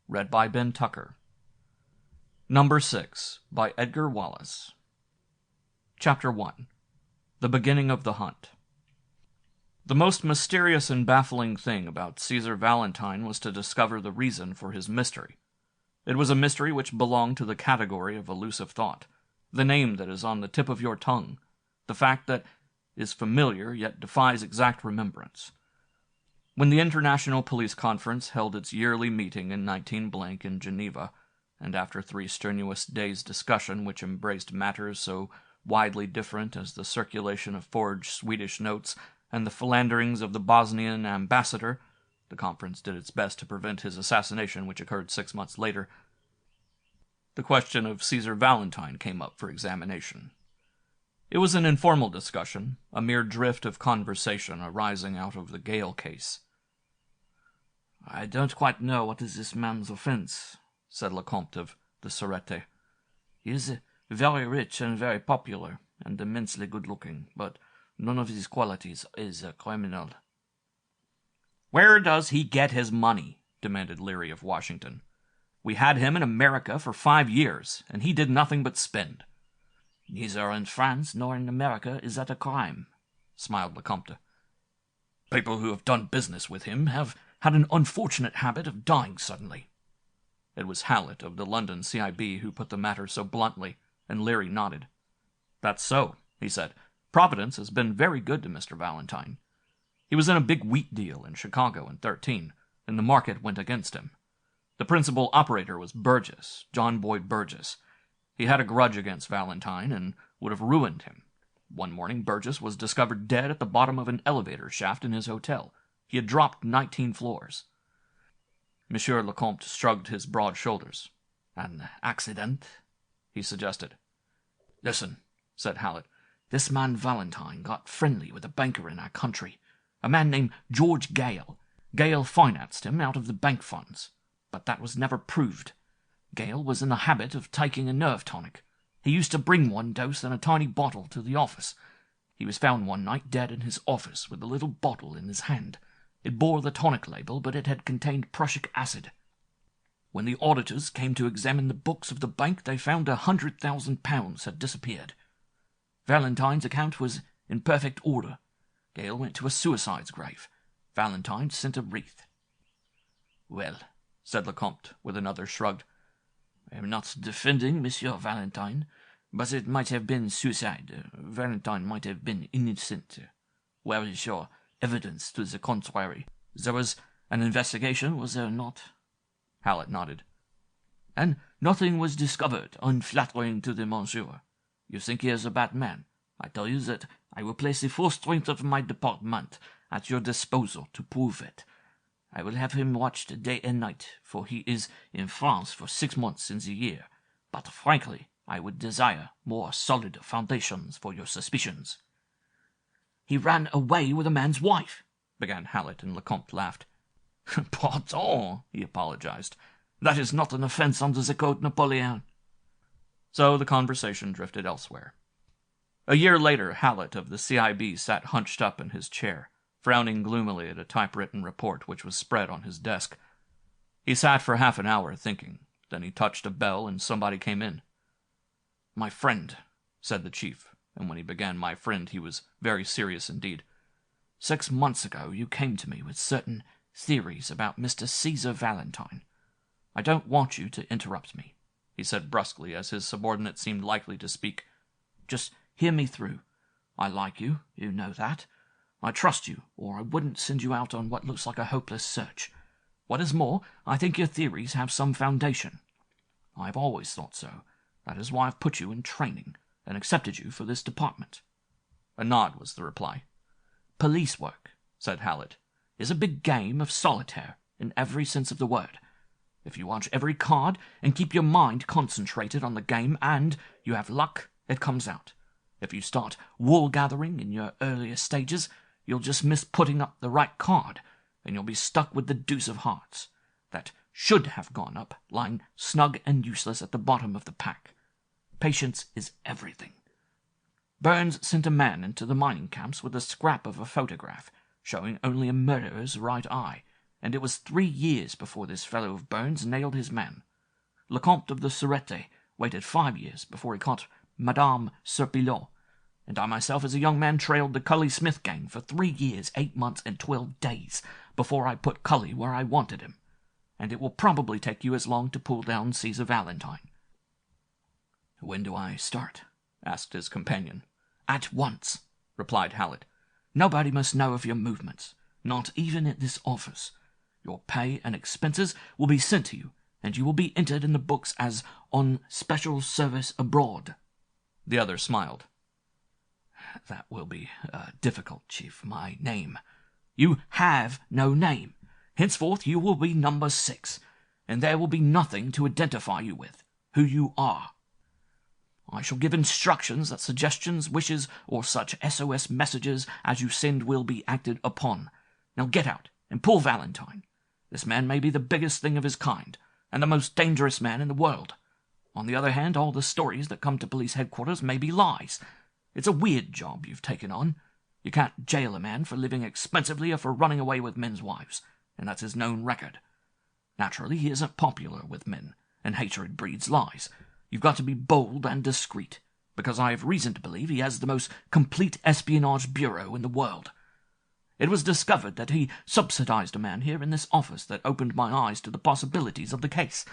Read by Ben Tucker. Number 6, by Edgar Wallace. Chapter 1. The Beginning of the Hunt. The most mysterious and baffling thing about Caesar Valentine was to discover the reason for his mystery. It was a mystery which belonged to the category of elusive thought, the name that is on the tip of your tongue, the fact that is familiar yet defies exact remembrance. When the International Police Conference held its yearly meeting in 19 in Geneva, and after 3 strenuous days' discussion which embraced matters so widely different as the circulation of forged Swedish notes and the philanderings of the Bosnian ambassador, the conference did its best to prevent his assassination, which occurred 6 months later, the question of Caesar Valentine came up for examination. It was an informal discussion, a mere drift of conversation arising out of the Gale case. "I don't quite know what is this man's offence," said Lecomte of the Sûreté. "He is very rich and very popular, and immensely good-looking, but none of his qualities is a criminal." "Where does he get his money?" demanded Leary of Washington. "We had him in America for 5 years, and he did nothing but spend." "Neither in France nor in America is that a crime," smiled Lecomte. "People who have done business with him have had an unfortunate habit of dying suddenly." It was Hallet of the London C.I.B. who put the matter so bluntly, and Leary nodded. "That's so," he said. "Providence has been very good to Mr. Valentine. He was in a big wheat deal in Chicago in 13, and the market went against him. The principal operator was Burgess, John Boyd Burgess. He had a grudge against Valentine and would have ruined him. One morning Burgess was discovered dead at the bottom of an elevator shaft in his hotel. He had dropped 19 floors. Monsieur Lecomte shrugged his broad shoulders. "An accident?" he suggested. "Listen," said Hallet. "This man Valentine got friendly with a banker in our country, a man named George Gale. Gale financed him out of the bank funds, but that was never proved. Gale was in the habit of taking a nerve tonic. He used to bring one dose in a tiny bottle to the office. He was found one night dead in his office with a little bottle in his hand. It bore the tonic label, but it had contained prussic acid. When the auditors came to examine the books of the bank, they found £100,000 had disappeared. Valentine's account was in perfect order. Gale went to a suicide's grave. Valentine sent a wreath." "Well," said Lecomte, with another shrug, "I am not defending Monsieur Valentine, but it might have been suicide. Valentine might have been innocent. Where is your evidence to the contrary? There was an investigation, was there not?" Hallet nodded. "And nothing was discovered unflattering to the monsieur. You think he is a bad man. I tell you that I will place the full strength of my department at your disposal to prove it. I will have him watched day and night, for he is in France for 6 months in the year. But frankly, I would desire more solid foundations for your suspicions." "He ran away with a man's wife," began Hallet, and Lecomte laughed. "Pardon," he apologized. "That is not an offense under the Code Napoleon." So the conversation drifted elsewhere. A year later, Hallet of the C.I.B. sat hunched up in his chair, frowning gloomily at a typewritten report which was spread on his desk. He sat for half an hour thinking. Then he touched a bell, and somebody came in. "My friend," said the chief, and when he began "my friend," he was very serious indeed. "6 months ago you came to me with certain theories about Mr. Caesar Valentine. I don't want you to interrupt me," he said brusquely, as his subordinate seemed likely to speak. "Just hear me through. I like you, you know that. I trust you, or I wouldn't send you out on what looks like a hopeless search. What is more, I think your theories have some foundation. I've always thought so. That is why I've put you in training, and accepted you for this department." A nod was the reply. "Police work," said Hallet, "is a big game of solitaire, in every sense of the word. If you watch every card and keep your mind concentrated on the game, and you have luck, it comes out. If you start wool-gathering in your earlier stages, you'll just miss putting up the right card, and you'll be stuck with the deuce of hearts. That should have gone up, lying snug and useless at the bottom of the pack. Patience is everything. Burns sent a man into the mining camps with a scrap of a photograph, showing only a murderer's right eye, and it was 3 years before this fellow of Burns nailed his man. Le Comte of the Surete waited 5 years before he caught Madame Serpilot, and I myself as a young man trailed the Cully-Smith gang for 3 years, 8 months, and 12 days before I put Cully where I wanted him, and it will probably take you as long to pull down Caesar Valentine." "When do I start?" asked his companion. "At once," replied Hallet. "Nobody must know of your movements, not even at this office. Your pay and expenses will be sent to you, and you will be entered in the books as on special service abroad." The other smiled. "That will be difficult, Chief. My name—" "You have no name. Henceforth you will be number 6, and there will be nothing to identify you with, who you are. I shall give instructions that suggestions, wishes, or such SOS messages as you send will be acted upon. Now get out and pull Valentine. This man may be the biggest thing of his kind, and the most dangerous man in the world. On the other hand, all the stories that come to police headquarters may be lies. It's a weird job you've taken on. You can't jail a man for living expensively or for running away with men's wives, and that's his known record. Naturally, he isn't popular with men, and hatred breeds lies. You've got to be bold and discreet, because I have reason to believe he has the most complete espionage bureau in the world. It was discovered that he subsidized a man here in this office that opened my eyes to the possibilities of the case.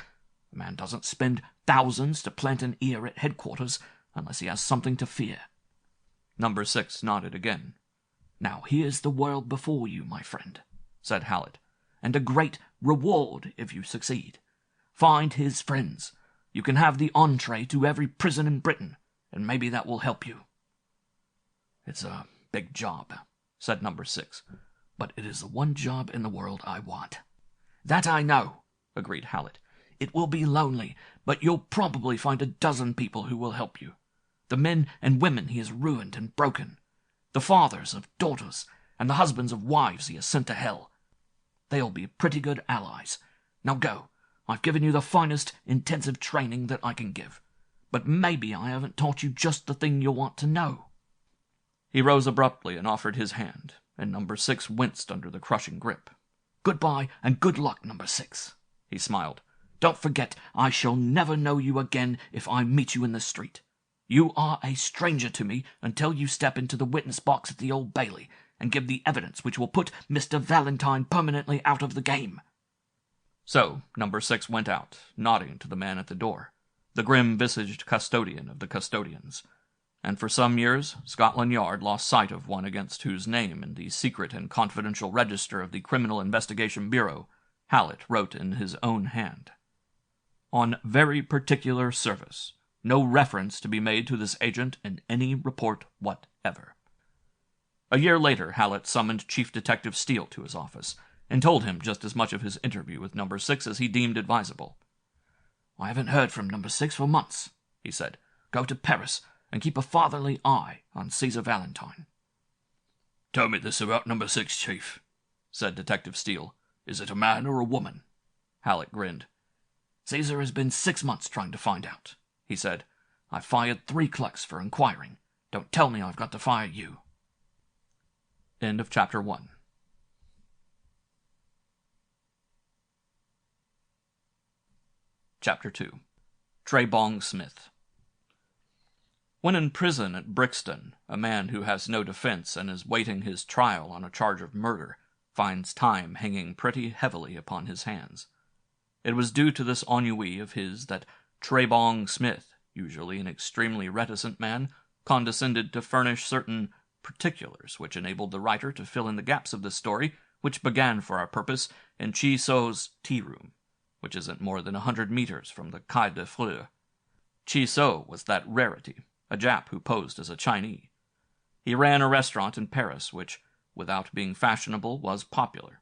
A man doesn't spend thousands to plant an ear at headquarters unless he has something to fear." Number 6 nodded again. "Now here's the world before you, my friend," said Hallet, "and a great reward if you succeed. Find his friends. You can have the entree to every prison in Britain, and maybe that will help you." "It's a big job," said Number 6, "but it is the one job in the world I want." "That I know," agreed Hallet. "It will be lonely, but you'll probably find a dozen people who will help you. The men and women he has ruined and broken. The fathers of daughters, and the husbands of wives he has sent to hell. They'll be pretty good allies. Now go. I've given you the finest intensive training that I can give, but maybe I haven't taught you just the thing you'll want to know." He rose abruptly and offered his hand, and Number 6 winced under the crushing grip. "Goodbye and good luck, Number 6, he smiled. "Don't forget, I shall never know you again if I meet you in the street. You are a stranger to me until you step into the witness box at the Old Bailey and give the evidence which will put Mr. Valentine permanently out of the game." So Number 6 went out, nodding to the man at the door, the grim-visaged custodian of the custodians. And for some years Scotland Yard lost sight of one against whose name in the secret and confidential register of the Criminal Investigation Bureau Hallet wrote in his own hand, "On very particular service. No reference to be made to this agent in any report whatever." A year later Hallet summoned Chief Detective Steele to his office, and told him just as much of his interview with Number 6 as he deemed advisable. "I haven't heard from Number 6 for months," he said. "Go to Paris and keep a fatherly eye on Caesar Valentine." "Tell me this about Number 6, Chief," said Detective Steele. "Is it a man or a woman?" Hallet grinned. "Caesar has been 6 months trying to find out," he said. "I fired 3 clerks for inquiring. Don't tell me I've got to fire you." End of Chapter 1. Chapter 2. Tray-Bong Smith. When in prison at Brixton, a man who has no defense and is waiting his trial on a charge of murder finds time hanging pretty heavily upon his hands. It was due to this ennui of his that Tray-Bong Smith, usually an extremely reticent man, condescended to furnish certain particulars which enabled the writer to fill in the gaps of the story, which began for our purpose in Cæsar's tea-room, which isn't more than 100 meters from the Quai des Fleurs. Cæsar was that rarity, a Jap who posed as a Chinese. He ran a restaurant in Paris which, without being fashionable, was popular.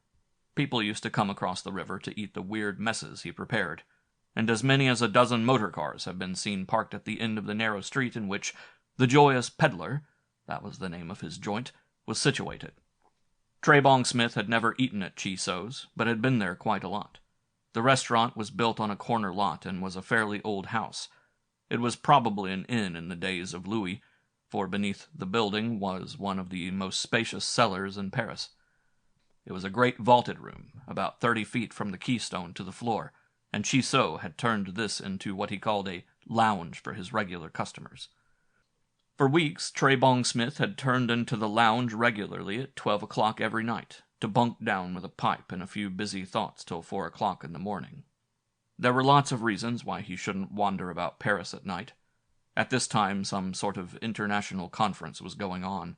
People used to come across the river to eat the weird messes he prepared, and as many as a dozen motor cars have been seen parked at the end of the narrow street in which the Joyous Peddler, that was the name of his joint, was situated. Tray-Bong Smith had never eaten at Cæsar's, but had been there quite a lot. The restaurant was built on a corner lot and was a fairly old house. It was probably an inn in the days of Louis, for beneath the building was one of the most spacious cellars in Paris. It was a great vaulted room, about 30 feet from the keystone to the floor, and Cæsar had turned this into what he called a lounge for his regular customers. For weeks, Tray-Bong Smith had turned into the lounge regularly at 12 o'clock every night, to bunk down with a pipe and a few busy thoughts till 4 o'clock in the morning. There were lots of reasons why he shouldn't wander about Paris at night. At this time, some sort of international conference was going on,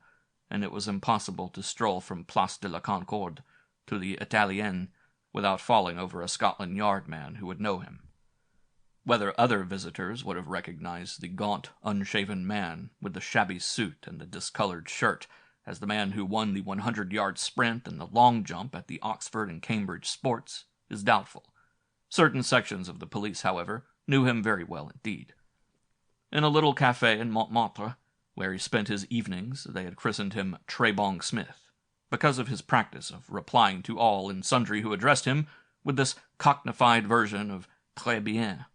and it was impossible to stroll from Place de la Concorde to the Italienne without falling over a Scotland Yard man who would know him. Whether other visitors would have recognized the gaunt, unshaven man with the shabby suit and the discolored shirt as the man who won the 100-yard sprint and the long jump at the Oxford and Cambridge sports is doubtful. Certain sections of the police, however, knew him very well indeed. In a little café in Montmartre, where he spent his evenings, they had christened him Tray-Bong Smith, because of his practice of replying to all and sundry who addressed him with this cocknified version of très bien.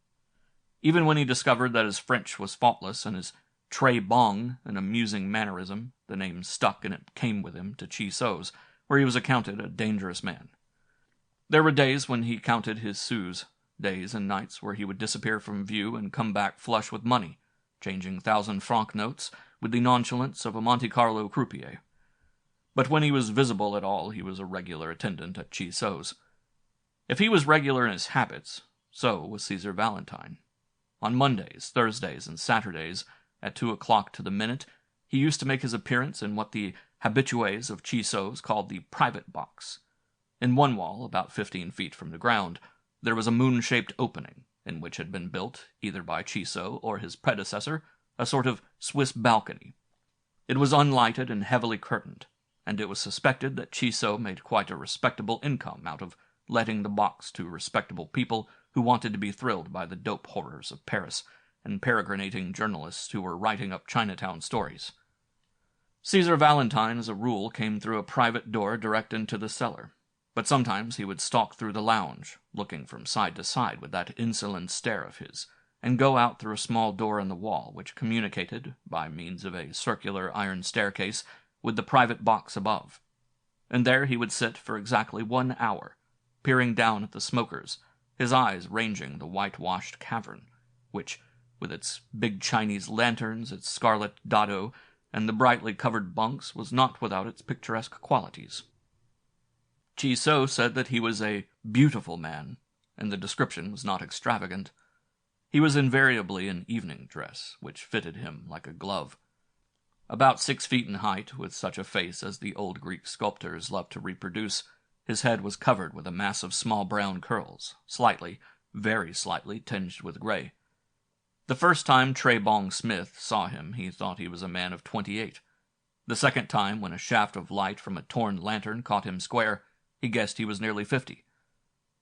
Even when he discovered that his French was faultless and his Tray-Bong an amusing mannerism, the name stuck and it came with him to Cæsar's, where he was accounted a dangerous man. There were days when he counted his sous, days and nights where he would disappear from view and come back flush with money, changing 1,000-franc notes with the nonchalance of a Monte Carlo croupier. But when he was visible at all, he was a regular attendant at Cæsar's. If he was regular in his habits, so was Caesar Valentine. On Mondays, Thursdays, and Saturdays, at 2 o'clock to the minute, he used to make his appearance in what the habitués of Cæsar's called the private box. In one wall, about 15 feet from the ground, there was a moon-shaped opening, in which had been built, either by Cæsar or his predecessor, a sort of Swiss balcony. It was unlighted and heavily curtained, and it was suspected that Cæsar made quite a respectable income out of letting the box to respectable people who wanted to be thrilled by the dope horrors of Paris and peregrinating journalists who were writing up Chinatown stories. Caesar Valentine, as a rule, came through a private door direct into the cellar, but sometimes he would stalk through the lounge, looking from side to side with that insolent stare of his, and go out through a small door in the wall which communicated, by means of a circular iron staircase, with the private box above. And there he would sit for exactly 1 hour, peering down at the smokers, his eyes ranging the whitewashed cavern, which, with its big Chinese lanterns, its scarlet dado, and the brightly covered bunks, was not without its picturesque qualities. Cæsar said that he was a beautiful man, and the description was not extravagant. He was invariably in evening dress, which fitted him like a glove. About 6 feet in height, with such a face as the old Greek sculptors loved to reproduce, his head was covered with a mass of small brown curls, slightly, very slightly, tinged with gray. The first time Tray-Bong Smith saw him, he thought he was a man of 28. The second time, when a shaft of light from a torn lantern caught him square, he guessed he was nearly 50.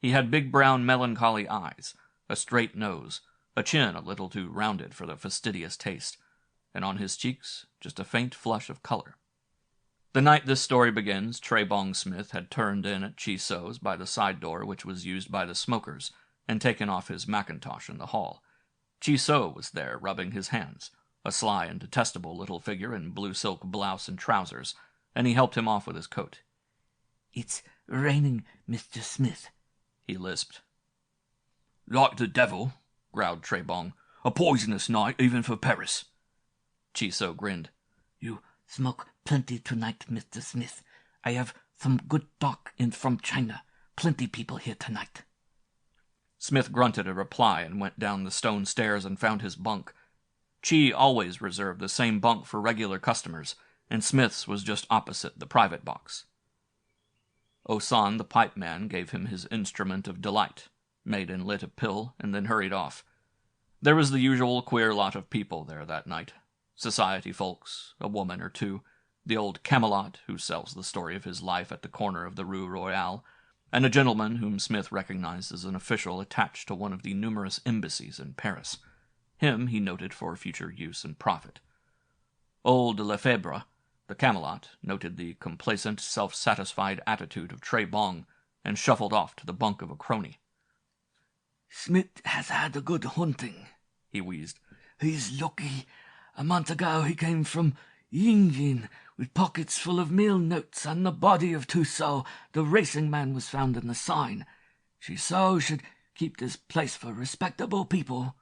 He had big brown melancholy eyes, a straight nose, a chin a little too rounded for the fastidious taste, and on his cheeks just a faint flush of color. The night this story begins, Tray-Bong Smith had turned in at Cæsar's by the side door which was used by the smokers, and taken off his mackintosh in the hall. Cæsar was there, rubbing his hands, a sly and detestable little figure in blue silk blouse and trousers, and he helped him off with his coat. "It's raining, Mr. Smith," he lisped. "Like the devil," growled Tray-Bong. "A poisonous night, even for Paris." Cæsar grinned. "You smoke plenty tonight, Mr. Smith. I have some good talk in from China. Plenty people here tonight." Smith grunted a reply and went down the stone stairs and found his bunk. Chi always reserved the same bunk for regular customers, and Smith's was just opposite the private box. Osan, the pipe man, gave him his instrument of delight, made and lit a pill, and then hurried off. There was the usual queer lot of people there that night. Society folks, a woman or two, the old Camelot, who sells the story of his life at the corner of the Rue Royale, and a gentleman whom Smith recognized as an official attached to one of the numerous embassies in Paris. Him he noted for future use and profit. Old Lefebvre, the Camelot, noted the complacent, self-satisfied attitude of Tray-Bong, and shuffled off to the bunk of a crony. "Smith has had a good hunting," he wheezed. "He's lucky. A month ago he came from Yingyin with pockets full of meal notes, and the body of Tussaud, the racing man, was found in the Seine. Cæsar should keep this place for respectable people."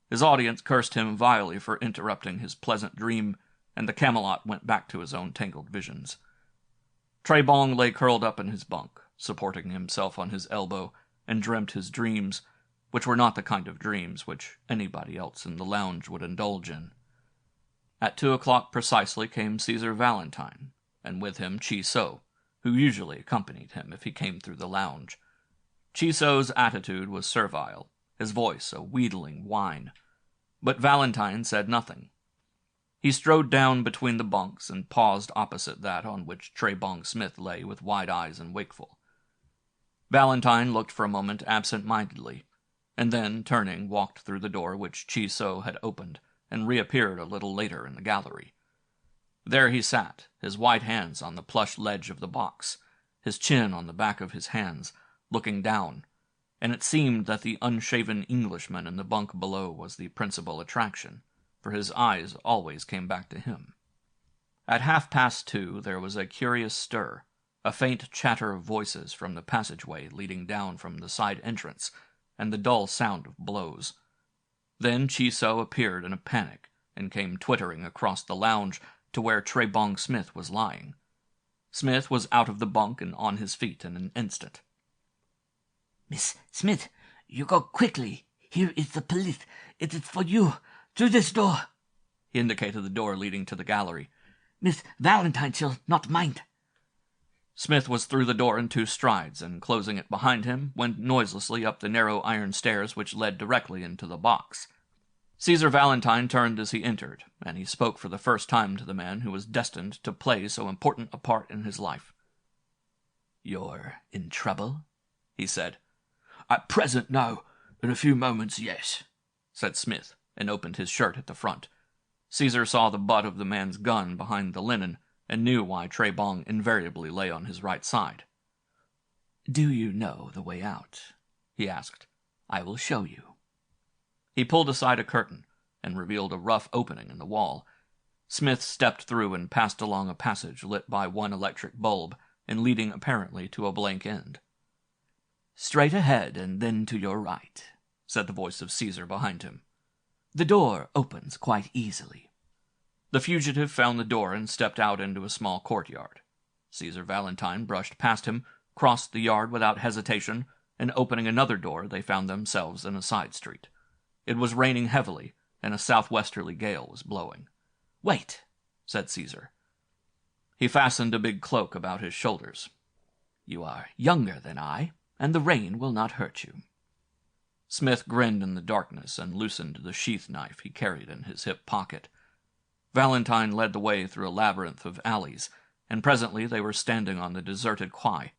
His audience cursed him vilely for interrupting his pleasant dream, and the Camelot went back to his own tangled visions. Tray-Bong lay curled up in his bunk, supporting himself on his elbow, and dreamt his dreams, which were not the kind of dreams which anybody else in the lounge would indulge in. At 2:00 precisely came Caesar Valentine, and with him Cæsar, who usually accompanied him if he came through the lounge. Cæsar's attitude was servile, his voice a wheedling whine, but Valentine said nothing. He strode down between the bunks and paused opposite that on which Tray-Bong Smith lay with wide eyes and wakeful. Valentine looked for a moment absent-mindedly, and then, turning, walked through the door which Cæsar had opened, and reappeared a little later in the gallery. There he sat, his white hands on the plush ledge of the box, his chin on the back of his hands, looking down, and it seemed that the unshaven Englishman in the bunk below was the principal attraction, for his eyes always came back to him. At 2:30 there was a curious stir, a faint chatter of voices from the passageway leading down from the side entrance, and the dull sound of blows. Then Cæsar appeared in a panic, and came twittering across the lounge to where Tray-Bong Smith was lying. Smith was out of the bunk and on his feet in an instant. "Miss Smith, you go quickly. Here is the police. It is for you. Through this door." He indicated the door leading to the gallery. "Miss Valentine shall not mind." Smith was through the door in 2 strides, and closing it behind him, went noiselessly up the narrow iron stairs which led directly into the box. Caesar Valentine turned as he entered, and he spoke for the first time to the man who was destined to play so important a part in his life. "You're in trouble?" he said. "At present, no. In a few moments, yes," said Smith, and opened his shirt at the front. Caesar saw the butt of the man's gun behind the linen, and knew why Tray-Bong invariably lay on his right side. "Do you know the way out?" he asked. "I will show you." He pulled aside a curtain, and revealed a rough opening in the wall. Smith stepped through and passed along a passage lit by one electric bulb, and leading apparently to a blank end. "Straight ahead, and then to your right," said the voice of Caesar behind him. "The door opens quite easily." The fugitive found the door and stepped out into a small courtyard. Caesar Valentine brushed past him, crossed the yard without hesitation, and opening another door they found themselves in a side street. It was raining heavily, and a southwesterly gale was blowing. "Wait," said Caesar. He fastened a big cloak about his shoulders. "You are younger than I, and the rain will not hurt you." Smith grinned in the darkness and loosened the sheath knife he carried in his hip pocket. Valentine led the way through a labyrinth of alleys, and presently they were standing on the deserted quay.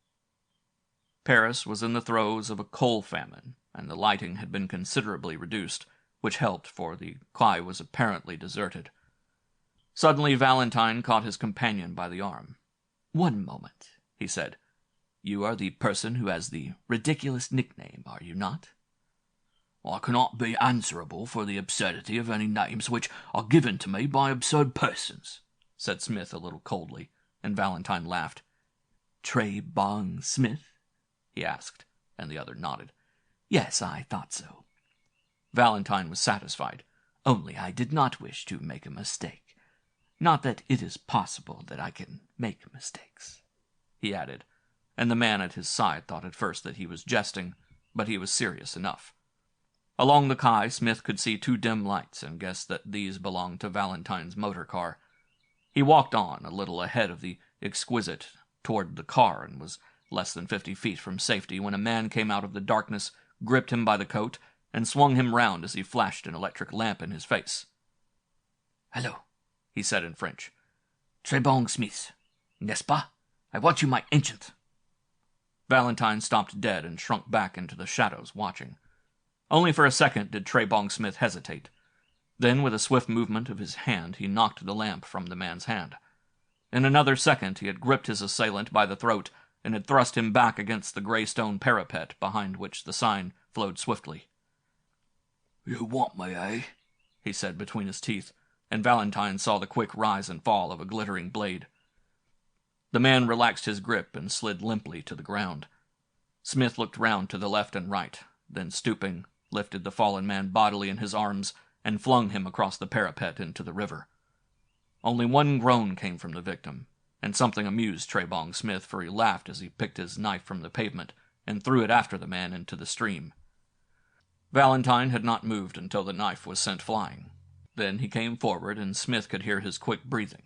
Paris was in the throes of a coal famine, and the lighting had been considerably reduced, which helped, for the quay was apparently deserted. Suddenly Valentine caught his companion by the arm. "One moment," he said. You are the person who has the ridiculous nickname, are you not?" "I cannot be answerable for the absurdity of any names which are given to me by absurd persons," said Smith a little coldly, and Valentine laughed. "Tray-Bong Smith?" he asked, and the other nodded. "Yes, I thought so." Valentine was satisfied. "Only I did not wish to make a mistake. Not that it is possible that I can make mistakes," he added, and the man at his side thought at first that he was jesting, but he was serious enough. Along the quay, Smith could see 2 dim lights, and guessed that these belonged to Valentine's motor car. He walked on, a little ahead of the exquisite, toward the car, and was less than 50 feet from safety when a man came out of the darkness, gripped him by the coat, and swung him round as he flashed an electric lamp in his face. "Hello," he said in French. "Tray-Bong Smith, n'est-ce pas? I want you, my ancient." Valentine stopped dead and shrunk back into the shadows, watching. Only for a second did Tray-Bong Smith hesitate. Then, with a swift movement of his hand, he knocked the lamp from the man's hand. In another second he had gripped his assailant by the throat and had thrust him back against the gray stone parapet behind which the Seine flowed swiftly. "You want me, eh?" he said between his teeth, and Valentine saw the quick rise and fall of a glittering blade. The man relaxed his grip and slid limply to the ground. Smith looked round to the left and right, then stooping, lifted the fallen man bodily in his arms and flung him across the parapet into the river. Only one groan came from the victim, and something amused Tray-Bong Smith, for he laughed as he picked his knife from the pavement and threw it after the man into the stream. Valentine had not moved until the knife was sent flying. Then he came forward, and Smith could hear his quick breathing.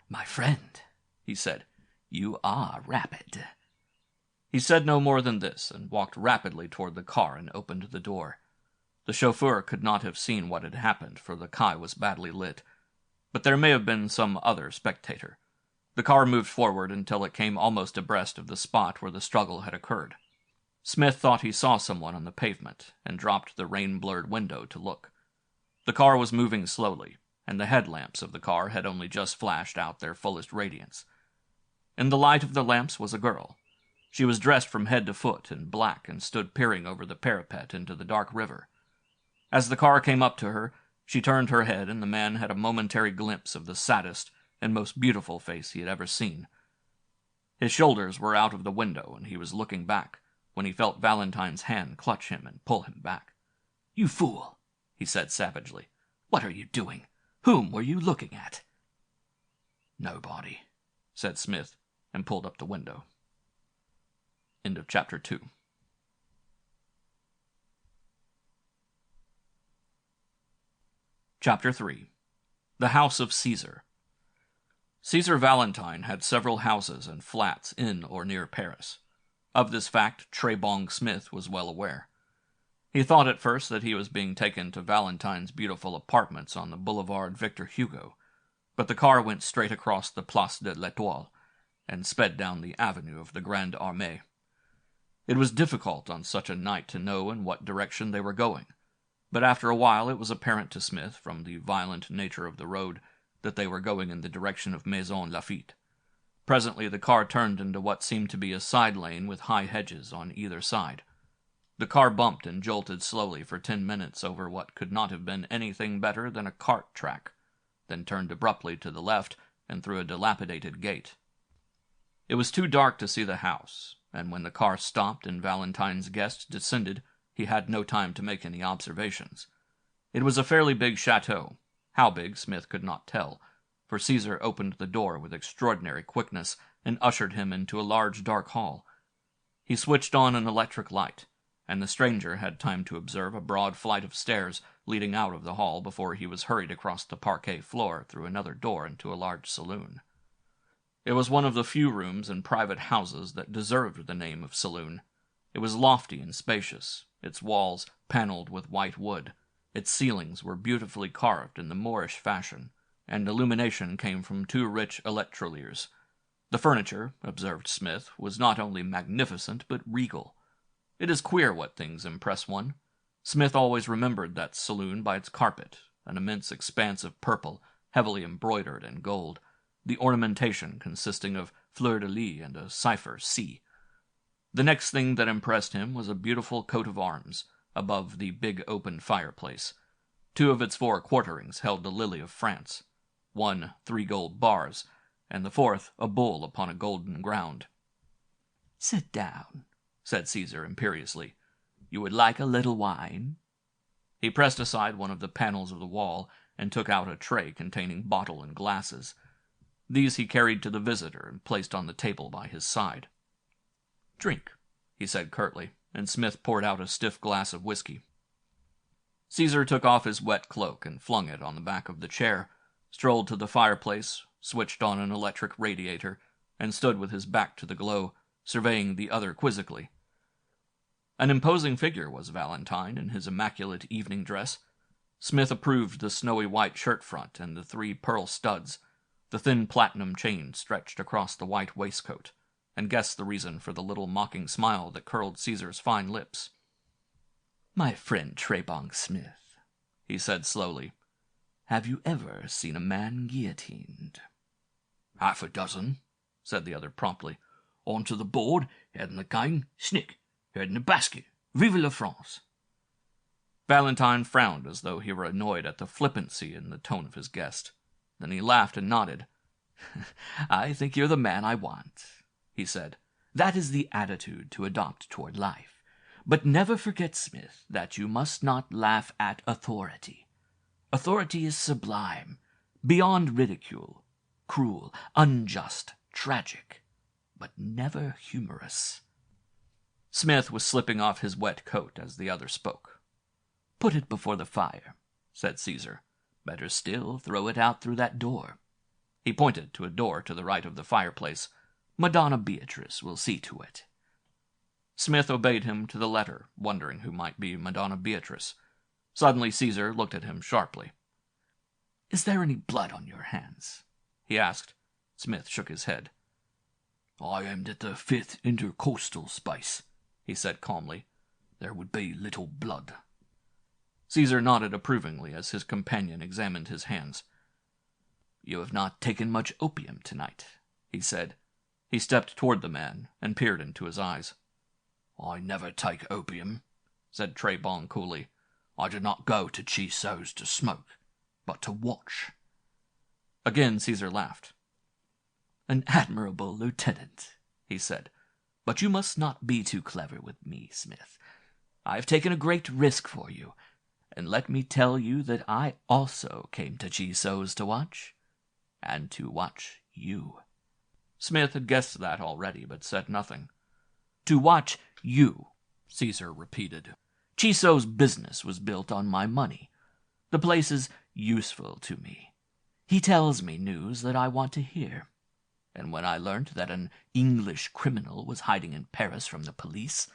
"My friend," he said, "you are rapid." He said no more than this, and walked rapidly toward the car and opened the door. The chauffeur could not have seen what had happened, for the Kai was badly lit, but there may have been some other spectator. The car moved forward until it came almost abreast of the spot where the struggle had occurred. Smith thought he saw someone on the pavement, and dropped the rain-blurred window to look. The car was moving slowly, and the headlamps of the car had only just flashed out their fullest radiance. In the light of the lamps was a girl. She was dressed from head to foot in black and stood peering over the parapet into the dark river. As the car came up to her, she turned her head, and the man had a momentary glimpse of the saddest and most beautiful face he had ever seen. His shoulders were out of the window, and he was looking back, when he felt Valentine's hand clutch him and pull him back. "You fool," he said savagely. "What are you doing? Whom were you looking at?" "Nobody," said Smith, and pulled up the window. End of Chapter 2. Chapter 3. The House of Cæsar. Caesar Valentine had several houses and flats in or near Paris. Of this fact, Tray-Bong Smith was well aware. He thought at first that he was being taken to Valentine's beautiful apartments on the Boulevard Victor Hugo, but the car went straight across the Place de l'Étoile and sped down the avenue of the Grande Armée. It was difficult on such a night to know in what direction they were going, but after a while it was apparent to Smith, from the violent nature of the road, that they were going in the direction of Maison Lafitte. Presently the car turned into what seemed to be a side lane with high hedges on either side. The car bumped and jolted slowly for 10 minutes over what could not have been anything better than a cart track, then turned abruptly to the left and through a dilapidated gate. It was too dark to see the house, and when the car stopped and Valentine's guests descended, he had no time to make any observations. It was a fairly big chateau. How big, Smith could not tell, for Cæsar opened the door with extraordinary quickness and ushered him into a large dark hall. He switched on an electric light, and the stranger had time to observe a broad flight of stairs leading out of the hall before he was hurried across the parquet floor through another door into a large saloon. It was one of the few rooms in private houses that deserved the name of saloon. It was lofty and spacious, its walls panelled with white wood. Its ceilings were beautifully carved in the Moorish fashion, and illumination came from 2 rich electroliers. The furniture, observed Smith, was not only magnificent but regal. It is queer what things impress one. Smith always remembered that saloon by its carpet, an immense expanse of purple, heavily embroidered in gold, the ornamentation consisting of fleur-de-lis and a cipher C. The next thing that impressed him was a beautiful coat of arms, above the big open fireplace. 2 of its 4 quarterings held the lily of France, 1 3 gold bars, and the 4th a bull upon a golden ground. "Sit down," said Cæsar imperiously. "You would like a little wine?" He pressed aside one of the panels of the wall and took out a tray containing bottle and glasses. These he carried to the visitor and placed on the table by his side. "Drink," he said curtly, and Smith poured out a stiff glass of whiskey. Cæsar took off his wet cloak and flung it on the back of the chair, strolled to the fireplace, switched on an electric radiator, and stood with his back to the glow, surveying the other quizzically. An imposing figure was Valentine in his immaculate evening dress. Smith approved the snowy white shirt front and the 3 pearl studs. The thin platinum chain stretched across the white waistcoat, and guessed the reason for the little mocking smile that curled Cæsar's fine lips. "My friend Tray-Bong Smith," he said slowly, "have you ever seen a man guillotined?" "Half a dozen," said the other promptly. "On to the board, head in the cane, snick, head in the basket. Vive la France!" Valentine frowned as though he were annoyed at the flippancy in the tone of his guest. Then he laughed and nodded. "I think you're the man I want," he said. "That is the attitude to adopt toward life. But never forget, Smith, that you must not laugh at authority. Authority is sublime, beyond ridicule, cruel, unjust, tragic, but never humorous." Smith was slipping off his wet coat as the other spoke. "Put it before the fire," said Cæsar. "Better still, throw it out through that door." He pointed to a door to the right of the fireplace. "Madonna Beatrice will see to it." Smith obeyed him to the letter, wondering who might be Madonna Beatrice. Suddenly Cæsar looked at him sharply. "Is there any blood on your hands?" he asked. Smith shook his head. "I aimed at the fifth intercostal space," he said calmly. "There would be little blood." Cæsar nodded approvingly as his companion examined his hands. "You have not taken much opium tonight," he said. He stepped toward the man and peered into his eyes. "I never take opium," said Tray-Bong coolly. "I did not go to Cæsar's to smoke, but to watch." Again Cæsar laughed. "An admirable lieutenant," he said. "But you must not be too clever with me, Smith. I have taken a great risk for you, and let me tell you that I also came to Cæsar's to watch, and to watch you." Smith had guessed that already, but said nothing. "To watch you," Cæsar repeated. "Cæsar's business was built on my money. The place is useful to me. He tells me news that I want to hear. And when I learnt that an English criminal was hiding in Paris from the police,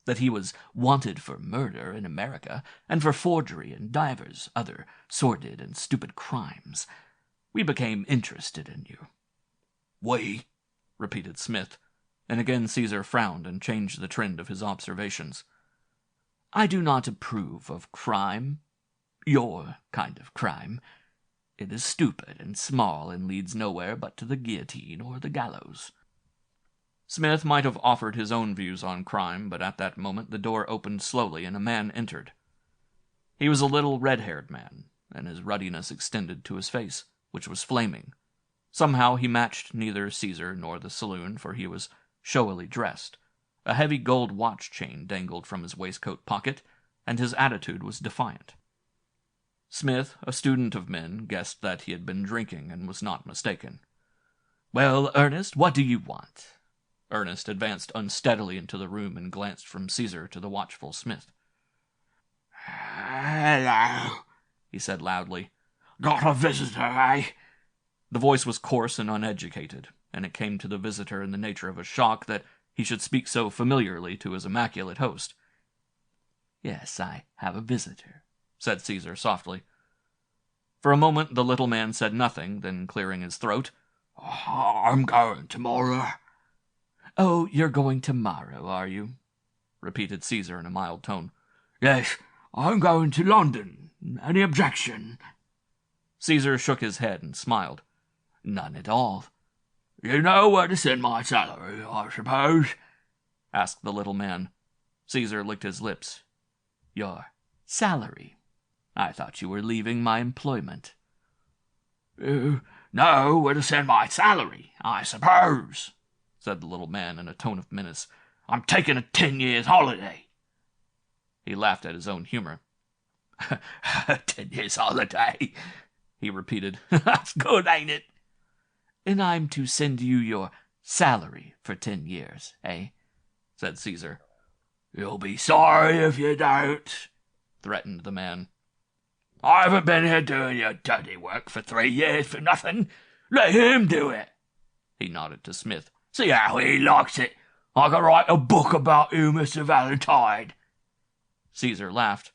that he was wanted for murder in America, and for forgery and divers other sordid and stupid crimes, we became interested in you." "We?" repeated Smith, and again Cæsar frowned and changed the trend of his observations. "I do not approve of crime. Your kind of crime. It is stupid and small and leads nowhere but to the guillotine or the gallows." Smith might have offered his own views on crime, but at that moment the door opened slowly and a man entered. He was a little red-haired man, and his ruddiness extended to his face, which was flaming. Somehow he matched neither Cæsar nor the saloon, for he was showily dressed. A heavy gold watch chain dangled from his waistcoat pocket, and his attitude was defiant. Smith, a student of men, guessed that he had been drinking and was not mistaken. "Well, Ernest, what do you want?" Ernest advanced unsteadily into the room and glanced from Cæsar to the watchful Smith. "Hello," he said loudly. "Got a visitor, eh?" The voice was coarse and uneducated, and it came to the visitor in the nature of a shock that he should speak so familiarly to his immaculate host. "Yes, I have a visitor," said Cæsar softly. For a moment the little man said nothing, then clearing his throat, "I'm going tomorrow." "Oh, you're going tomorrow, are you?" repeated Cæsar in a mild tone. "Yes, I'm going to London. Any objection?" Cæsar shook his head and smiled. "None at all." "You know where to send my salary, I suppose?" asked the little man. Cæsar licked his lips. "Your salary? I thought you were leaving my employment." "You know where to send my salary, I suppose?" said the little man in a tone of menace. "I'm taking a 10 years holiday." He laughed at his own humor. 10 years holiday, he repeated. "That's good, ain't it?" "And I'm to send you your salary for 10 years, eh?" said Cæsar. "You'll be sorry if you don't," threatened the man. "I haven't been here doing your dirty work for 3 years for nothing. Let him do it." He nodded to Smith. "See how he likes it. I could write a book about you, Mr. Valentine." Cæsar laughed.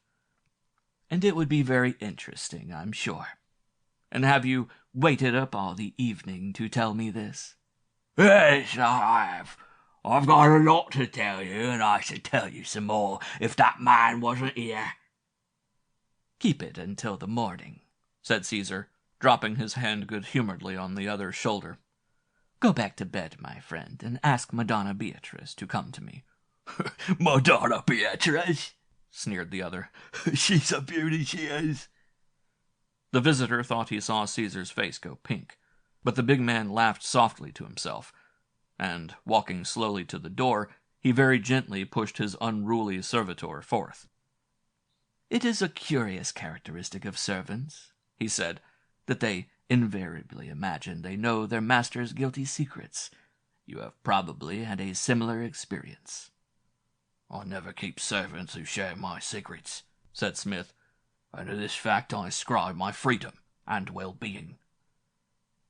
"And it would be very interesting, I'm sure. And have you waited up all the evening to tell me this?" "Yes, I have. I've got a lot to tell you, and I should tell you some more if that man wasn't here." "Keep it until the morning," said Cæsar, dropping his hand good-humoredly on the other's shoulder. "Go back to bed, my friend, and ask Madonna Beatrice to come to me." "Madonna Beatrice?" sneered the other. She's a beauty, she is. The visitor thought he saw Caesar's face go pink, but the big man laughed softly to himself, and, walking slowly to the door, he very gently pushed his unruly servitor forth. "It is a curious characteristic of servants," he said, "that they invariably imagine they know their master's guilty secrets. You have probably had a similar experience." "I never keep servants who share my secrets," said Smith, "and to this fact I ascribe my freedom and well-being."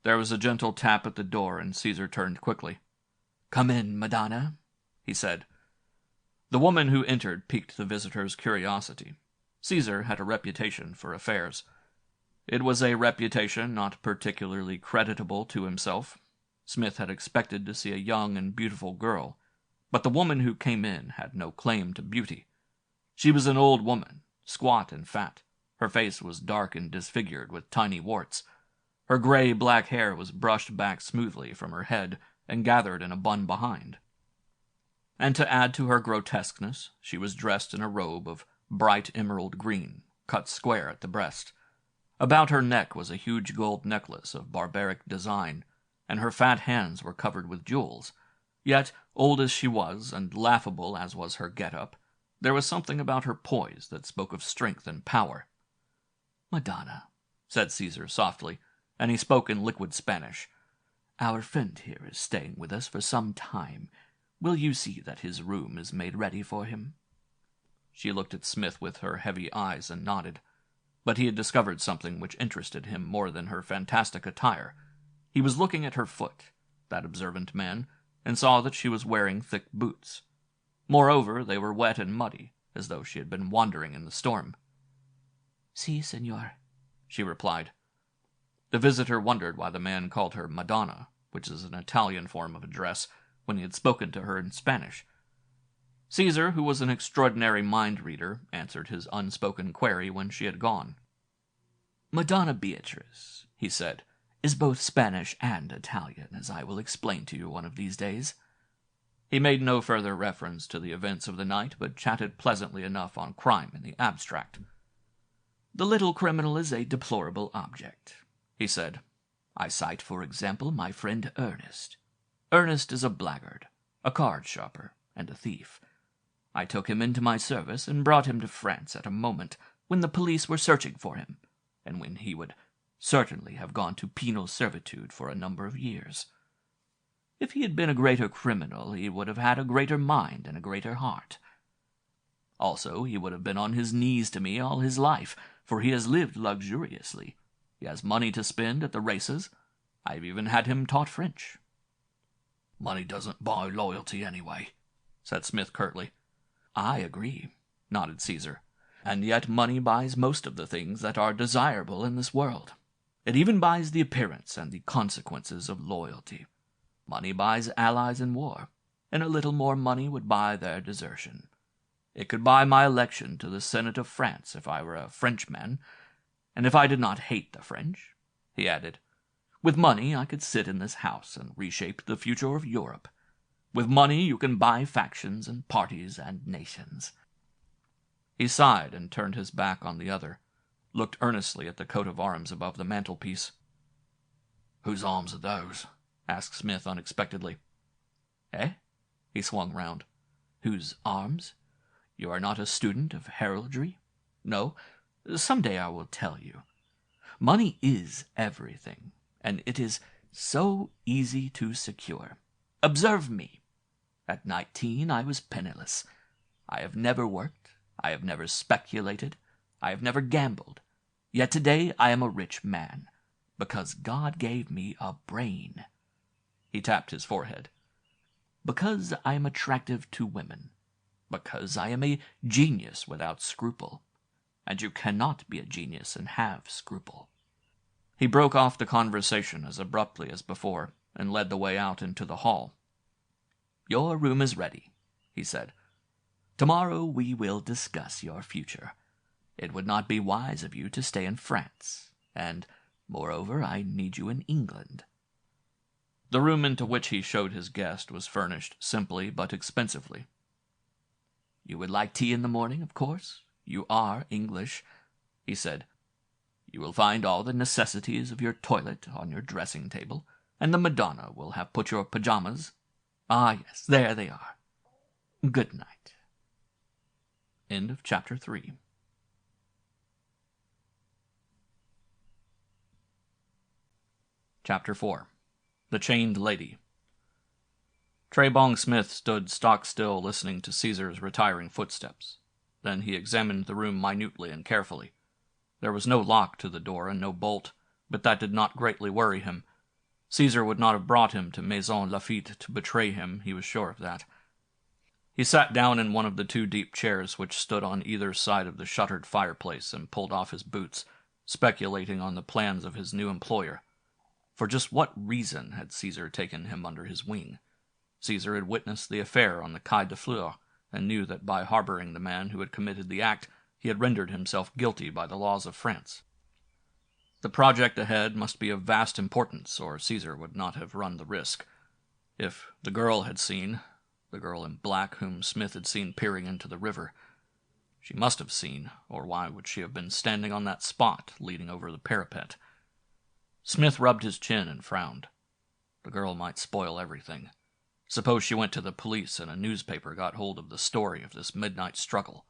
There was a gentle tap at the door, and Caesar turned quickly. "Come in, Madonna," he said. The woman who entered piqued the visitor's curiosity. Caesar had a reputation for affairs. It was a reputation not particularly creditable to himself. Smith had expected to see a young and beautiful girl, but the woman who came in had no claim to beauty. She was an old woman, squat and fat. Her face was dark and disfigured with tiny warts. Her gray-black hair was brushed back smoothly from her head and gathered in a bun behind. And to add to her grotesqueness, she was dressed in a robe of bright emerald green, cut square at the breast. About her neck was a huge gold necklace of barbaric design, and her fat hands were covered with jewels. Yet, old as she was, and laughable as was her get-up, there was something about her poise that spoke of strength and power. "Madonna," said Caesar softly, and he spoke in liquid Spanish. "Our friend here is staying with us for some time. Will you see that his room is made ready for him?" She looked at Smith with her heavy eyes and nodded. But he had discovered something which interested him more than her fantastic attire. He was looking at her foot, that observant man, and saw that she was wearing thick boots. Moreover, they were wet and muddy, as though she had been wandering in the storm. "Si, senor," she replied. The visitor wondered why the man called her Madonna, which is an Italian form of address, when he had spoken to her in Spanish. Caesar, who was an extraordinary mind-reader, answered his unspoken query when she had gone. "Madonna Beatrice," he said, "is both Spanish and Italian, as I will explain to you one of these days." He made no further reference to the events of the night, but chatted pleasantly enough on crime in the abstract. "The little criminal is a deplorable object," he said. "I cite, for example, my friend Ernest. Ernest is a blackguard, a card-sharper, and a thief. I took him into my service and brought him to France at a moment when the police were searching for him, and when he would certainly have gone to penal servitude for a number of years. If he had been a greater criminal, he would have had a greater mind and a greater heart. Also, he would have been on his knees to me all his life, for he has lived luxuriously. He has money to spend at the races. I have even had him taught French." "Money doesn't buy loyalty anyway," said Smith curtly. "I agree," nodded Caesar. "And yet money buys most of the things that are desirable in this world. It even buys the appearance and the consequences of loyalty. Money buys allies in war, and a little more money would buy their desertion. It could buy my election to the Senate of France if I were a Frenchman, and if I did not hate the French," he added. "With money I could sit in this house and reshape the future of Europe. With money you can buy factions and parties and nations." He sighed and turned his back on the other, looked earnestly at the coat of arms above the mantelpiece. "Whose arms are those?" asked Smith unexpectedly. "Eh?" He swung round. "Whose arms? You are not a student of heraldry? No? Some day I will tell you. Money is everything, and it is so easy to secure. Observe me. At 19 I was penniless. I have never worked. I have never speculated. I have never gambled. Yet today I am a rich man, because God gave me a brain." He tapped his forehead. "Because I am attractive to women. Because I am a genius without scruple. And you cannot be a genius and have scruple." He broke off the conversation as abruptly as before, and led the way out into the hall. "Your room is ready," he said. "Tomorrow we will discuss your future. It would not be wise of you to stay in France, and, moreover, I need you in England." The room into which he showed his guest was furnished simply but expensively. You would like tea in the morning, of course. You are English," he said. "You will find all the necessities of your toilet on your dressing table, and the Madonna will have put your pajamas. Ah, yes, there they are. Good night." End of chapter 3. Chapter 4. The Chained Lady. Tray-Bong Smith stood stock-still listening to Caesar's retiring footsteps. Then he examined the room minutely and carefully. There was no lock to the door and no bolt, but that did not greatly worry him. Cæsar would not have brought him to Maison Lafitte to betray him, he was sure of that. He sat down in one of the 2 deep chairs which stood on either side of the shuttered fireplace and pulled off his boots, speculating on the plans of his new employer. For just what reason had Cæsar taken him under his wing? Cæsar had witnessed the affair on the Quai de Fleurs, and knew that by harboring the man who had committed the act, he had rendered himself guilty by the laws of France. The project ahead must be of vast importance, or Cæsar would not have run the risk. If the girl had seen, the girl in black whom Smith had seen peering into the river, she must have seen, or why would she have been standing on that spot leaning over the parapet? Smith rubbed his chin and frowned. The girl might spoil everything. Suppose she went to the police and a newspaper got hold of the story of this midnight struggle.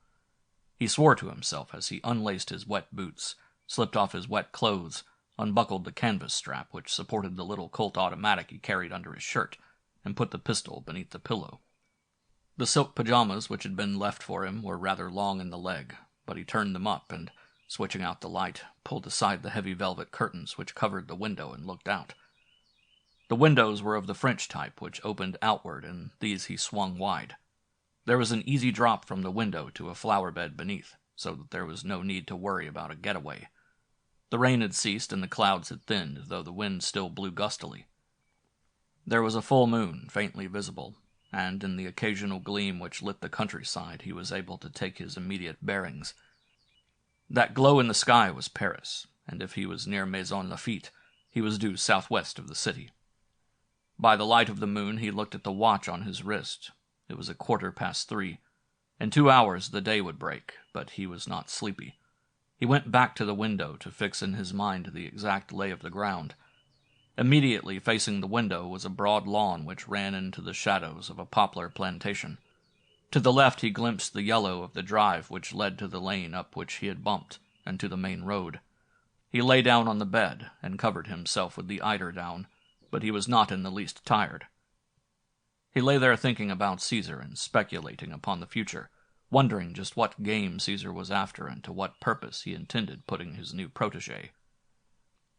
He swore to himself as he unlaced his wet boots, slipped off his wet clothes, unbuckled the canvas strap which supported the little Colt automatic he carried under his shirt, and put the pistol beneath the pillow. The silk pajamas which had been left for him were rather long in the leg, but he turned them up and, switching out the light, pulled aside the heavy velvet curtains which covered the window and looked out. The windows were of the French type, which opened outward, and these he swung wide. There was an easy drop from the window to a flower bed beneath, so that there was no need to worry about a getaway. The rain had ceased and the clouds had thinned, though the wind still blew gustily. There was a full moon, faintly visible, and in the occasional gleam which lit the countryside he was able to take his immediate bearings. That glow in the sky was Paris, and if he was near Maison Lafitte, he was due southwest of the city. By the light of the moon he looked at the watch on his wrist. It was 3:15. In 2 hours the day would break, but he was not sleepy. He went back to the window to fix in his mind the exact lay of the ground. Immediately facing the window was a broad lawn which ran into the shadows of a poplar plantation. To the left he glimpsed the yellow of the drive which led to the lane up which he had bumped, and to the main road. He lay down on the bed and covered himself with the eiderdown, but he was not in the least tired. He lay there thinking about Cæsar and speculating upon the future, wondering just what game Cæsar was after and to what purpose he intended putting his new protégé.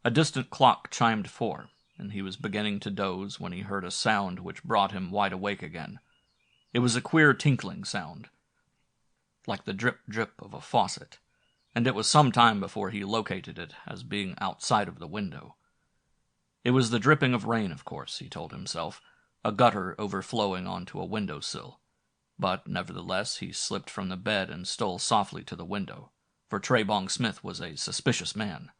A distant clock chimed 4, and he was beginning to doze when he heard a sound which brought him wide awake again. It was a queer tinkling sound, like the drip-drip of a faucet, and it was some time before he located it as being outside of the window. It was the dripping of rain, of course, he told himself, a gutter overflowing onto a window-sill. But, nevertheless, he slipped from the bed and stole softly to the window, for Tray-Bong Smith was a suspicious man.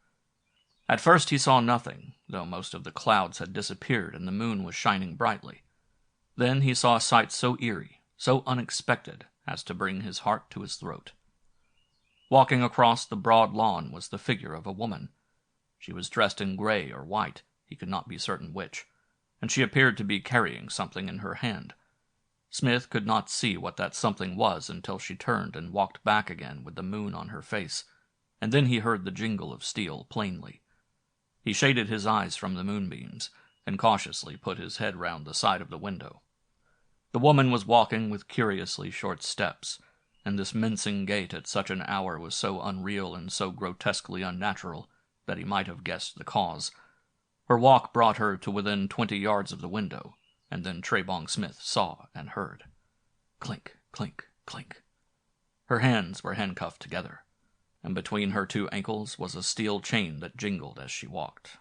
At first he saw nothing, though most of the clouds had disappeared and the moon was shining brightly. Then he saw a sight so eerie, so unexpected, as to bring his heart to his throat. Walking across the broad lawn was the figure of a woman. She was dressed in gray or white, he could not be certain which, and she appeared to be carrying something in her hand. Smith could not see what that something was until she turned and walked back again with the moon on her face, and then he heard the jingle of steel plainly. He shaded his eyes from the moonbeams, and cautiously put his head round the side of the window. The woman was walking with curiously short steps, and this mincing gait at such an hour was so unreal and so grotesquely unnatural that he might have guessed the cause. Her walk brought her to within 20 yards of the window, and then Tray-Bong Smith saw and heard. Clink, clink, clink. Her hands were handcuffed together, and between her 2 ankles was a steel chain that jingled as she walked.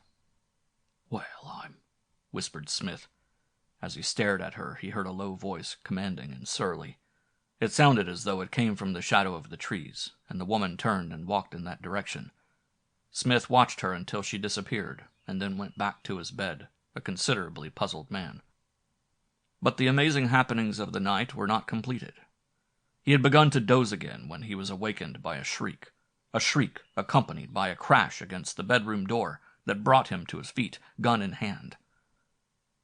"Well, I'm," whispered Smith. As he stared at her, he heard a low voice, commanding and surly. It sounded as though it came from the shadow of the trees, and the woman turned and walked in that direction. Smith watched her until she disappeared, and then went back to his bed, a considerably puzzled man. But the amazing happenings of the night were not completed. He had begun to doze again when he was awakened by a shriek accompanied by a crash against the bedroom door that brought him to his feet, gun in hand.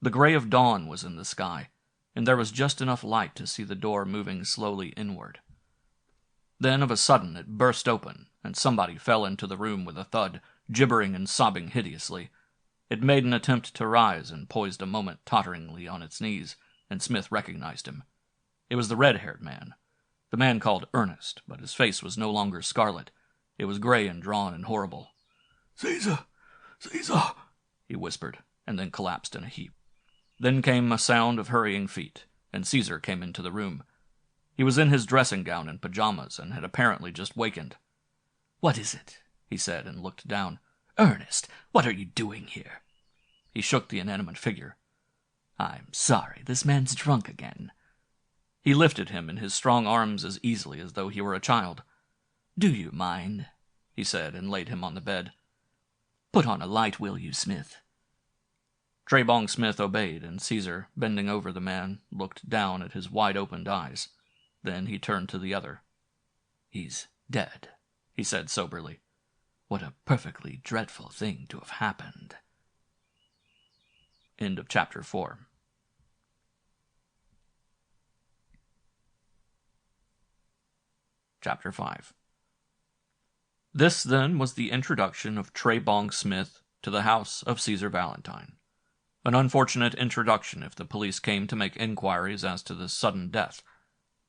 The gray of dawn was in the sky, and there was just enough light to see the door moving slowly inward. Then of a sudden it burst open, and somebody fell into the room with a thud, gibbering and sobbing hideously. It made an attempt to rise and poised a moment totteringly on its knees, and Smith recognized him. It was the red-haired man. The man called Ernest, but his face was no longer scarlet. It was gray and drawn and horrible. "Cæsar! Cæsar!" he whispered, and then collapsed in a heap. Then came a sound of hurrying feet, and Cæsar came into the room. He was in his dressing gown and pajamas, and had apparently just wakened. "What is it?" he said, and looked down. "Ernest, what are you doing here?" He shook the inanimate figure. "I'm sorry, this man's drunk again." He lifted him in his strong arms as easily as though he were a child. "Do you mind?" he said, and laid him on the bed. "Put on a light, will you, Smith?" Tray-Bong Smith obeyed, and Cæsar, bending over the man, looked down at his wide-opened eyes. Then he turned to the other. "He's dead," he said soberly. "What a perfectly dreadful thing to have happened." End of Chapter 4. Chapter 5. This, then, was the introduction of Tray-Bong Smith to the house of Caesar Valentine. An unfortunate introduction if the police came to make inquiries as to this sudden death.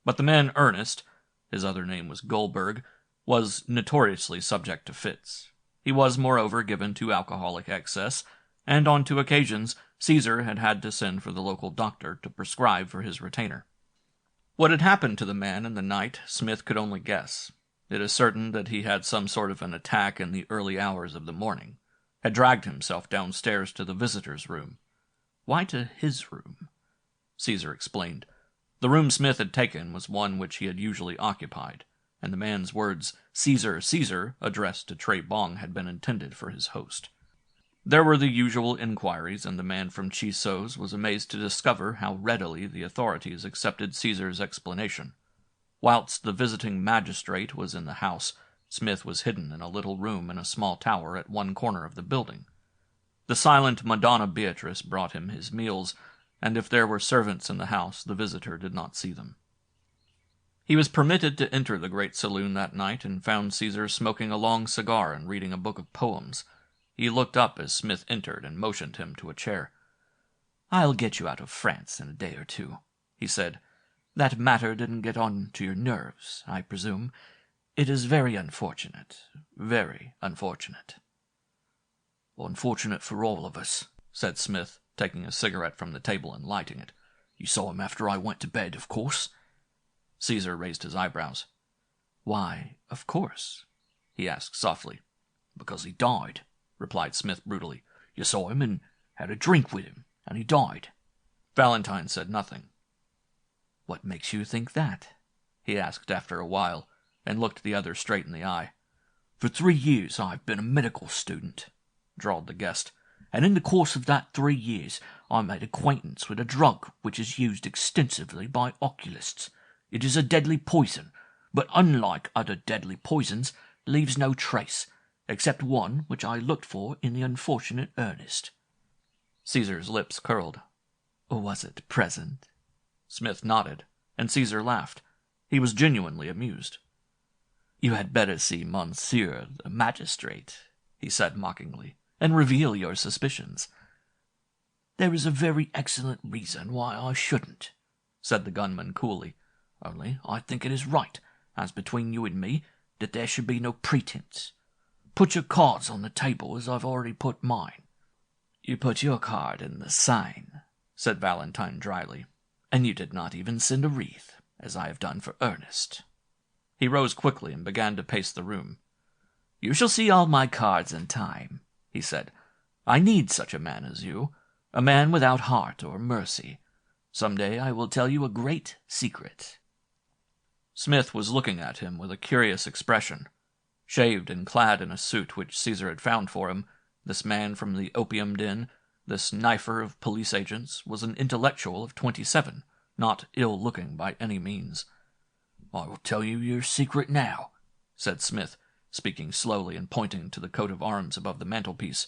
But the man Ernest, his other name was Goldberg, was notoriously subject to fits. He was, moreover, given to alcoholic excess, and on 2 occasions Cæsar had had to send for the local doctor to prescribe for his retainer. What had happened to the man in the night, Smith could only guess. It is certain that he had some sort of an attack in the early hours of the morning, had dragged himself downstairs to the visitor's room. Why to his room? Cæsar explained. The room Smith had taken was one which he had usually occupied, and the man's words, "Cæsar, Cæsar," addressed to Tray-Bong had been intended for his host. There were the usual inquiries, and the man from Chiso's was amazed to discover how readily the authorities accepted Cæsar's explanation. Whilst the visiting magistrate was in the house, Smith was hidden in a little room in a small tower at one corner of the building. The silent Madonna Beatrice brought him his meals, and if there were servants in the house, the visitor did not see them. He was permitted to enter the great saloon that night, and found Cæsar smoking a long cigar and reading a book of poems. He looked up as Smith entered and motioned him to a chair. "I'll get you out of France in a day or 2, he said. "That matter didn't get on to your nerves, I presume. It is very unfortunate, very unfortunate." "Unfortunate for all of us," said Smith, taking a cigarette from the table and lighting it. "You saw him after I went to bed, of course?" Cæsar raised his eyebrows. "Why, of course?" he asked softly. "Because he died," replied Smith brutally. "You saw him and had a drink with him, and he died." Valentine said nothing. "What makes you think that?" he asked after a while, and looked the other straight in the eye. "For 3 years I've been a medical student," drawled the guest, "and in the course of that 3 years I made acquaintance with a drug which is used extensively by oculists. It is a deadly poison, but unlike other deadly poisons, leaves no trace, except one which I looked for in the unfortunate Ernest." Cæsar's lips curled. "Was it present?" Smith nodded, and Cæsar laughed. He was genuinely amused. "You had better see Monsieur the magistrate," he said mockingly, "and reveal your suspicions." "There is a very excellent reason why I shouldn't," said the gunman coolly. "Only I think it is right, as between you and me, that there should be no pretense. Put your cards on the table as I've already put mine." "You put your card in the sign," said Valentine dryly, "and you did not even send a wreath, as I have done for Ernest." He rose quickly and began to pace the room. "You shall see all my cards in time," he said. "I need such a man as you, a man without heart or mercy. Some day I will tell you a great secret." Smith was looking at him with a curious expression. Shaved and clad in a suit which Cæsar had found for him, this man from the opium den, this knifer of police agents, was an intellectual of 27, not ill-looking by any means. I will tell you your secret now, said Smith, speaking slowly and pointing to the coat of arms above the mantelpiece.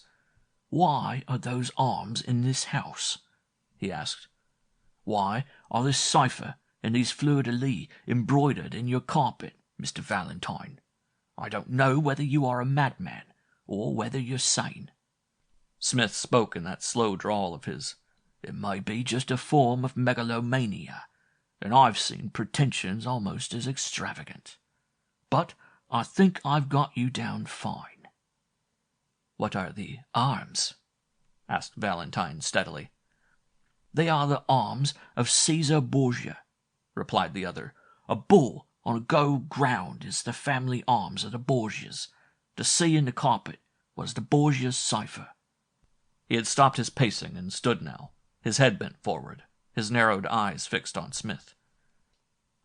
Why are those arms in this house? He asked. Why are this cipher and these fleurs-de-lis embroidered in your carpet, Mr. Valentine? I don't know whether you are a madman or whether you're sane. Smith spoke in that slow drawl of his. It may be just a form of megalomania, and I've seen pretensions almost as extravagant. But I think I've got you down fine. What are the arms? Asked Valentine steadily. They are the arms of Caesar Borgia, replied the other. A bull on a gold ground is the family arms of the Borgias. The C in the carpet was the Borgia's cipher. He had stopped his pacing and stood now, his head bent forward, his narrowed eyes fixed on Smith.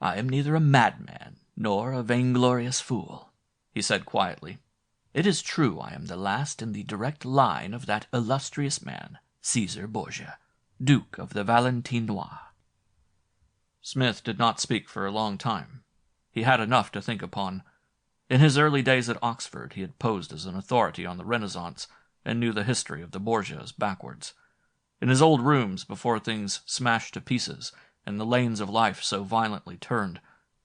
I am neither a madman nor a vainglorious fool, he said quietly. It is true I am the last in the direct line of that illustrious man, Caesar Borgia, Duke of the Valentinois. Smith did not speak for a long time. He had enough to think upon. In his early days at Oxford he had posed as an authority on the Renaissance and knew the history of the Borgias backwards. In his old rooms, before things smashed to pieces and the lanes of life so violently turned,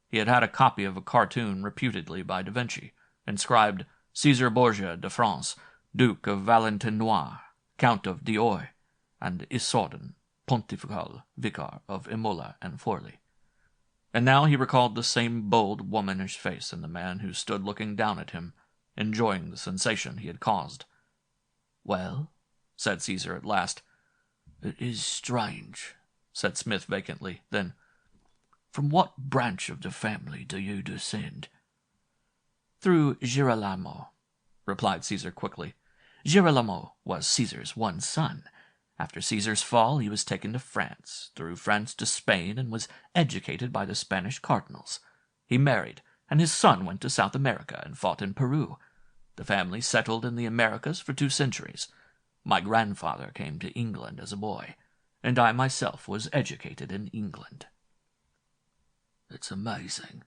he had had a copy of a cartoon reputedly by Da Vinci, inscribed Caesar Borgia de France, Duke of Valentinois, Count of Diois, and Isordin, Pontifical Vicar of Imola and Forli. And now he recalled the same bold, womanish face in the man who stood looking down at him, enjoying the sensation he had caused. "Well," said Caesar at last. "It is strange," said Smith vacantly. Then, "From what branch of the family do you descend?" "Through Girolamo," replied Caesar quickly. "Girolamo was Caesar's one son. After Caesar's fall, he was taken to France, through France to Spain, and was educated by the Spanish cardinals. He married, and his son went to South America and fought in Peru. The family settled in the Americas for 2 centuries. My grandfather came to England as a boy, and I myself was educated in England." "It's amazing,"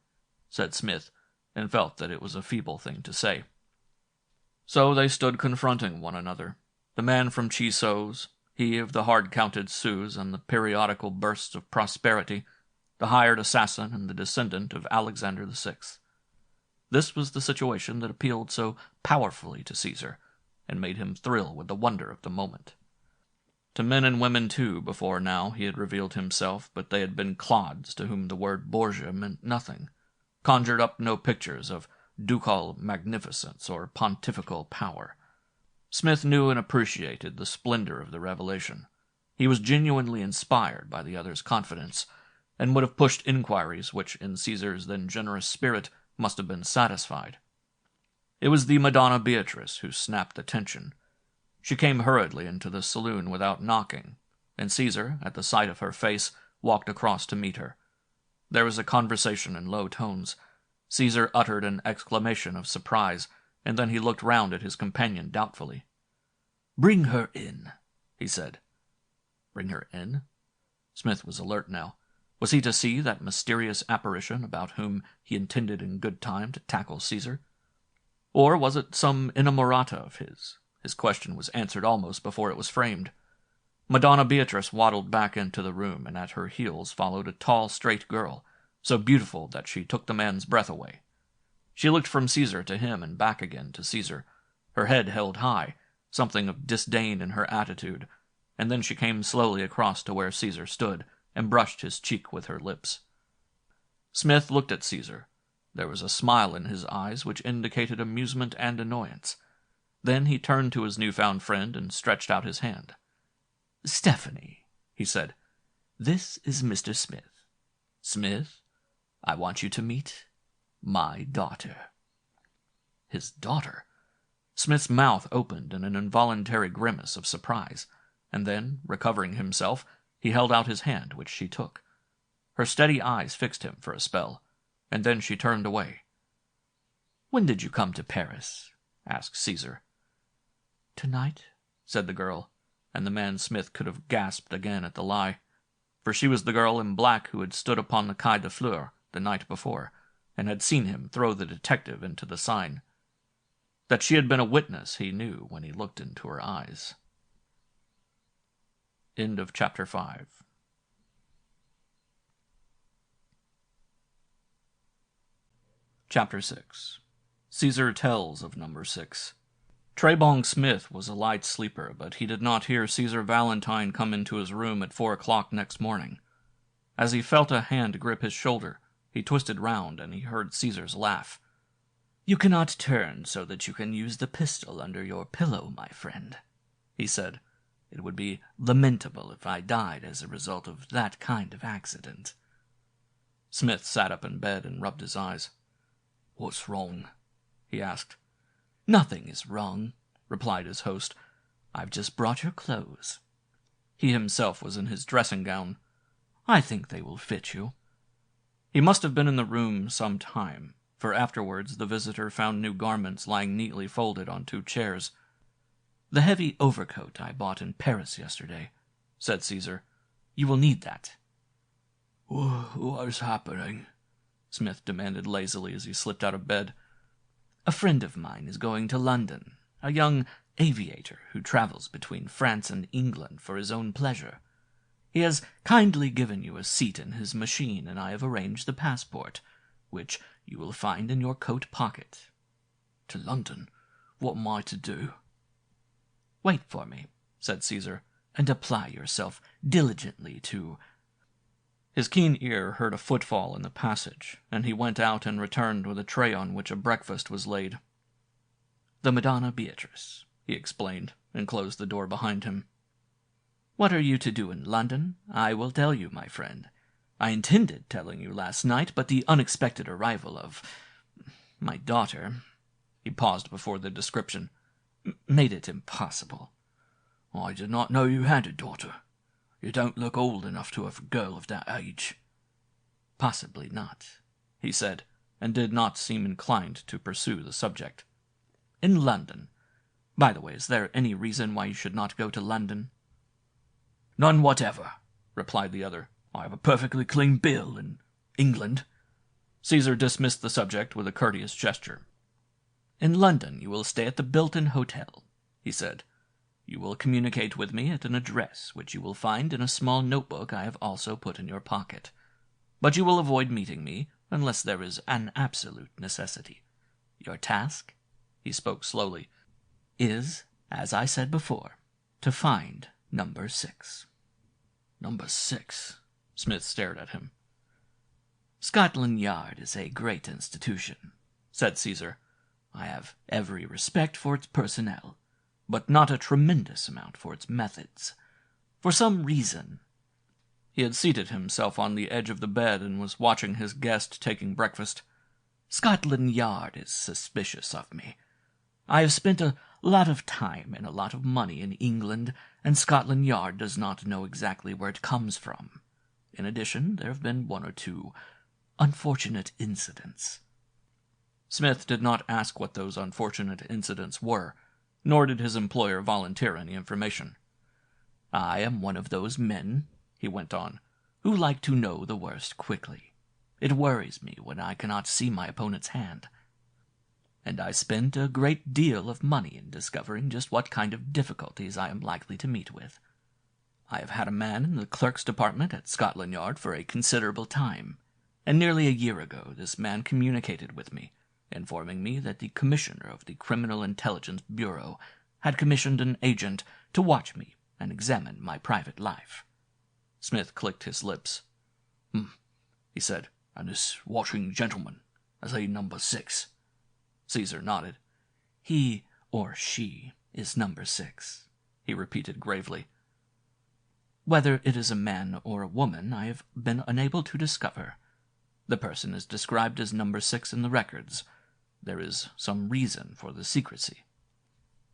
said Smith, and felt that it was a feeble thing to say. So they stood confronting one another, the man from Chiso's, he of the hard-counted sous and the periodical bursts of prosperity, the hired assassin and the descendant of Alexander VI. This was the situation that appealed so powerfully to Caesar, and made him thrill with the wonder of the moment. To men and women, too, before now, he had revealed himself, but they had been clods to whom the word Borgia meant nothing, conjured up no pictures of ducal magnificence or pontifical power. Smith knew and appreciated the splendor of the revelation. He was genuinely inspired by the other's confidence, and would have pushed inquiries which, in Caesar's then generous spirit, must have been satisfied. It was the Madonna Beatrice who snapped attention. She came hurriedly into the saloon without knocking, and Caesar, at the sight of her face, walked across to meet her. There was a conversation in low tones. Caesar uttered an exclamation of surprise, and then he looked round at his companion doubtfully. "Bring her in," he said. Bring her in? Smith was alert now. Was he to see that mysterious apparition about whom he intended in good time to tackle Caesar? Or was it some inamorata of his? His question was answered almost before it was framed. Madonna Beatrice waddled back into the room, and at her heels followed a tall, straight girl, so beautiful that she took the man's breath away. She looked from Caesar to him and back again to Caesar, her head held high, something of disdain in her attitude, and then she came slowly across to where Caesar stood and brushed his cheek with her lips. Smith looked at Caesar. There was a smile in his eyes which indicated amusement and annoyance. Then he turned to his newfound friend and stretched out his hand. "Stephanie," he said, "this is Mr. Smith. Smith, I want you to meet my daughter." His daughter? Smith's mouth opened in an involuntary grimace of surprise, and then, recovering himself, he held out his hand, which she took. Her steady eyes fixed him for a spell, and then she turned away. "When did you come to Paris?" asked Caesar. "Tonight," said the girl, and the man Smith could have gasped again at the lie, for she was the girl in black who had stood upon the Quai de Fleurs the night before, and had seen him throw the detective into the sign. That she had been a witness he knew when he looked into her eyes. End of Chapter 5. Chapter 6. Cæsar tells of Number 6. Tray-Bong Smith was a light sleeper, but he did not hear Caesar Valentine come into his room at 4 o'clock next morning. As he felt a hand grip his shoulder, he twisted round and he heard Caesar's laugh. "You cannot turn so that you can use the pistol under your pillow, my friend," he said. "It would be lamentable if I died as a result of that kind of accident." Smith sat up in bed and rubbed his eyes. "What's wrong?" he asked. "Nothing is wrong," replied his host. "I've just brought your clothes." He himself was in his dressing gown. "I think they will fit you." He must have been in the room some time, for afterwards the visitor found new garments lying neatly folded on 2 chairs. "The heavy overcoat I bought in Paris yesterday," said Cæsar. "You will need that." "What's happening?" Smith demanded lazily as he slipped out of bed. "A friend of mine is going to London, a young aviator who travels between France and England for his own pleasure. He has kindly given you a seat in his machine, and I have arranged the passport, which you will find in your coat pocket." "To London? What am I to do?" "Wait for me," said Cæsar, "and apply yourself diligently to—" His keen ear heard a footfall in the passage, and he went out and returned with a tray on which a breakfast was laid. "The Madonna Beatrice," he explained, and closed the door behind him. "What are you to do in London? I will tell you, my friend. I intended telling you last night, but the unexpected arrival of my daughter," he paused before the description, "made it impossible." "I did not know you had a daughter. You don't look old enough to have a girl of that age." "Possibly not," he said, and did not seem inclined to pursue the subject. "In London. By the way, is there any reason why you should not go to London?" "None whatever," replied the other. "I have a perfectly clean bill in England." Cæsar dismissed the subject with a courteous gesture. "In London you will stay at the Bilton Hotel," he said. "You will communicate with me at an address which you will find in a small notebook I have also put in your pocket. But you will avoid meeting me unless there is an absolute necessity. Your task," he spoke slowly, "is, as I said before, to find Number 6. "Number 6? Smith stared at him. "Scotland Yard is a great institution," said Cæsar. "I have every respect for its personnel, but not a tremendous amount for its methods. For some reason—" He had seated himself on the edge of the bed and was watching his guest taking breakfast. "Scotland Yard is suspicious of me. I have spent a lot of time and a lot of money in England, and Scotland Yard does not know exactly where it comes from. In addition, there have been 1 or 2 unfortunate incidents." Smith did not ask what those unfortunate incidents were, nor did his employer volunteer any information. "I am one of those men," he went on, "who like to know the worst quickly. It worries me when I cannot see my opponent's hand. And I spent a great deal of money in discovering just what kind of difficulties I am likely to meet with. I have had a man in the clerk's department at Scotland Yard for a considerable time, and nearly a year ago this man communicated with me, informing me that the commissioner of the Criminal Intelligence Bureau had commissioned an agent to watch me and examine my private life." Smith clicked his lips. He said. "And this watching gentleman, is he Number 6? Cæsar nodded. "He or she is Number 6, he repeated gravely. "Whether it is a man or a woman, I have been unable to discover. The person is described as Number 6 in the records. There is some reason for the secrecy.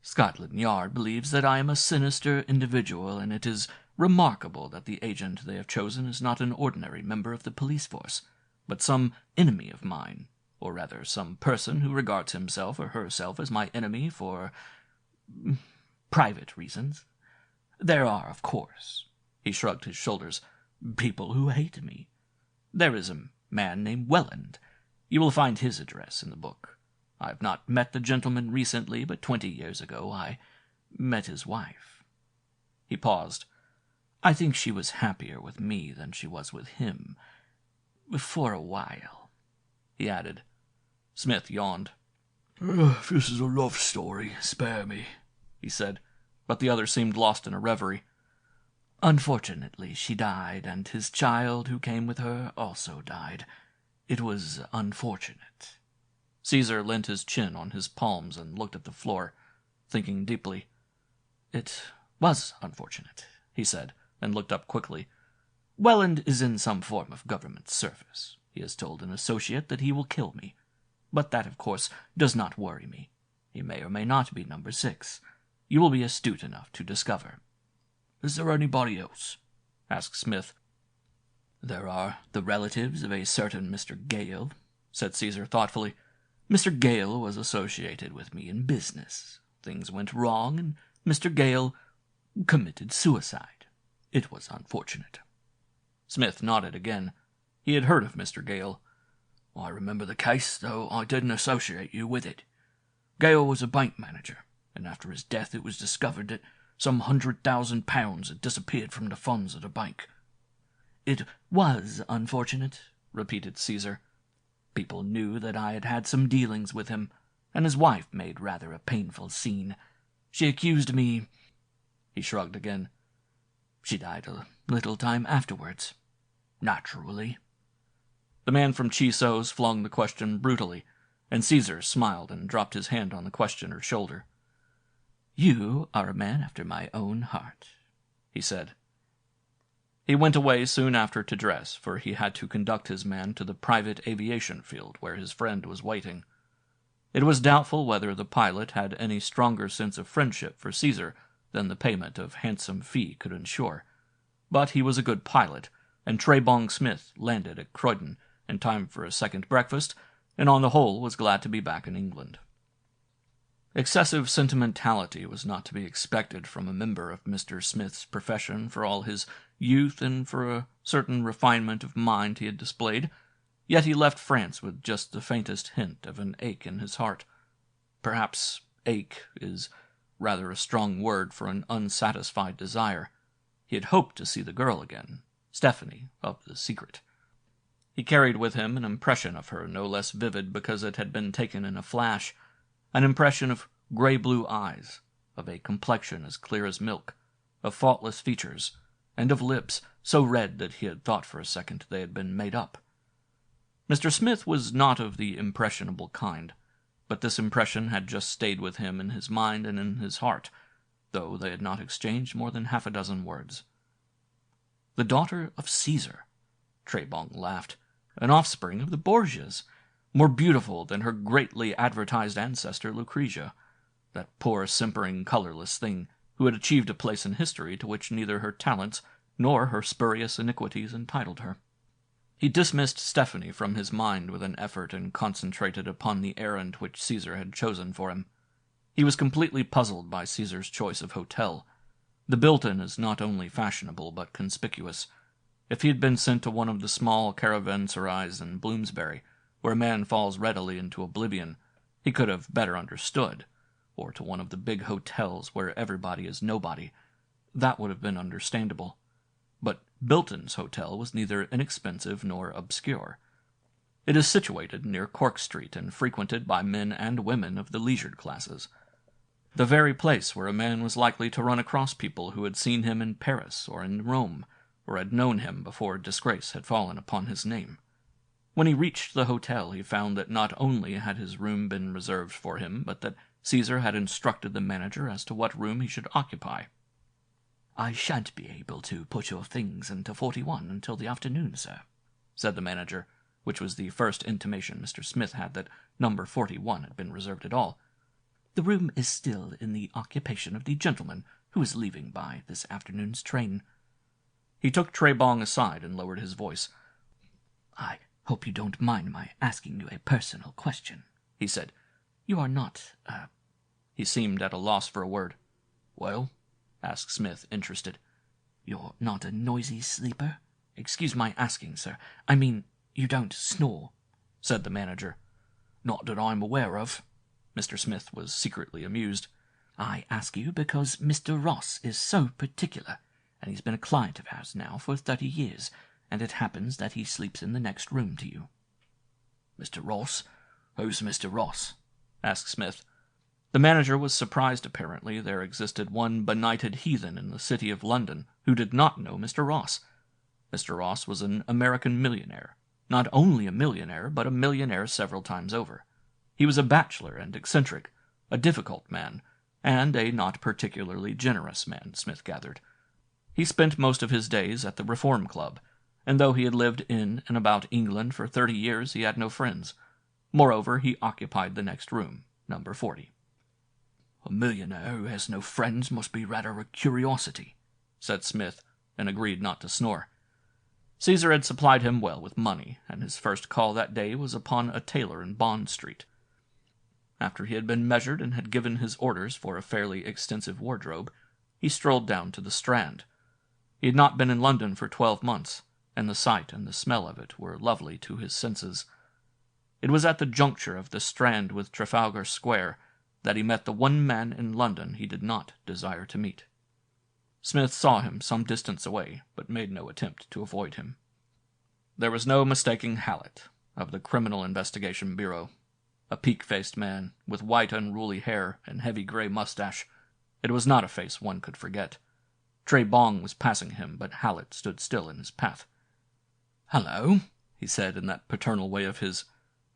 Scotland Yard believes that I am a sinister individual, and it is remarkable that the agent they have chosen is not an ordinary member of the police force, but some enemy of mine, or rather some person who regards himself or herself as my enemy for private reasons. There are, of course," he shrugged his shoulders, "people who hate me. There is a man named Welland. You will find his address in the book. I have not met the gentleman recently, but 20 years ago I met his wife." He paused. "I think she was happier with me than she was with him. For a while," he added. Smith yawned. "If this is a love story, spare me," he said, but the other seemed lost in a reverie. "Unfortunately, she died, and his child who came with her also died. It was unfortunate." Cæsar leant his chin on his palms and looked at the floor, thinking deeply. "It was unfortunate," he said, and looked up quickly. "Welland is in some form of government service. He has told an associate that he will kill me. But that, of course, does not worry me. He may or may not be number 6. You will be astute enough to discover." "Is there anybody else?" asked Smith. "There are the relatives of a certain Mr. Gale," said Cæsar thoughtfully. "Mr. Gale was associated with me in business. Things went wrong, and Mr. Gale committed suicide. It was unfortunate." Smith nodded again. He had heard of Mr. Gale. "I remember the case, though I didn't associate you with it. Gale was a bank manager, and after his death it was discovered that some £100,000 had disappeared from the funds of the bank." "It was unfortunate," repeated Cæsar. "People knew that I had had some dealings with him, and his wife made rather a painful scene. She accused me—" He shrugged again. "She died a little time afterwards." "Naturally." The man from Chiso's flung the question brutally, and Cæsar smiled and dropped his hand on the questioner's shoulder. "You are a man after my own heart," he said. He went away soon after to dress, for he had to conduct his man to the private aviation field where his friend was waiting. It was doubtful whether the pilot had any stronger sense of friendship for Cæsar than the payment of handsome fee could ensure. But he was a good pilot, and Tray-Bong Smith landed at Croydon in time for a second breakfast, and on the whole was glad to be back in England. Excessive sentimentality was not to be expected from a member of Mr. Smith's profession for all his youth and for a certain refinement of mind he had displayed, yet he left France with just the faintest hint of an ache in his heart. Perhaps ache is rather a strong word for an unsatisfied desire. He had hoped to see the girl again, Stephanie of the secret. He carried with him an impression of her no less vivid because it had been taken in a flash, an impression of gray-blue eyes, of a complexion as clear as milk, of faultless features, and of lips so red that he had thought for a second they had been made up. Mr. Smith was not of the impressionable kind, but this impression had just stayed with him in his mind and in his heart, though they had not exchanged more than half a dozen words. "The daughter of Cæsar," Tray-Bong laughed, "an offspring of the Borgias, more beautiful than her greatly advertised ancestor Lucretia, that poor, simpering, colorless thing who had achieved a place in history to which neither her talents nor her spurious iniquities entitled her." He dismissed Stephanie from his mind with an effort and concentrated upon the errand which Cæsar had chosen for him. He was completely puzzled by Cæsar's choice of hotel. The Bilton is not only fashionable but conspicuous. If he had been sent to one of the small caravanserais in Bloomsbury, where a man falls readily into oblivion, he could have better understood, or to one of the big hotels where everybody is nobody, that would have been understandable. But Bilton's hotel was neither inexpensive nor obscure. It is situated near Cork Street and frequented by men and women of the leisured classes. The very place where a man was likely to run across people who had seen him in Paris or in Rome, or had known him before disgrace had fallen upon his name. When he reached the hotel, he found that not only had his room been reserved for him, but that Cæsar had instructed the manager as to what room he should occupy. "I shan't be able to put your things into 41 until the afternoon, sir," said the manager, which was the first intimation Mr. Smith had that number 41 had been reserved at all. "The room is still in the occupation of the gentleman who is leaving by this afternoon's train." He took Tray-Bong aside and lowered his voice. "I hope you don't mind my asking you a personal question," he said. "You are not, He seemed at a loss for a word. "Well?" asked Smith, interested. "You're not a noisy sleeper? Excuse my asking, sir. I mean, you don't snore?" said the manager. Not that I'm aware of. Mr. Smith was secretly amused. I ask you because Mr. Ross is so particular, and he's been a client of ours now for 30 years, and it happens that he sleeps in the next room to you. Mr. Ross? Who's Mr. Ross? Asked Smith. The manager was surprised. Apparently there existed one benighted heathen in the city of London who did not know Mr. Ross. Mr. Ross was an American millionaire. Not only a millionaire, but a millionaire several times over. He was a bachelor and eccentric, a difficult man, and a not particularly generous man, Smith gathered. He spent most of his days at the Reform Club, and though he had lived in and about England for 30 years, he had no friends. Moreover, he occupied the next room, number 40. A millionaire who has no friends must be rather a curiosity, said Smith, and agreed not to snore. Cæsar had supplied him well with money, and his first call that day was upon a tailor in Bond Street. After he had been measured and had given his orders for a fairly extensive wardrobe, he strolled down to the Strand. He had not been in London for 12 months, and the sight and the smell of it were lovely to his senses. It was at the juncture of the Strand with Trafalgar Square that he met the one man in London he did not desire to meet. Smith saw him some distance away, but made no attempt to avoid him. There was no mistaking Hallet, of the Criminal Investigation Bureau. A peak-faced man, with white unruly hair and heavy grey mustache. It was not a face one could forget. Tray-Bong was passing him, but Hallet stood still in his path. "Hello," he said in that paternal way of his.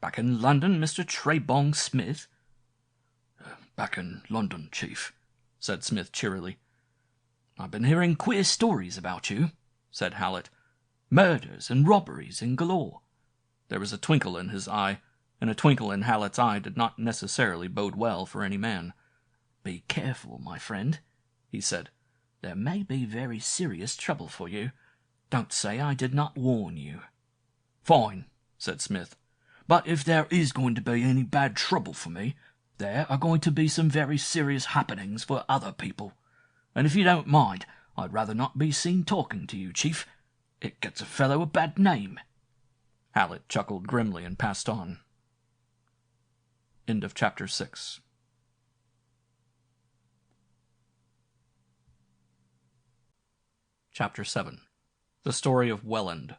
"Back in London, Mr. Tray-Bong Smith?" Back in London, Chief," said Smith cheerily. "I've been hearing queer stories about you," said Hallet. "Murders and robberies in galore." There was a twinkle in his eye, and a twinkle in Hallet's eye did not necessarily bode well for any man. "Be careful, my friend," he said. "There may be very serious trouble for you. Don't say I did not warn you." "Fine," said Smith. "But if there is going to be any bad trouble for me, there are going to be some very serious happenings for other people. And if you don't mind, I'd rather not be seen talking to you, Chief. It gets a fellow a bad name." Hallet chuckled grimly and passed on. End of Chapter 6. Chapter 7. The Story of Welland.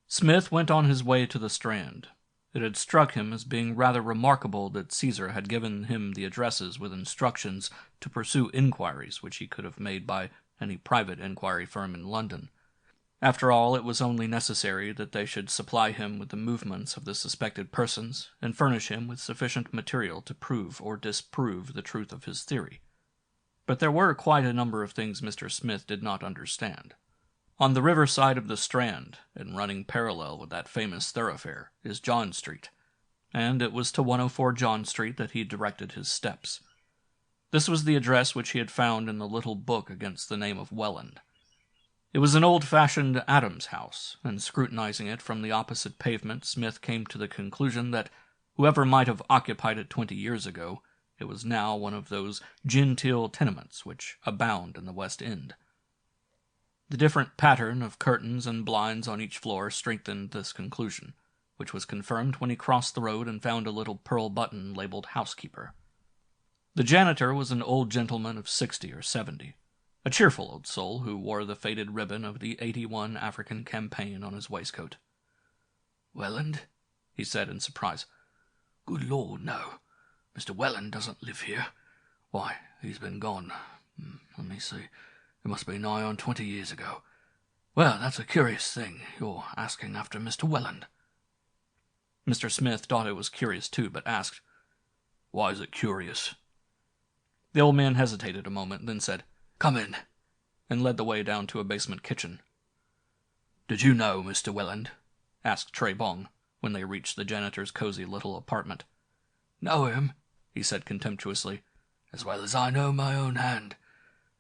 Smith went on his way to the Strand. It had struck him as being rather remarkable that Cæsar had given him the addresses with instructions to pursue inquiries which he could have made by any private inquiry firm in London. After all, it was only necessary that they should supply him with the movements of the suspected persons, and furnish him with sufficient material to prove or disprove the truth of his theory. But there were quite a number of things Mr. Smith did not understand. On the river side of the Strand, and running parallel with that famous thoroughfare, is John Street, and it was to 104 John Street that he directed his steps. This was the address which he had found in the little book against the name of Welland. It was an old-fashioned Adams house, and scrutinizing it from the opposite pavement, Smith came to the conclusion that whoever might have occupied it 20 years ago, it was now one of those genteel tenements which abound in the West End. The different pattern of curtains and blinds on each floor strengthened this conclusion, which was confirmed when he crossed the road and found a little pearl button labeled housekeeper. The janitor was an old gentleman of 60 or 70, a cheerful old soul who wore the faded ribbon of the '81 African campaign on his waistcoat. "Welland?" he said in surprise. "Good Lord, no. Mr. Welland doesn't live here. Why, he's been gone. Let me see. It must be nigh on 20 years ago. Well, that's a curious thing, your asking after Mr. Welland." Mr. Smith thought it was curious too, but asked, "Why is it curious?" The old man hesitated a moment, then said, "Come in," and led the way down to a basement kitchen. "Did you know Mr. Welland?" asked Tray-Bong, when they reached the janitor's cozy little apartment. "Know him?" he said contemptuously. "As well as I know my own hand.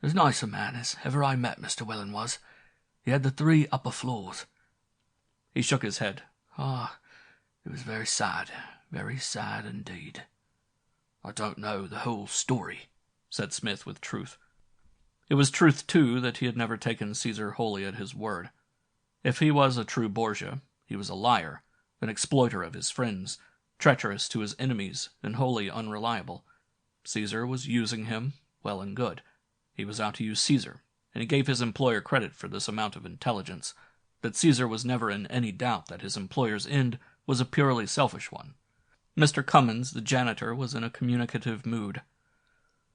As nice a man as ever I met, Mr. Welland was. He had the 3 upper floors." He shook his head. It was very sad indeed." "I don't know the whole story," said Smith with truth. It was truth, too, that he had never taken Cæsar wholly at his word. If he was a true Borgia, he was a liar, an exploiter of his friends, treacherous to his enemies, and wholly unreliable. Cæsar was using him, well and good. He was out to use Cæsar, and he gave his employer credit for this amount of intelligence, but Cæsar was never in any doubt that his employer's end was a purely selfish one. Mr. Cummins, the janitor, was in a communicative mood.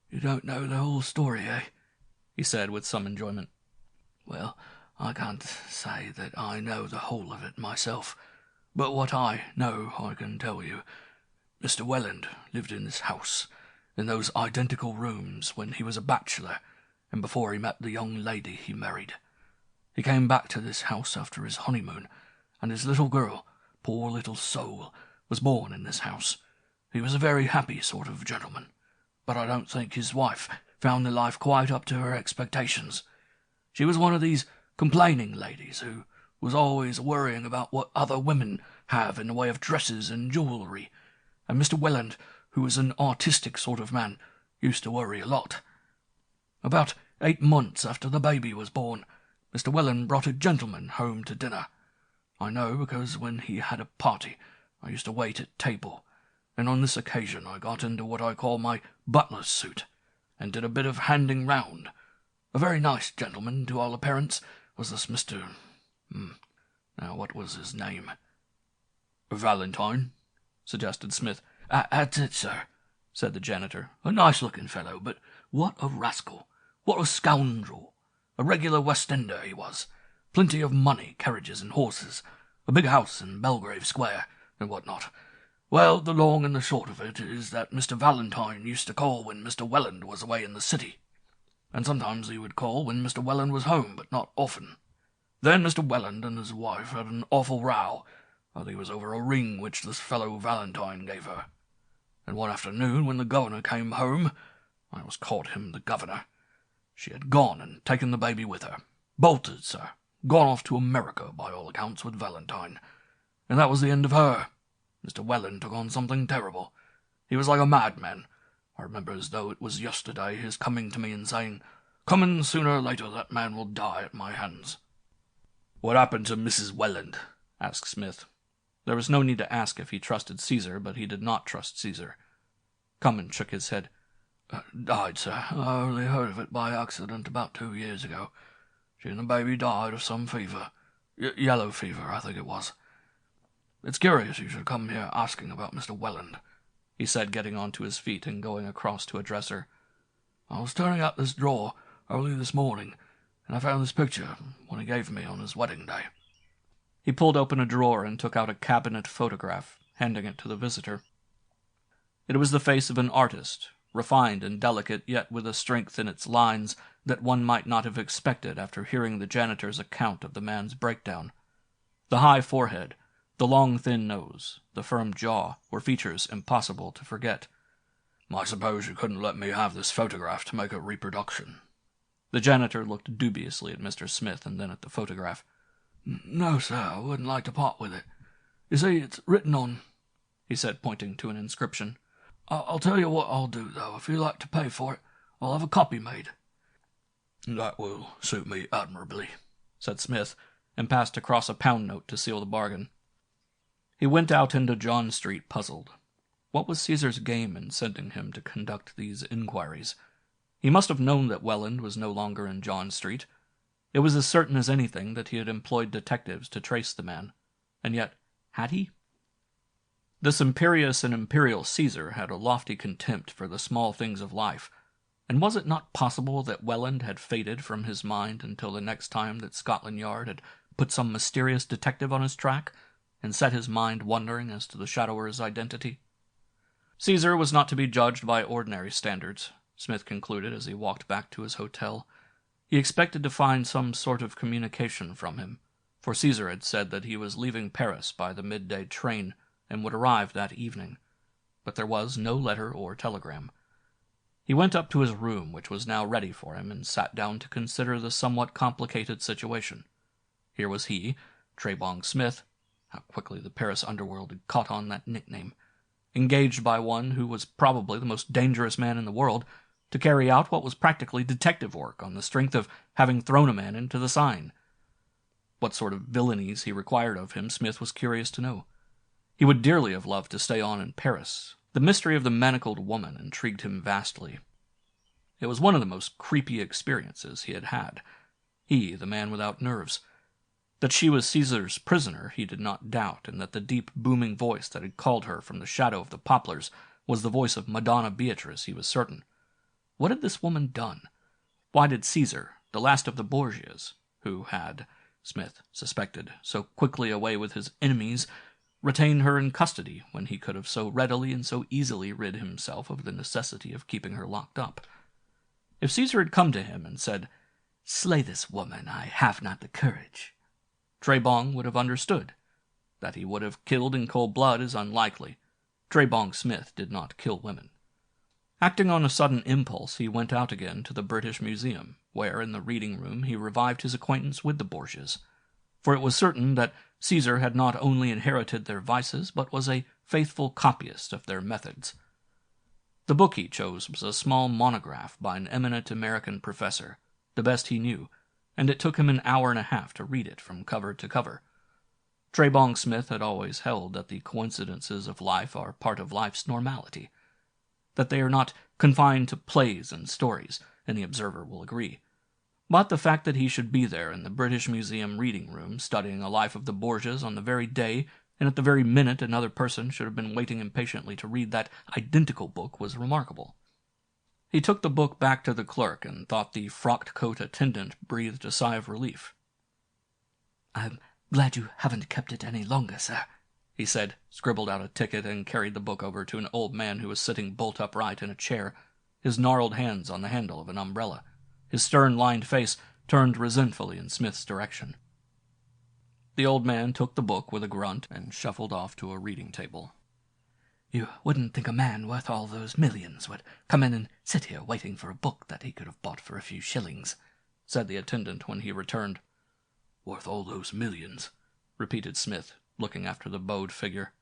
"You don't know the whole story, eh?" he said with some enjoyment. "Well, I can't say that I know the whole of it myself, but what I know I can tell you. Mr. Welland lived in this house, in those identical rooms, when he was a bachelor, and before he met the young lady he married. He came back to this house after his honeymoon, and his little girl, poor little soul, was born in this house. He was a very happy sort of gentleman, but I don't think his wife found the life quite up to her expectations. She was one of these complaining ladies who was always worrying about what other women have in the way of dresses and jewellery, and Mr. Welland, who was an artistic sort of man, used to worry a lot. About 8 months after the baby was born, Mr. Welland brought a gentleman home to dinner. I know because when he had a party, I used to wait at table, and on this occasion I got into what I call my butler's suit, and did a bit of handing round. A very nice gentleman, to all appearance, was this Mr. Now, what was his name? "Valentine," suggested Smith. "That's it, sir," said the janitor. "A nice-looking fellow, but what a rascal! What a scoundrel! A regular West Ender he was. Plenty of money, carriages and horses, a big house in Belgrave Square, and what not. Well, the long and the short of it is that Mr. Valentine used to call when Mr. Welland was away in the city, and sometimes he would call when Mr. Welland was home, but not often. Then Mr. Welland and his wife had an awful row. I think it was over a ring which this fellow Valentine gave her. And one afternoon, when the governor came home, I always called him the governor, she had gone and taken the baby with her. Bolted, sir. Gone off to America, by all accounts, with Valentine. And that was the end of her. Mr. Welland took on something terrible. He was like a madman. I remember as though it was yesterday his coming to me and saying, 'Coming sooner or later that man will die at my hands.'" "What happened to Mrs. Welland?" asked Smith. There was no need to ask if he trusted Cæsar, but he did not trust Cæsar. Cummins shook his head. "Died, sir. I only heard of it by accident about 2 years ago. She and the baby died of some fever. Yellow fever, I think it was. It's curious you should come here asking about Mr. Welland," he said, getting onto his feet and going across to a dresser. "I was turning out this drawer early this morning, and I found this picture when he gave me on his wedding day." He pulled open a drawer and took out a cabinet photograph, handing it to the visitor. It was the face of an artist, refined and delicate, yet with a strength in its lines that one might not have expected after hearing the janitor's account of the man's breakdown. The high forehead, the long thin nose, the firm jaw were features impossible to forget. "I suppose you couldn't let me have this photograph to make a reproduction?" The janitor looked dubiously at Mr. Smith and then at the photograph. "No, sir, I wouldn't like to part with it. You see, it's written on," he said, pointing to an inscription. "I'll tell you what I'll do, though. If you like to pay for it, I'll have a copy made." "That will suit me admirably," said Smith, and passed across a pound note to seal the bargain. He went out into John Street puzzled. What was Cæsar's game in sending him to conduct these inquiries? He must have known that Welland was no longer in John Street. It was as certain as anything that he had employed detectives to trace the man. And yet, had he? This imperious and imperial Cæsar had a lofty contempt for the small things of life, and was it not possible that Welland had faded from his mind until the next time that Scotland Yard had put some mysterious detective on his track, and set his mind wondering as to the shadower's identity? Cæsar was not to be judged by ordinary standards, Smith concluded as he walked back to his hotel. He expected to find some sort of communication from him, for Cæsar had said that he was leaving Paris by the midday train and would arrive that evening, but there was no letter or telegram. He went up to his room, which was now ready for him, and sat down to consider the somewhat complicated situation. Here was he, Tray-Bong Smith, how quickly the Paris underworld had caught on that nickname, engaged by one who was probably the most dangerous man in the world, to carry out what was practically detective work on the strength of having thrown a man into the Seine. What sort of villainies he required of him, Smith was curious to know. He would dearly have loved to stay on in Paris. The mystery of the manacled woman intrigued him vastly. It was one of the most creepy experiences he had had. He, the man without nerves. That she was Caesar's prisoner he did not doubt, and that the deep, booming voice that had called her from the shadow of the poplars was the voice of Madonna Beatrice, he was certain. What had this woman done? Why did Cæsar, the last of the Borgias, who had, Smith suspected, so quickly away with his enemies, retain her in custody when he could have so readily and so easily rid himself of the necessity of keeping her locked up? If Cæsar had come to him and said, "Slay this woman, I have not the courage," Tray-Bong would have understood. That he would have killed in cold blood is unlikely. Tray-Bong Smith did not kill women. Acting on a sudden impulse, he went out again to the British Museum, where, in the reading room, he revived his acquaintance with the Borgias. For it was certain that Cæsar had not only inherited their vices, but was a faithful copyist of their methods. The book he chose was a small monograph by an eminent American professor, the best he knew, and it took him an hour and a half to read it from cover to cover. Tray-Bong Smith had always held that the coincidences of life are part of life's normality, that they are not confined to plays and stories, and the observer will agree. But the fact that he should be there in the British Museum reading room studying a life of the Borgias on the very day and at the very minute another person should have been waiting impatiently to read that identical book was remarkable. He took the book back to the clerk and thought the frocked coat attendant breathed a sigh of relief. "I'm glad you haven't kept it any longer, sir," he said, scribbled out a ticket, and carried the book over to an old man who was sitting bolt upright in a chair, his gnarled hands on the handle of an umbrella, his stern-lined face turned resentfully in Smith's direction. The old man took the book with a grunt and shuffled off to a reading table. "You wouldn't think a man worth all those millions would come in and sit here waiting for a book that he could have bought for a few shillings," said the attendant when he returned. "Worth all those millions," repeated Smith, looking after the bowed figure.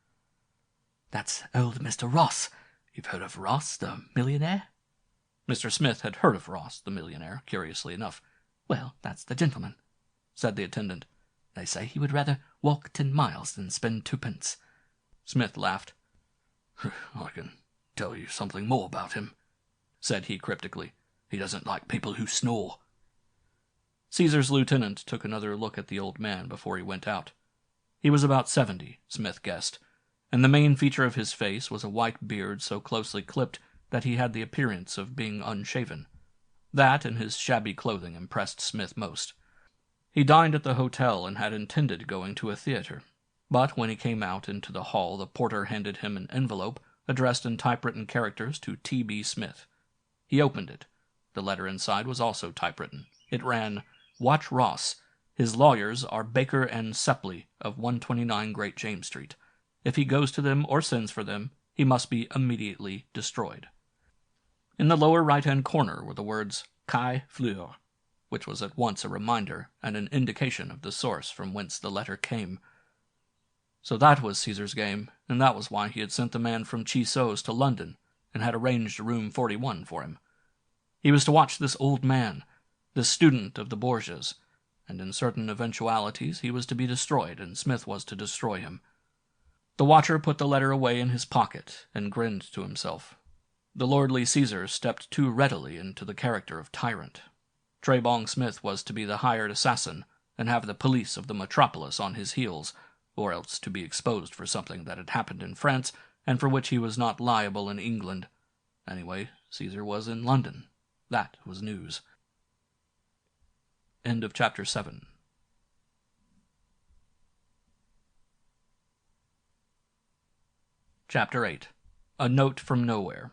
"That's old Mr. Ross. You've heard of Ross, the millionaire?" Mr. Smith had heard of Ross, the millionaire, curiously enough. "Well, that's the gentleman," said the attendant. "They say he would rather walk 10 miles than spend 2 pence. Smith laughed. "I can tell you something more about him," said he cryptically. "He doesn't like people who snore." Cæsar's lieutenant took another look at the old man before he went out. He was about 70, Smith guessed, and the main feature of his face was a white beard so closely clipped that he had the appearance of being unshaven. That and his shabby clothing impressed Smith most. He dined at the hotel and had intended going to a theater, but when he came out into the hall the porter handed him an envelope addressed in typewritten characters to T.B. Smith. He opened it. The letter inside was also typewritten. It ran, "Watch Ross. His lawyers are Baker and Sepley of 129 Great James Street. If he goes to them or sends for them, he must be immediately destroyed." In the lower right-hand corner were the words Caille Fleur, which was at once a reminder and an indication of the source from whence the letter came. So that was Cæsar's game, and that was why he had sent the man from Chiso's to London and had arranged room 41 for him. He was to watch this old man, this student of the Borgias, and in certain eventualities he was to be destroyed, and Smith was to destroy him. The watcher put the letter away in his pocket and grinned to himself. The lordly Cæsar stepped too readily into the character of tyrant. Tray-Bong Smith was to be the hired assassin and have the police of the metropolis on his heels, or else to be exposed for something that had happened in France and for which he was not liable in England. Anyway, Cæsar was in London. That was news. End of Chapter 7. Chapter 8. A Note from Nowhere.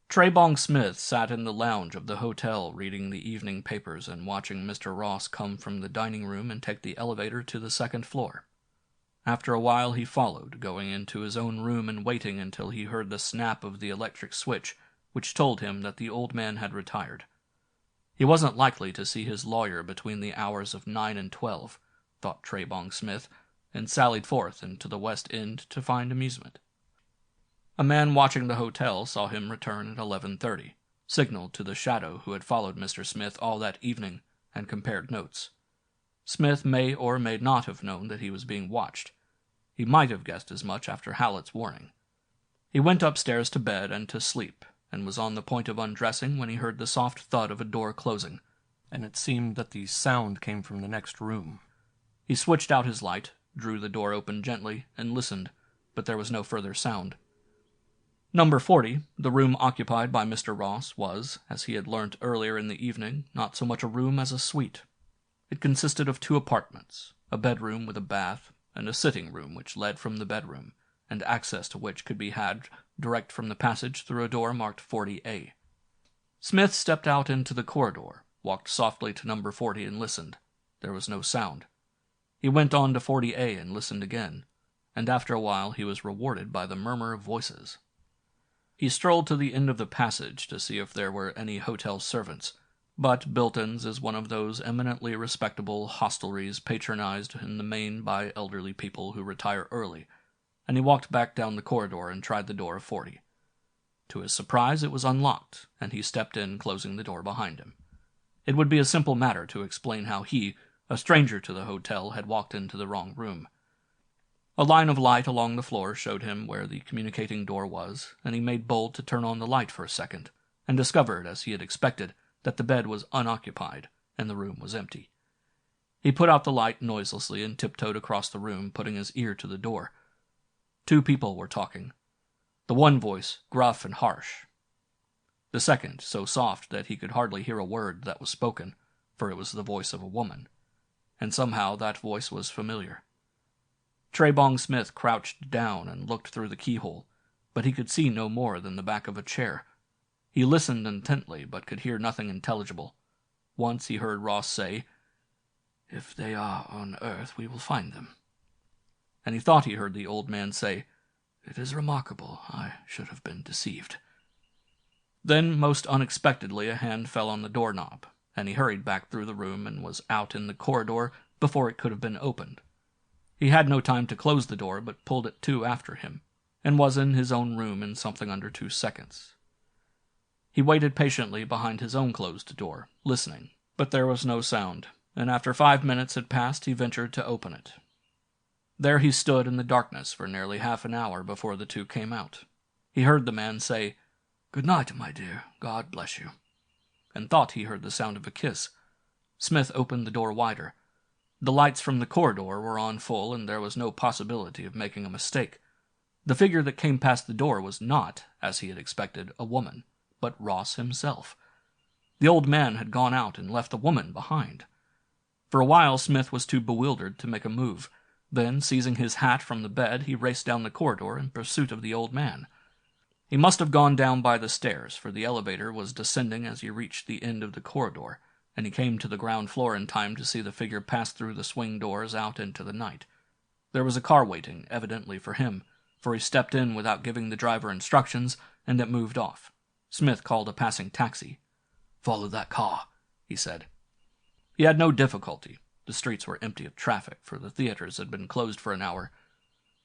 Tray-Bong Smith sat in the lounge of the hotel reading the evening papers and watching Mr. Ross come from the dining room and take the elevator to the second floor. After a while he followed, going into his own room and waiting until he heard the snap of the electric switch, which told him that the old man had retired. He wasn't likely to see his lawyer between the hours of 9 and 12, thought Tray-Bong Smith, and sallied forth into the West End to find amusement. A man watching the hotel saw him return at 11:30, signaled to the shadow who had followed Mr. Smith all that evening, and compared notes. Smith may or may not have known that he was being watched. He might have guessed as much after Hallet's warning. He went upstairs to bed and to sleep, and was on the point of undressing when he heard the soft thud of a door closing, and it seemed that the sound came from the next room. He switched out his light, drew the door open gently, and listened, but there was no further sound. Number 40, the room occupied by Mr. Ross, was, as he had learnt earlier in the evening, not so much a room as a suite. It consisted of 2 apartments, a bedroom with a bath, and a sitting room which led from the bedroom, and access to which could be had direct from the passage through a door marked 40A. Smith stepped out into the corridor, walked softly to number 40 and listened. There was no sound. He went on to 40A and listened again, and after a while he was rewarded by the murmur of voices. He strolled to the end of the passage to see if there were any hotel servants, but Bilton's is one of those eminently respectable hostelries patronized in the main by elderly people who retire early, and he walked back down the corridor and tried the door of 40. To his surprise, it was unlocked, and he stepped in, closing the door behind him. It would be a simple matter to explain how he, a stranger to the hotel, had walked into the wrong room. A line of light along the floor showed him where the communicating door was, and he made bold to turn on the light for a second, and discovered, as he had expected, that the bed was unoccupied, and the room was empty. He put out the light noiselessly and tiptoed across the room, putting his ear to the door. 2 people were talking. The one voice gruff and harsh. The second so soft that he could hardly hear a word that was spoken, for it was the voice of a woman, and somehow that voice was familiar. Tray-Bong Smith crouched down and looked through the keyhole, but he could see no more than the back of a chair. He listened intently, but could hear nothing intelligible. Once he heard Ross say, "If they are on earth, we will find them." And he thought he heard the old man say, "It is remarkable. I should have been deceived." Then, most unexpectedly, a hand fell on the doorknob, and he hurried back through the room and was out in the corridor before it could have been opened. He had no time to close the door, but pulled it to after him, and was in his own room in something under 2 seconds. He waited patiently behind his own closed door, listening, but there was no sound, and after 5 minutes had passed he ventured to open it. There he stood in the darkness for nearly half an hour before the 2 came out. He heard the man say, "Good night, my dear, God bless you," and thought he heard the sound of a kiss. Smith opened the door wider. The lights from the corridor were on full, and there was no possibility of making a mistake. The figure that came past the door was not, as he had expected, a woman, but Ross himself. The old man had gone out and left the woman behind. For a while Smith was too bewildered to make a move. Then, seizing his hat from the bed, he raced down the corridor in pursuit of the old man. He must have gone down by the stairs, for the elevator was descending as he reached the end of the corridor, and he came to the ground floor in time to see the figure pass through the swing doors out into the night. There was a car waiting, evidently for him, for he stepped in without giving the driver instructions, and it moved off. Smith called a passing taxi. "Follow that car," he said. He had no difficulty. The streets were empty of traffic, for the theaters had been closed for an hour.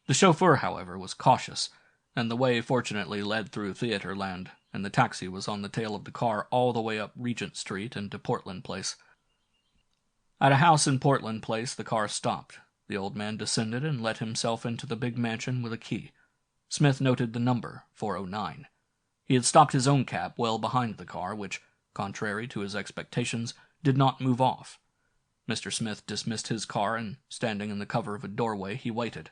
The chauffeur, however, was cautious, and the way fortunately led through theater land, and the taxi was on the tail of the car all the way up Regent Street and to Portland Place. At a house in Portland Place the car stopped. The old man descended and let himself into the big mansion with a key. Smith noted the number, 409. He had stopped his own cab well behind the car, which, contrary to his expectations, did not move off. Mr. Smith dismissed his car, and, standing in the cover of a doorway, he waited.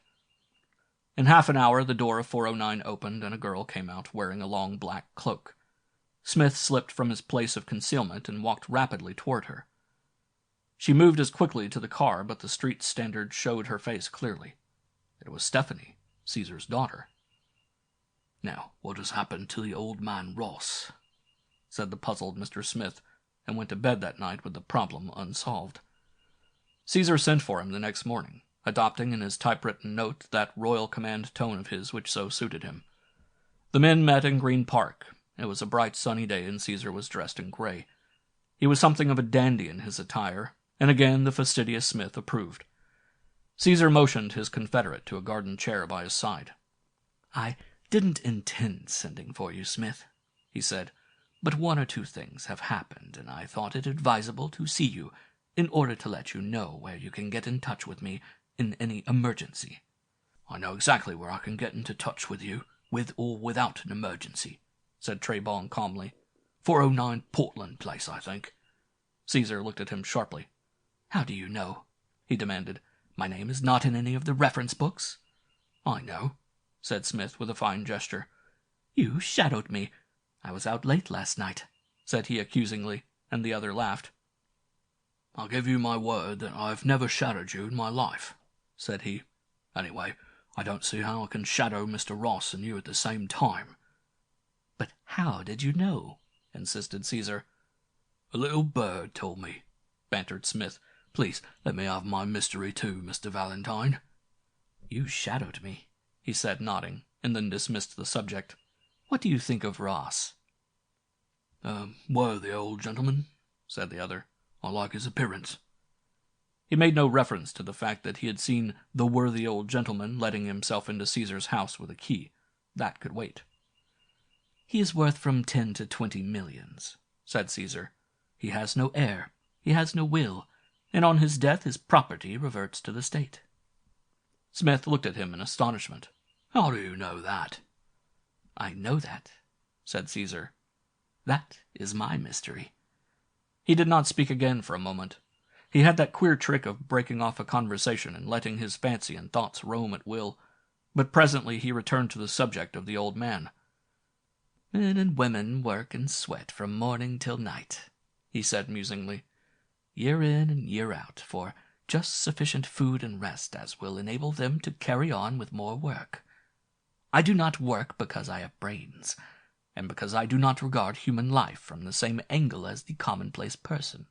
In half an hour the door of 409 opened, and a girl came out wearing a long black cloak. Smith slipped from his place of concealment and walked rapidly toward her. She moved as quickly to the car, but the street standard showed her face clearly. It was Stephanie, Caesar's daughter. "Now, what has happened to the old man Ross?" said the puzzled Mr. Smith, and went to bed that night with the problem unsolved. Cæsar sent for him the next morning, adopting in his typewritten note that royal command tone of his which so suited him. The men met in Green Park. It was a bright sunny day, and Cæsar was dressed in gray. He was something of a dandy in his attire, and again the fastidious Smith approved. Cæsar motioned his confederate to a garden chair by his side. "I didn't intend sending for you, Smith," he said, "but 1 or 2 things have happened, and I thought it advisable to see you in order to let you know where you can get in touch with me in any emergency." I know exactly where I can get into touch with you, with or without an emergency, said Tray-Bong calmly. 409 Portland Place, I think. Cæsar looked at him sharply. How do you know? He demanded. My name is not in any of the reference books. I know, said Smith with a fine gesture. You shadowed me. I was out late last night, said he accusingly, and the other laughed. I'll give you my word that I've never shadowed you in my life, said he. Anyway, I don't see how I can shadow Mr. Ross and you at the same time. But how did you know? Insisted Cæsar. A little bird told me, bantered Smith. Please let me have my mystery too, Mr. Valentine. You shadowed me, he said, nodding, and then dismissed the subject. What do you think of Ross? Worthy old gentleman, said the other. I like his appearance. He made no reference to the fact that he had seen the worthy old gentleman letting himself into Cæsar's house with a key. That could wait. He is worth from 10 to 20 millions, said Cæsar. He has no heir, he has no will, and on his death his property reverts to the state. Smith looked at him in astonishment. How do you know that? I know that, said Cæsar. That is my mystery. He did not speak again for a moment. He had that queer trick of breaking off a conversation and letting his fancy and thoughts roam at will, but presently he returned to the subject of the old man. Men and women work and sweat from morning till night, he said musingly, year in and year out, for just sufficient food and rest as will enable them to carry on with more work. I do not work because I have brains, and because I do not regard human life from the same angle as the commonplace person.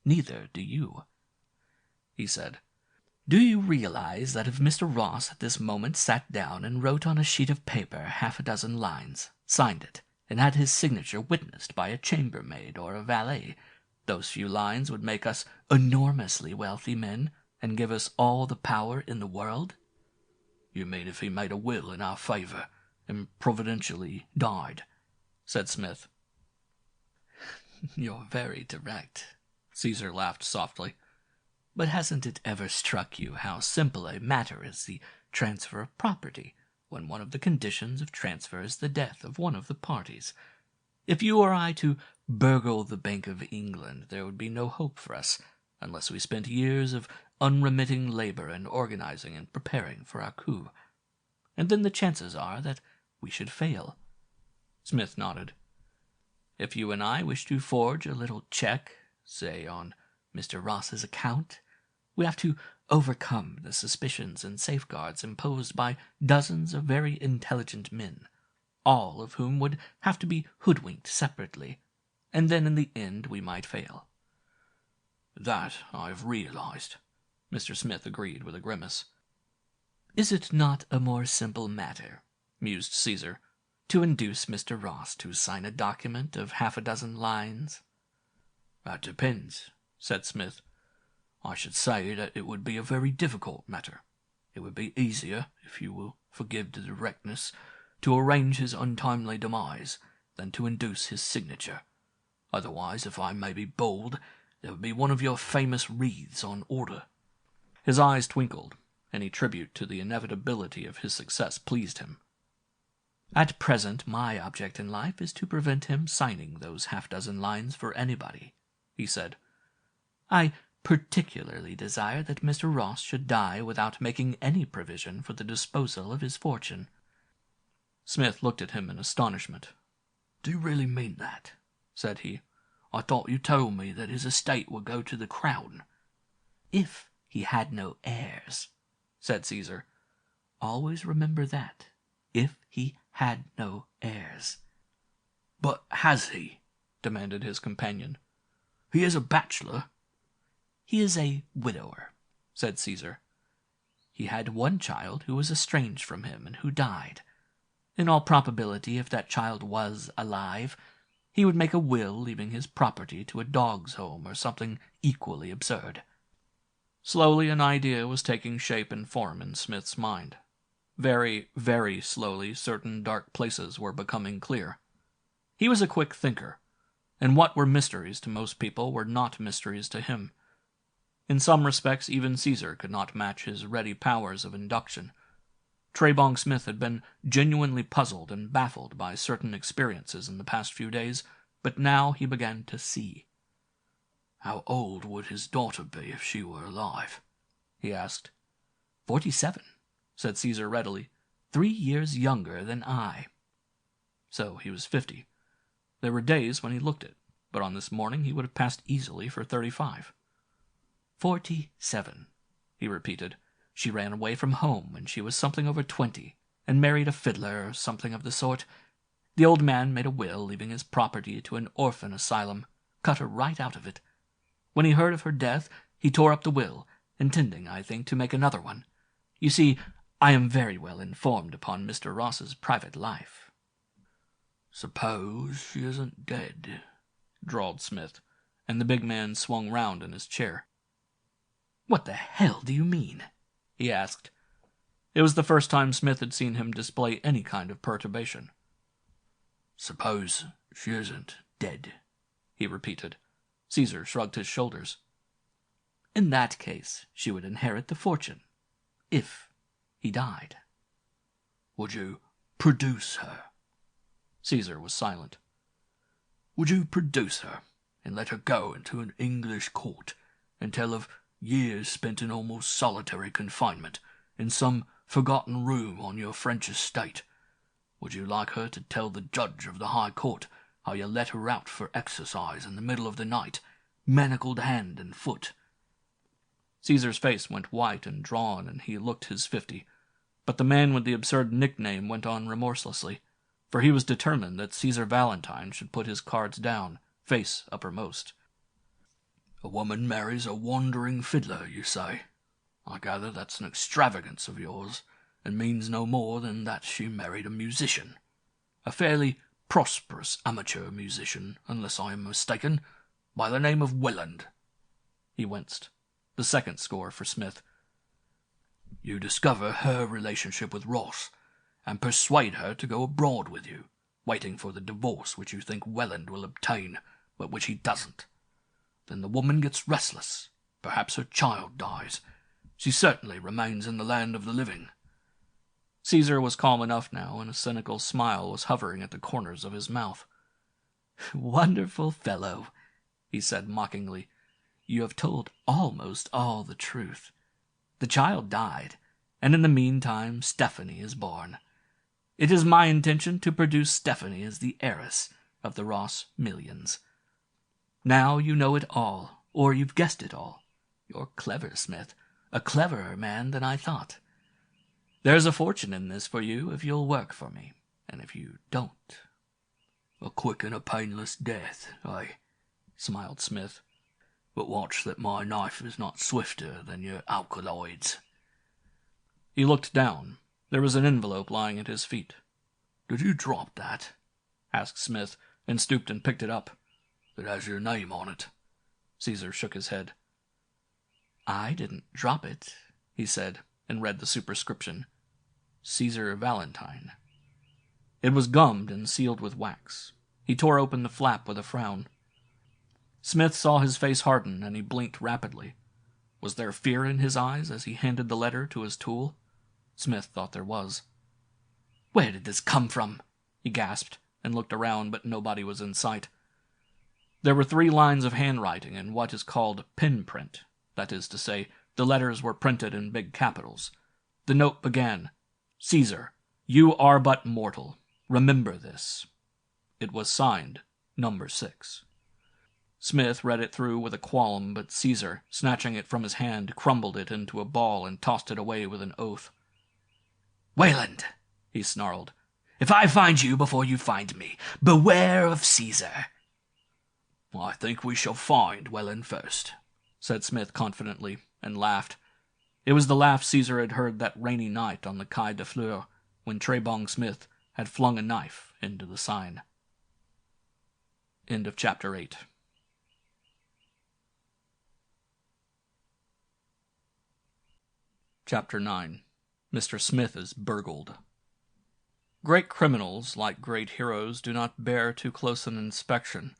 Neither do you, he said. Do you realize that if Mr. Ross at this moment sat down and wrote on a sheet of paper half a dozen lines, signed it, and had his signature witnessed by a chambermaid or a valet, those few lines would make us enormously wealthy men and give us all the power in the world? You mean if he made a will in our favor and providentially died, said Smith. You're very direct, Cæsar laughed softly. But hasn't it ever struck you how simple a matter is the transfer of property, when one of the conditions of transfer is the death of one of the parties? If you or I to burgle the Bank of England, there would be no hope for us, unless we spent years of unremitting labor in organizing and preparing for our coup. And then the chances are that we should fail. Smith nodded. If you and I wish to forge a little check, say on Mr. Ross's account, we have to overcome the suspicions and safeguards imposed by dozens of very intelligent men, all of whom would have to be hoodwinked separately, and then in the end we might fail. That I've realized, Mr. Smith agreed with a grimace. Is it not a more simple matter, mused Cæsar, to induce Mr. Ross to sign a document of half a dozen lines? That depends, said Smith. I should say that it would be a very difficult matter. It would be easier, if you will forgive the directness, to arrange his untimely demise than to induce his signature. Otherwise, if I may be bold, there would be one of your famous wreaths on order. His eyes twinkled. Any tribute to the inevitability of his success pleased him. At present, my object in life is to prevent him signing those half-dozen lines for anybody, he said. I particularly desire that Mr. Ross should die without making any provision for the disposal of his fortune. Smith looked at him in astonishment. Do you really mean that? Said he. I thought you told me that his estate would go to the crown. If he had no heirs, said Cæsar. Always remember that. If he had no heirs. But has he? Demanded his companion. He is a bachelor. He is a widower, said Cæsar. He had one child who was estranged from him and who died. In all probability, if that child was alive, he would make a will leaving his property to a dog's home or something equally absurd. Slowly an idea was taking shape and form in Smith's mind. Very, very slowly certain dark places were becoming clear. He was a quick thinker, and what were mysteries to most people were not mysteries to him. In some respects even Cæsar could not match his ready powers of induction, Tray-Bong Smith had been genuinely puzzled and baffled by certain experiences in the past few days, but now he began to see. "How old would his daughter be if she were alive?" he asked. 47, said Cæsar readily. 3 years younger than I. So he was 50. There were days when he looked it, but on this morning he would have passed easily for 35. 47, he repeated. She ran away from home when she was something over 20, and married a fiddler or something of the sort. The old man made a will leaving his property to an orphan asylum, cut her right out of it. When he heard of her death, he tore up the will, intending, I think, to make another one. You see, I am very well informed upon Mr. Ross's private life." "Suppose she isn't dead," drawled Smith, and the big man swung round in his chair. "What the hell do you mean?" he asked. It was the first time Smith had seen him display any kind of perturbation. "Suppose she isn't dead," he repeated. Cæsar shrugged his shoulders. "In that case, she would inherit the fortune. If he died." "Would you produce her?" Cæsar was silent. "Would you produce her and let her go into an English court and tell of years spent in almost solitary confinement in some forgotten room on your French estate? Would you like her to tell the judge of the High Court how you let her out for exercise in the middle of the night, manacled hand and foot?" Cæsar's face went white and drawn, and he looked his 50, but the man with the absurd nickname went on remorselessly, for he was determined that Caesar Valentine should put his cards down, face uppermost. "A woman marries a wandering fiddler, you say? I gather that's an extravagance of yours, and means no more than that she married a musician. A fairly prosperous amateur musician, unless I am mistaken, by the name of Welland." He winced. The second score for Smith. "You discover her relationship with Ross, and persuade her to go abroad with you, waiting for the divorce which you think Welland will obtain, but which he doesn't. Then the woman gets restless. Perhaps her child dies. She certainly remains in the land of the living." Cæsar was calm enough now, and a cynical smile was hovering at the corners of his mouth. "Wonderful fellow," he said mockingly. "You have told almost all the truth. The child died, and in the meantime Stephanie is born. It is my intention to produce Stephanie as the heiress of the Ross millions. Now you know it all, or you've guessed it all. You're clever, Smith, a cleverer man than I thought. There's a fortune in this for you if you'll work for me, and if you don't—" "A quick and a painless death, eh?" smiled Smith. "But watch that my knife is not swifter than your alkaloids." He looked down. There was an envelope lying at his feet. "Did you drop that?" asked Smith, and stooped and picked it up. "It has your name on it." Cæsar shook his head. "I didn't drop it," he said, and read the superscription. Caesar Valentine. It was gummed and sealed with wax. He tore open the flap with a frown. Smith saw his face harden, and he blinked rapidly. Was there fear in his eyes as he handed the letter to his tool? Smith thought there was. "Where did this come from?" he gasped, and looked around, but nobody was in sight. There were 3 lines of handwriting in what is called pen print. That is to say, the letters were printed in big capitals. The note began, "Cæsar, you are but mortal. Remember this." It was signed, No. 6. Smith read it through with a qualm, but Cæsar, snatching it from his hand, crumbled it into a ball and tossed it away with an oath. "Welland," he snarled, "if I find you before you find me, beware of Cæsar." "I think we shall find Welland first," said Smith confidently, and laughed. It was the laugh Cæsar had heard that rainy night on the Quai de Fleurs, when Tray-Bong Smith had flung a knife into the Seine. End of Chapter 8. Chapter 9. Mr. Smith is burgled. Great criminals, like great heroes, do not bear too close an inspection.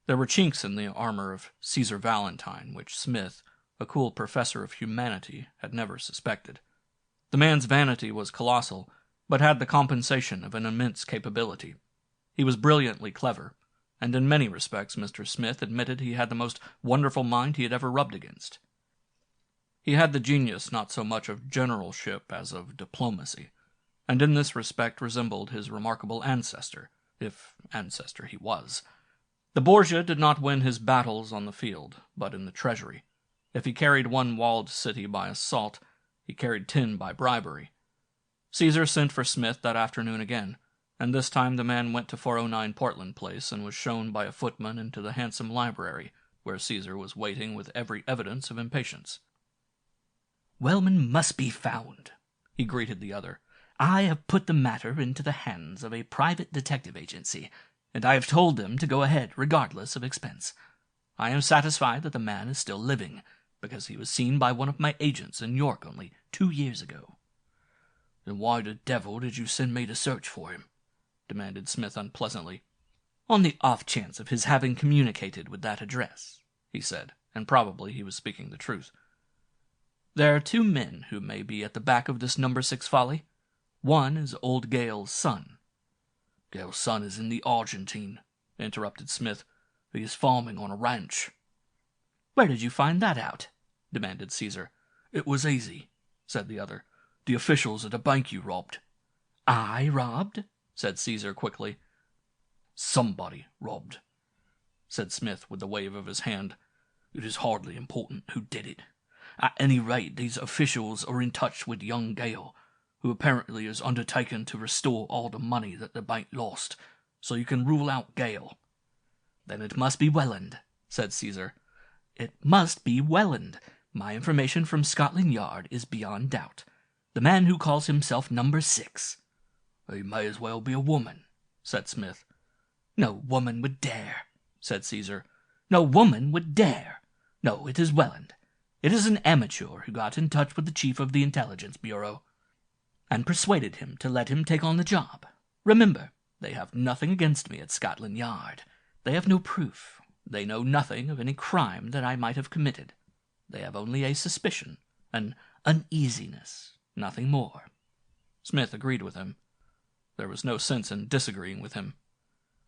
There were chinks in the armor of Caesar Valentine, which Smith, a cool professor of humanity, had never suspected. The man's vanity was colossal, but had the compensation of an immense capability. He was brilliantly clever, and in many respects Mr. Smith admitted he had the most wonderful mind he had ever rubbed against. He had the genius not so much of generalship as of diplomacy, and in this respect resembled his remarkable ancestor, if ancestor he was. The Borgia did not win his battles on the field, but in the treasury. If he carried one walled city by assault, he carried 10 by bribery. Cæsar sent for Smith that afternoon again, and this time the man went to 409 Portland Place and was shown by a footman into the handsome library, where Cæsar was waiting with every evidence of impatience. "Wellman must be found," he greeted the other. "I have put the matter into the hands of a private detective agency, and I have told them to go ahead regardless of expense. I am satisfied that the man is still living, because he was seen by one of my agents in York only 2 years ago." "Then why the devil did you send me to search for him?" demanded Smith unpleasantly. "On the off chance of his having communicated with that address," he said, and probably he was speaking the truth. "There are 2 men who may be at the back of this No. 6 folly. One is old Gale's son." "Gale's son is in the Argentine," interrupted Smith. "He is farming on a ranch." "Where did you find that out?" demanded Cæsar. "It was easy," said the other. "The officials at the bank you robbed." "I robbed?" said Cæsar quickly. "Somebody robbed," said Smith with a wave of his hand. "It is hardly important who did it. At any rate, these officials are in touch with young Gale, who apparently has undertaken to restore all the money that the bank lost, so you can rule out Gale." "Then it must be Welland," said Cæsar. "It must be Welland. My information from Scotland Yard is beyond doubt. The man who calls himself No. 6. "He may as well be a woman," said Smith. "No woman would dare," said Cæsar. "No woman would dare. No, it is Welland. It is an amateur who got in touch with the chief of the Intelligence Bureau and persuaded him to let him take on the job. Remember, they have nothing against me at Scotland Yard. They have no proof. They know nothing of any crime that I might have committed. They have only a suspicion, an uneasiness, nothing more." Smith agreed with him. There was no sense in disagreeing with him.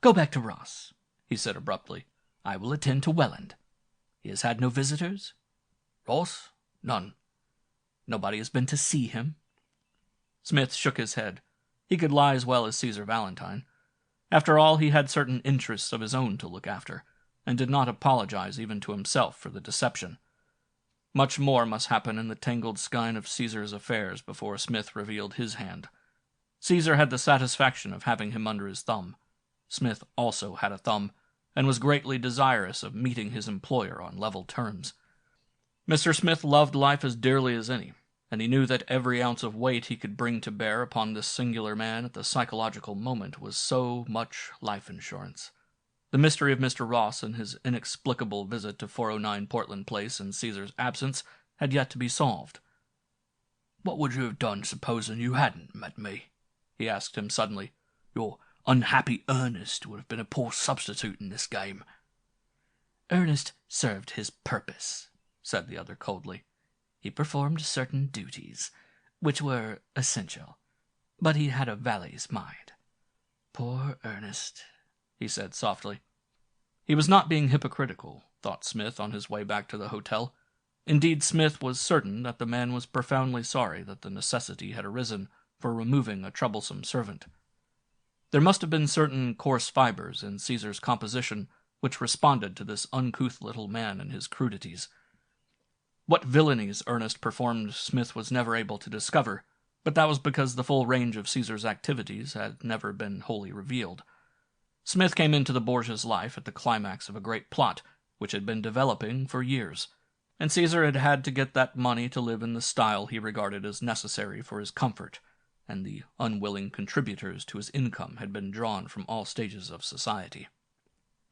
"Go back to Ross," he said abruptly. "I will attend to Welland. He has had no visitors?" "Ross? None." "Nobody has been to see him?" Smith shook his head. He could lie as well as Caesar Valentine. After all, he had certain interests of his own to look after, and did not apologize even to himself for the deception. Much more must happen in the tangled skein of Cæsar's affairs before Smith revealed his hand. Cæsar had the satisfaction of having him under his thumb. Smith also had a thumb, and was greatly desirous of meeting his employer on level terms. Mr. Smith loved life as dearly as any, and he knew that every ounce of weight he could bring to bear upon this singular man at the psychological moment was so much life insurance. The mystery of Mr. Ross and his inexplicable visit to 409 Portland Place in Cæsar's absence had yet to be solved. "What would you have done supposing you hadn't met me?" he asked him suddenly. "Your unhappy Ernest would have been a poor substitute in this game." "Ernest served his purpose," said the other coldly. "He performed certain duties, which were essential, but he had a valet's mind. Poor Ernest," he said softly. He was not being hypocritical, thought Smith on his way back to the hotel. Indeed, Smith was certain that the man was profoundly sorry that the necessity had arisen for removing a troublesome servant. There must have been certain coarse fibers in Cæsar's composition which responded to this uncouth little man and his crudities. What villainies Ernest performed Smith was never able to discover, but that was because the full range of Cæsar's activities had never been wholly revealed. Smith came into the Borgia's life at the climax of a great plot which had been developing for years, and Cæsar had had to get that money to live in the style he regarded as necessary for his comfort, and the unwilling contributors to his income had been drawn from all stages of society.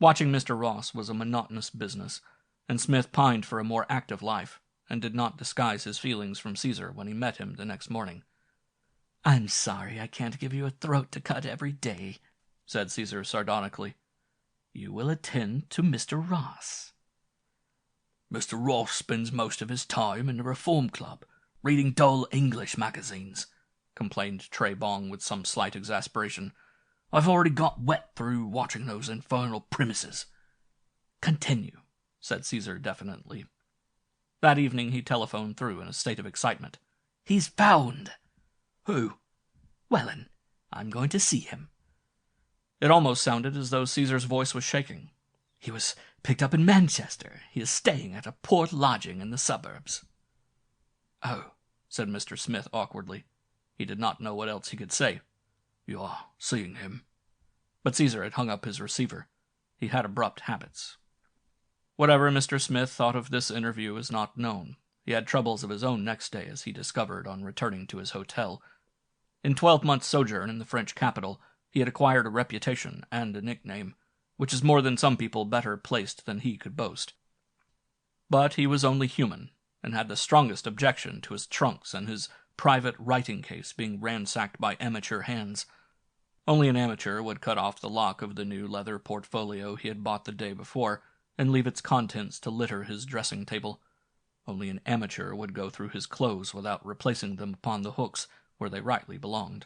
Watching Mr. Ross was a monotonous business, and Smith pined for a more active life, and did not disguise his feelings from Cæsar when he met him the next morning. "I'm sorry I can't give you a throat to cut every day," said Cæsar sardonically. "You will attend to Mr. Ross." "Mr. Ross spends most of his time in the Reform Club, reading dull English magazines," complained Tray-Bong with some slight exasperation. "I've already got wet through watching those infernal premises." "Continue," said Cæsar definitely. That evening he telephoned through in a state of excitement. "He's found!" "Who?" "Welland. I'm going to see him." It almost sounded as though Cæsar's voice was shaking. "He was picked up in Manchester. He is staying at a port lodging in the suburbs." "Oh," said Mr. Smith awkwardly. He did not know what else he could say. "You are seeing him?" But Cæsar had hung up his receiver. He had abrupt habits. Whatever Mr. Smith thought of this interview is not known. He had troubles of his own next day, as he discovered on returning to his hotel. In 12 months' sojourn in the French capital, he had acquired a reputation and a nickname, which is more than some people better placed than he could boast. But he was only human, and had the strongest objection to his trunks and his private writing case being ransacked by amateur hands. Only an amateur would cut off the lock of the new leather portfolio he had bought the day before, and leave its contents to litter his dressing table. Only an amateur would go through his clothes without replacing them upon the hooks where they rightly belonged.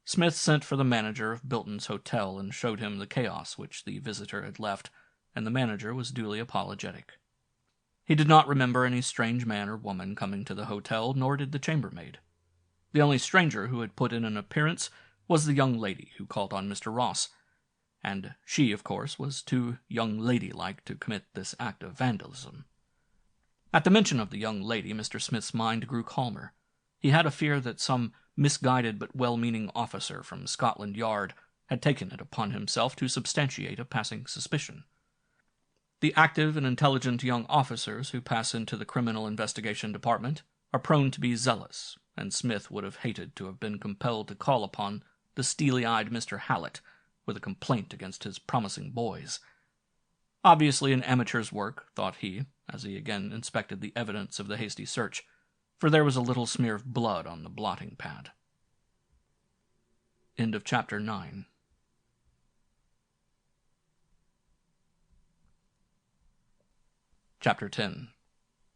Smith sent for the manager of Bilton's hotel and showed him the chaos which the visitor had left, and the manager was duly apologetic. He did not remember any strange man or woman coming to the hotel, nor did the chambermaid. The only stranger who had put in an appearance was the young lady who called on Mr. Ross, and she, of course, was too young ladylike to commit this act of vandalism. At the mention of the young lady, Mr. Smith's mind grew calmer. He had a fear that some misguided but well-meaning officer from Scotland Yard had taken it upon himself to substantiate a passing suspicion. The active and intelligent young officers who pass into the Criminal Investigation Department are prone to be zealous, and Smith would have hated to have been compelled to call upon the steely-eyed Mr. Hallet with a complaint against his promising boys. Obviously an amateur's work, thought he, as he again inspected the evidence of the hasty search, for there was a little smear of blood on the blotting pad. End of Chapter 9. Chapter 10.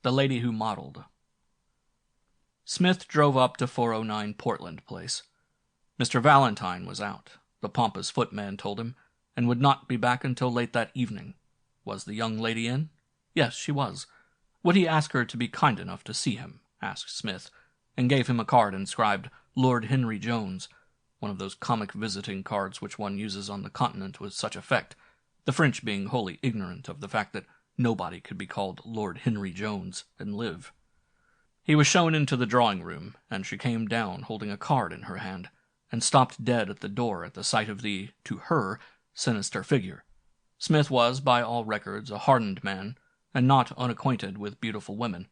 The Lady Who Modeled. Smith drove up to 409 Portland Place. Mr. Valentine was out, the pompous footman told him, and would not be back until late that evening. Was the young lady in? Yes, she was. Would he ask her to be kind enough to see him? Asked Smith, and gave him a card inscribed Lord Henry Jones, one of those comic visiting cards which one uses on the continent with such effect, the French being wholly ignorant of the fact that nobody could be called Lord Henry Jones and live. He was shown into the drawing-room, and she came down holding a card in her hand, and stopped dead at the door at the sight of the, to her, sinister figure. Smith was, by all records, a hardened man, and not unacquainted with beautiful women.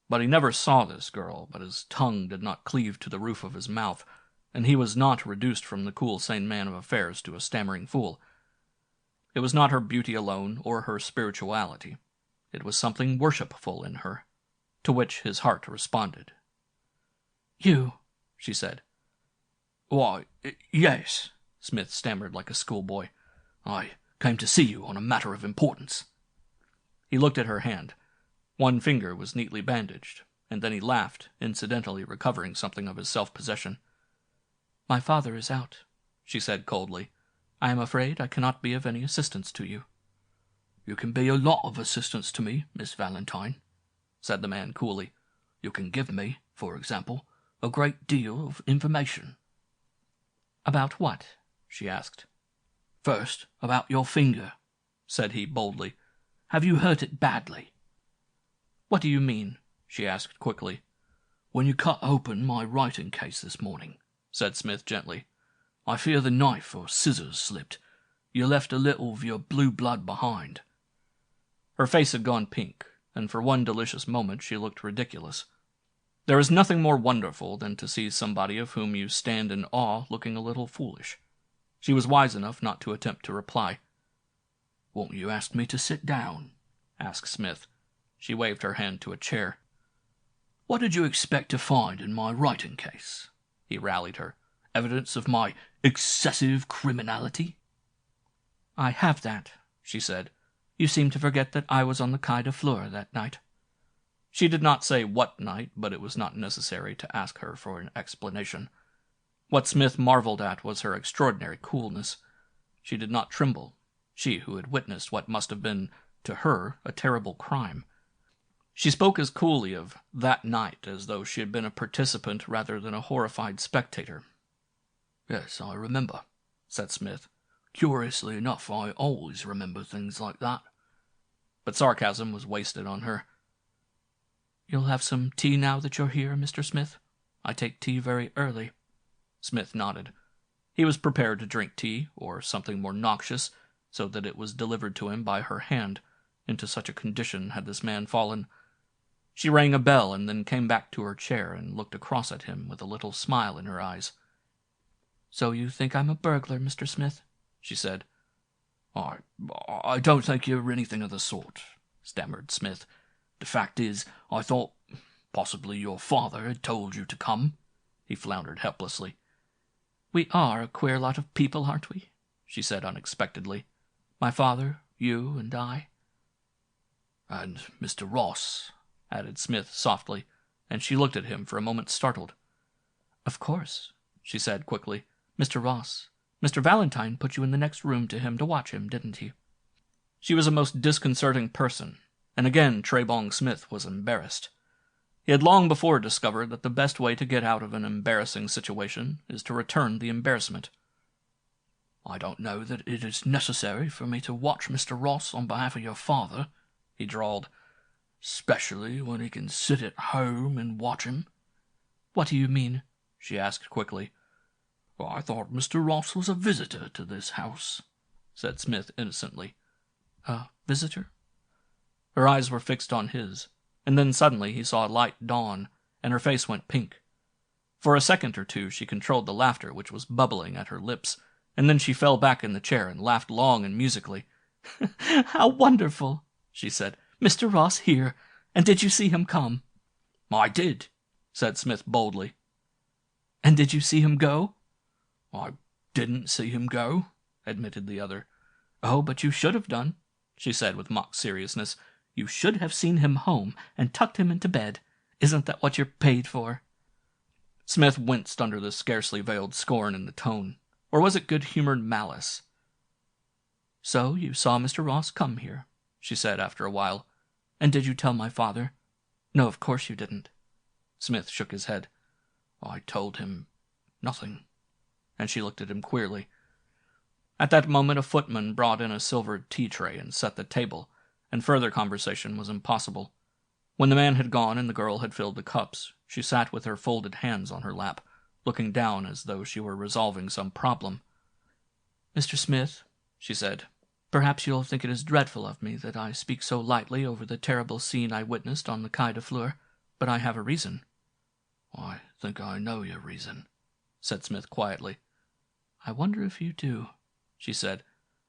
But he never saw this girl, but his tongue did not cleave to the roof of his mouth, and he was not reduced from the cool, sane man of affairs to a stammering fool. It was not her beauty alone, or her spirituality. It was something worshipful in her, to which his heart responded. "You," she said. "Why, yes," Smith stammered like a schoolboy. "I came to see you on a matter of importance." He looked at her hand. One finger was neatly bandaged, and then he laughed, incidentally recovering something of his self-possession. "My father is out," she said coldly. "I am afraid I cannot be of any assistance to you." "You can be a lot of assistance to me, Miss Valentine," said the man coolly. "You can give me, for example, a great deal of information." "About what?" she asked. "First, about your finger," said he boldly. "Have you hurt it badly?" "What do you mean?" she asked quickly. "When you cut open my writing case this morning," said Smith gently. "I fear the knife or scissors slipped. You left a little of your blue blood behind." Her face had gone pink, and for one delicious moment she looked ridiculous. There is nothing more wonderful than to see somebody of whom you stand in awe looking a little foolish. She was wise enough not to attempt to reply. "Won't you ask me to sit down?" asked Smith. She waved her hand to a chair. "What did you expect to find in my writing case?" he rallied her. "Evidence of my excessive criminality?" "I have that," she said. "You seem to forget that I was on the Quai de Fleur that night." She did not say what night, but it was not necessary to ask her for an explanation. What Smith marveled at was her extraordinary coolness. She did not tremble, she who had witnessed what must have been, to her, a terrible crime. She spoke as coolly of that night as though she had been a participant rather than a horrified spectator. "Yes, I remember," said Smith. "Curiously enough, I always remember things like that." But sarcasm was wasted on her. "You'll have some tea now that you're here, Mr. Smith? I take tea very early." Smith nodded. He was prepared to drink tea, or something more noxious, so that it was delivered to him by her hand. Into such a condition had this man fallen. She rang a bell and then came back to her chair and looked across at him with a little smile in her eyes. "So you think I'm a burglar, Mr. Smith?" she said. I don't think you're anything of the sort," stammered Smith. "The fact is, I thought possibly your father had told you to come." He floundered helplessly. "We are a queer lot of people, aren't we?" she said unexpectedly. "My father, you, and I." "And Mr. Ross," added Smith softly, and she looked at him for a moment startled. "Of course," she said quickly. "Mr. Ross. Mr. Valentine put you in the next room to him to watch him, didn't he?" She was a most disconcerting person, and again Tray-Bong Smith was embarrassed. He had long before discovered that the best way to get out of an embarrassing situation is to return the embarrassment. "I don't know that it is necessary for me to watch Mr. Ross on behalf of your father," he drawled, "especially when he can sit at home and watch him." "What do you mean?" she asked quickly. "I thought Mr. Ross was a visitor to this house," said Smith innocently. "A visitor?" Her eyes were fixed on his, and then suddenly he saw a light dawn, and her face went pink. For a second or two she controlled the laughter which was bubbling at her lips, and then she fell back in the chair and laughed long and musically. "How wonderful!" she said. "Mr. Ross here, and did you see him come?" "I did," said Smith boldly. "And did you see him go?" "I didn't see him go," admitted the other. "Oh, but you should have done," she said with mock seriousness. "You should have seen him home and tucked him into bed. Isn't that what you're paid for?" Smith winced under the scarcely veiled scorn in the tone. Or was it good-humored malice? "So you saw Mr. Ross come here," she said after a while. "And did you tell my father?" "No, of course you didn't." Smith shook his head. "I told him nothing." And she looked at him queerly. At that moment a footman brought in a silver tea-tray and set the table, and further conversation was impossible. When the man had gone and the girl had filled the cups, she sat with her folded hands on her lap, looking down as though she were resolving some problem. "Mr. Smith," she said, "perhaps you'll think it is dreadful of me that I speak so lightly over the terrible scene I witnessed on the Quai de Fleur, but I have a reason." "I think I know your reason," said Smith quietly. "I wonder if you do," she said.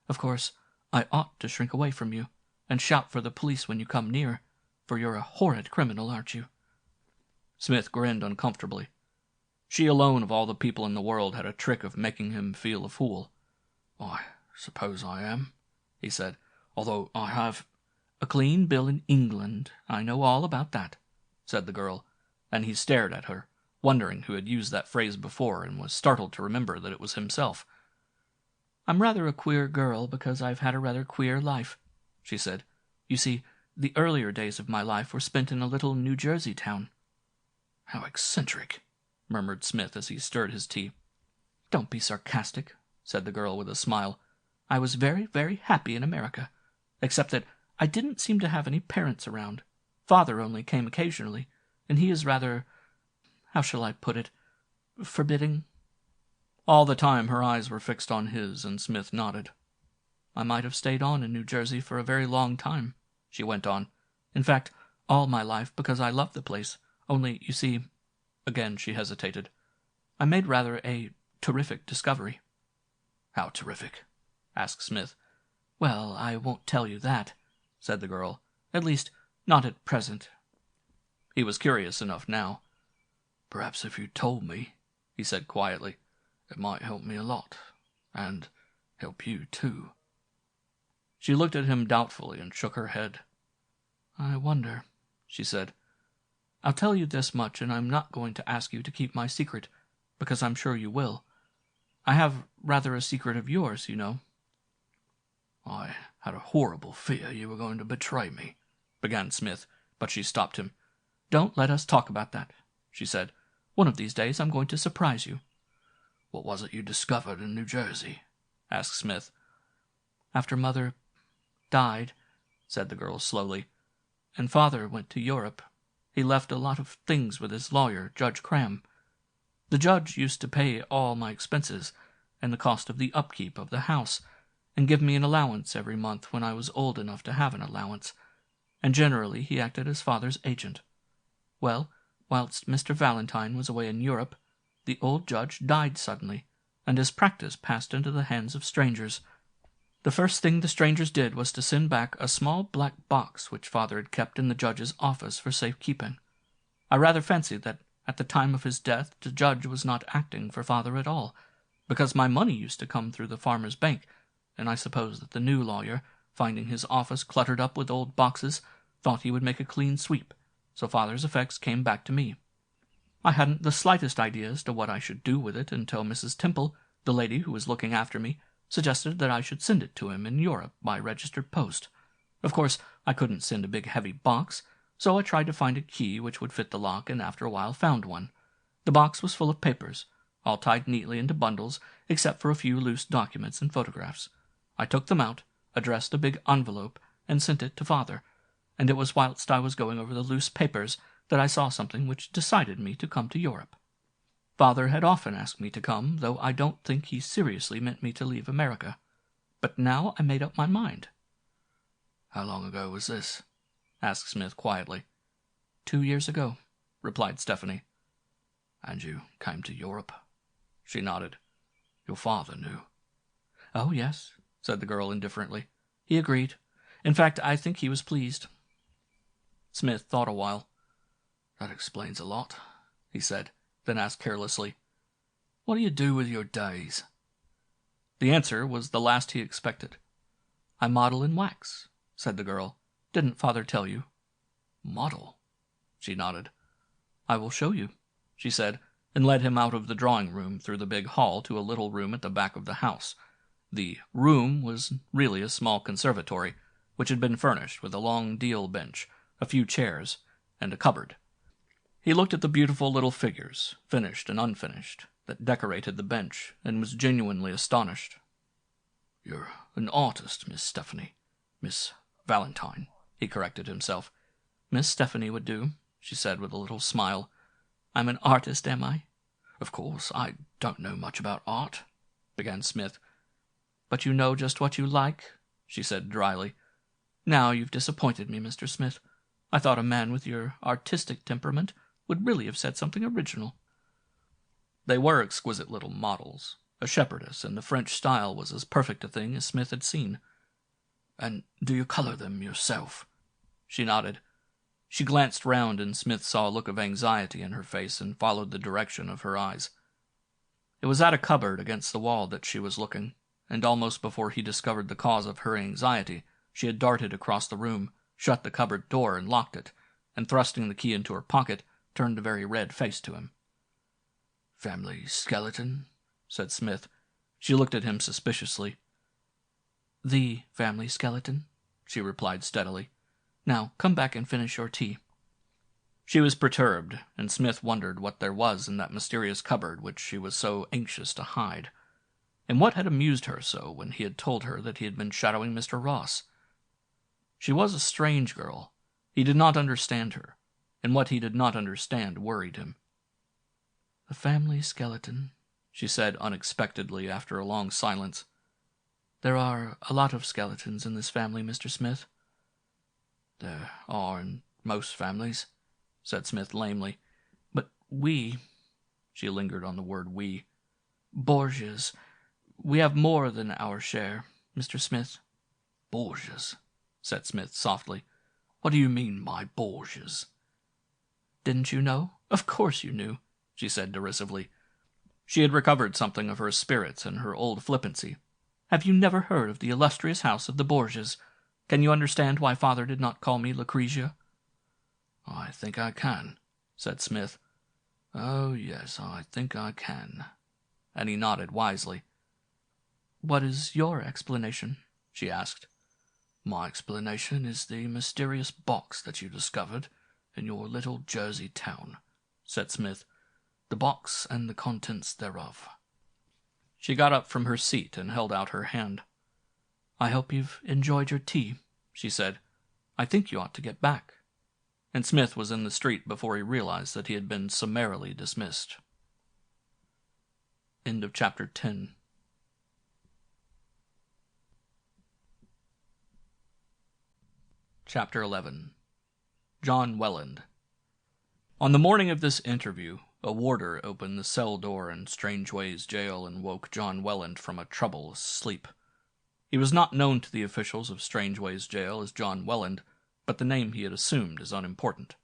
"Of course, I ought to shrink away from you, and shout for the police when you come near, for you're a horrid criminal, aren't you?" Smith grinned uncomfortably. She alone of all the people in the world had a trick of making him feel a fool. "I suppose I am," he said, "although I have—" "A clean bill in England, I know all about that," said the girl, and he stared at her, wondering who had used that phrase before, and was startled to remember that it was himself. "I'm rather a queer girl because I've had a rather queer life," she said. "You see, the earlier days of my life were spent in a little New Jersey town." "How eccentric," murmured Smith as he stirred his tea. "Don't be sarcastic," said the girl with a smile. "I was very, very happy in America, except that I didn't seem to have any parents around. Father only came occasionally, and he is rather, how shall I put it, forbidding." All the time her eyes were fixed on his, and Smith nodded. "I might have stayed on in New Jersey for a very long time," she went on. "In fact, all my life, because I love the place. Only, you see," again she hesitated, "I made rather a terrific discovery." "How terrific?" asked Smith. "Well, I won't tell you that," said the girl. "At least, not at present." He was curious enough now. "Perhaps if you told me," he said quietly, "it might help me a lot, and help you too." She looked at him doubtfully and shook her head. "I wonder," she said. I'll tell you this much, and I'm not going to ask you to keep my secret, because I'm sure you will. I have rather a secret of yours, you know." "I had a horrible fear you were going to betray me," began Smith, but she stopped him. "Don't let us talk about that," she said. "One of these days I'm going to surprise you." "What was it you discovered in New Jersey?" asked Smith. "After Mother died," said the girl slowly, "and Father went to Europe, he left a lot of things with his lawyer, Judge Cram. The judge used to pay all my expenses and the cost of the upkeep of the house, and give me an allowance every month when I was old enough to have an allowance, and generally he acted as Father's agent. Well, whilst Mr. Valentine was away in Europe, the old judge died suddenly, and his practice passed into the hands of strangers. The first thing the strangers did was to send back a small black box which Father had kept in the judge's office for safekeeping. I rather fancy that at the time of his death the judge was not acting for Father at all, because my money used to come through the farmer's bank, and I suppose that the new lawyer, finding his office cluttered up with old boxes, thought he would make a clean sweep, so Father's effects came back to me. I hadn't the slightest idea as to what I should do with it until Mrs. Temple, the lady who was looking after me, suggested that I should send it to him in Europe by registered post. Of course, I couldn't send a big heavy box, so I tried to find a key which would fit the lock, and after a while found one. The box was full of papers, all tied neatly into bundles, except for a few loose documents and photographs. I took them out, addressed a big envelope, and sent it to Father, and it was whilst I was going over the loose papers that I saw something which decided me to come to Europe. Father had often asked me to come, though I don't think he seriously meant me to leave America. But now I made up my mind." "How long ago was this?" asked Smith quietly. 2 years ago," replied Stephanie. "And you came to Europe?" She nodded. "Your father knew?" "Oh, yes," said the girl indifferently. "He agreed. In fact, I think he was pleased." Smith thought a while. "That explains a lot," he said, then asked carelessly, "What do you do with your days?" The answer was the last he expected. "I model in wax," said the girl. "Didn't Father tell you?" "Model?" She nodded. "I will show you," she said, and led him out of the drawing-room through the big hall to a little room at the back of the house. The room was really a small conservatory, which had been furnished with a long deal bench, a few chairs, and a cupboard. He looked at the beautiful little figures, finished and unfinished, that decorated the bench, and was genuinely astonished. "You're an artist, Miss Stephanie. Miss Valentine," he corrected himself. "Miss Stephanie would do," she said with a little smile. "I'm an artist, am I?" "Of course, I don't know much about art," began Smith. "But you know just what you like," she said dryly. "Now you've disappointed me, Mr. Smith. I thought a man with your artistic temperament would really have said something original." They were exquisite little models. A shepherdess in the French style was as perfect a thing as Smith had seen. "And do you colour them yourself?" She nodded. She glanced round, and Smith saw a look of anxiety in her face and followed the direction of her eyes. It was at a cupboard against the wall that she was looking, and almost before he discovered the cause of her anxiety, she had darted across the room, shut the cupboard door and locked it, and thrusting the key into her pocket, turned a very red face to him. "Family skeleton?" said Smith. She looked at him suspiciously. "The family skeleton," she replied steadily. "Now, come back and finish your tea." She was perturbed, and Smith wondered what there was in that mysterious cupboard which she was so anxious to hide. And what had amused her so when he had told her that he had been shadowing Mr. Ross? She was a strange girl. He did not understand her, and what he did not understand worried him. "The family skeleton," she said unexpectedly after a long silence. "There are a lot of skeletons in this family, Mr. Smith." "There are in most families," said Smith lamely. "But we," she lingered on the word we, "Borgias, we have more than our share, Mr. Smith." "Borgias," said Smith softly. "What do you mean by Borgias?" "Didn't you know? Of course you knew," she said derisively. She had recovered something of her spirits and her old flippancy. "Have you never heard of the illustrious house of the Borgias? Can you understand why Father did not call me Lucrezia?" "I think I can," said Smith. "Oh, yes, I think I can." And he nodded wisely. "What is your explanation?" she asked. "My explanation is the mysterious box that you discovered in your little Jersey town," said Smith. "The box and the contents thereof." She got up from her seat and held out her hand. "I hope you've enjoyed your tea," she said. "I think you ought to get back." And Smith was in the street before he realized that he had been summarily dismissed. End of chapter 10. Chapter 11. John Welland. On the morning of this interview, a warder opened the cell door in Strangeways jail and woke John Welland from a troublous sleep. He was not known to the officials of Strangeways jail as John Welland, but the name he had assumed is unimportant.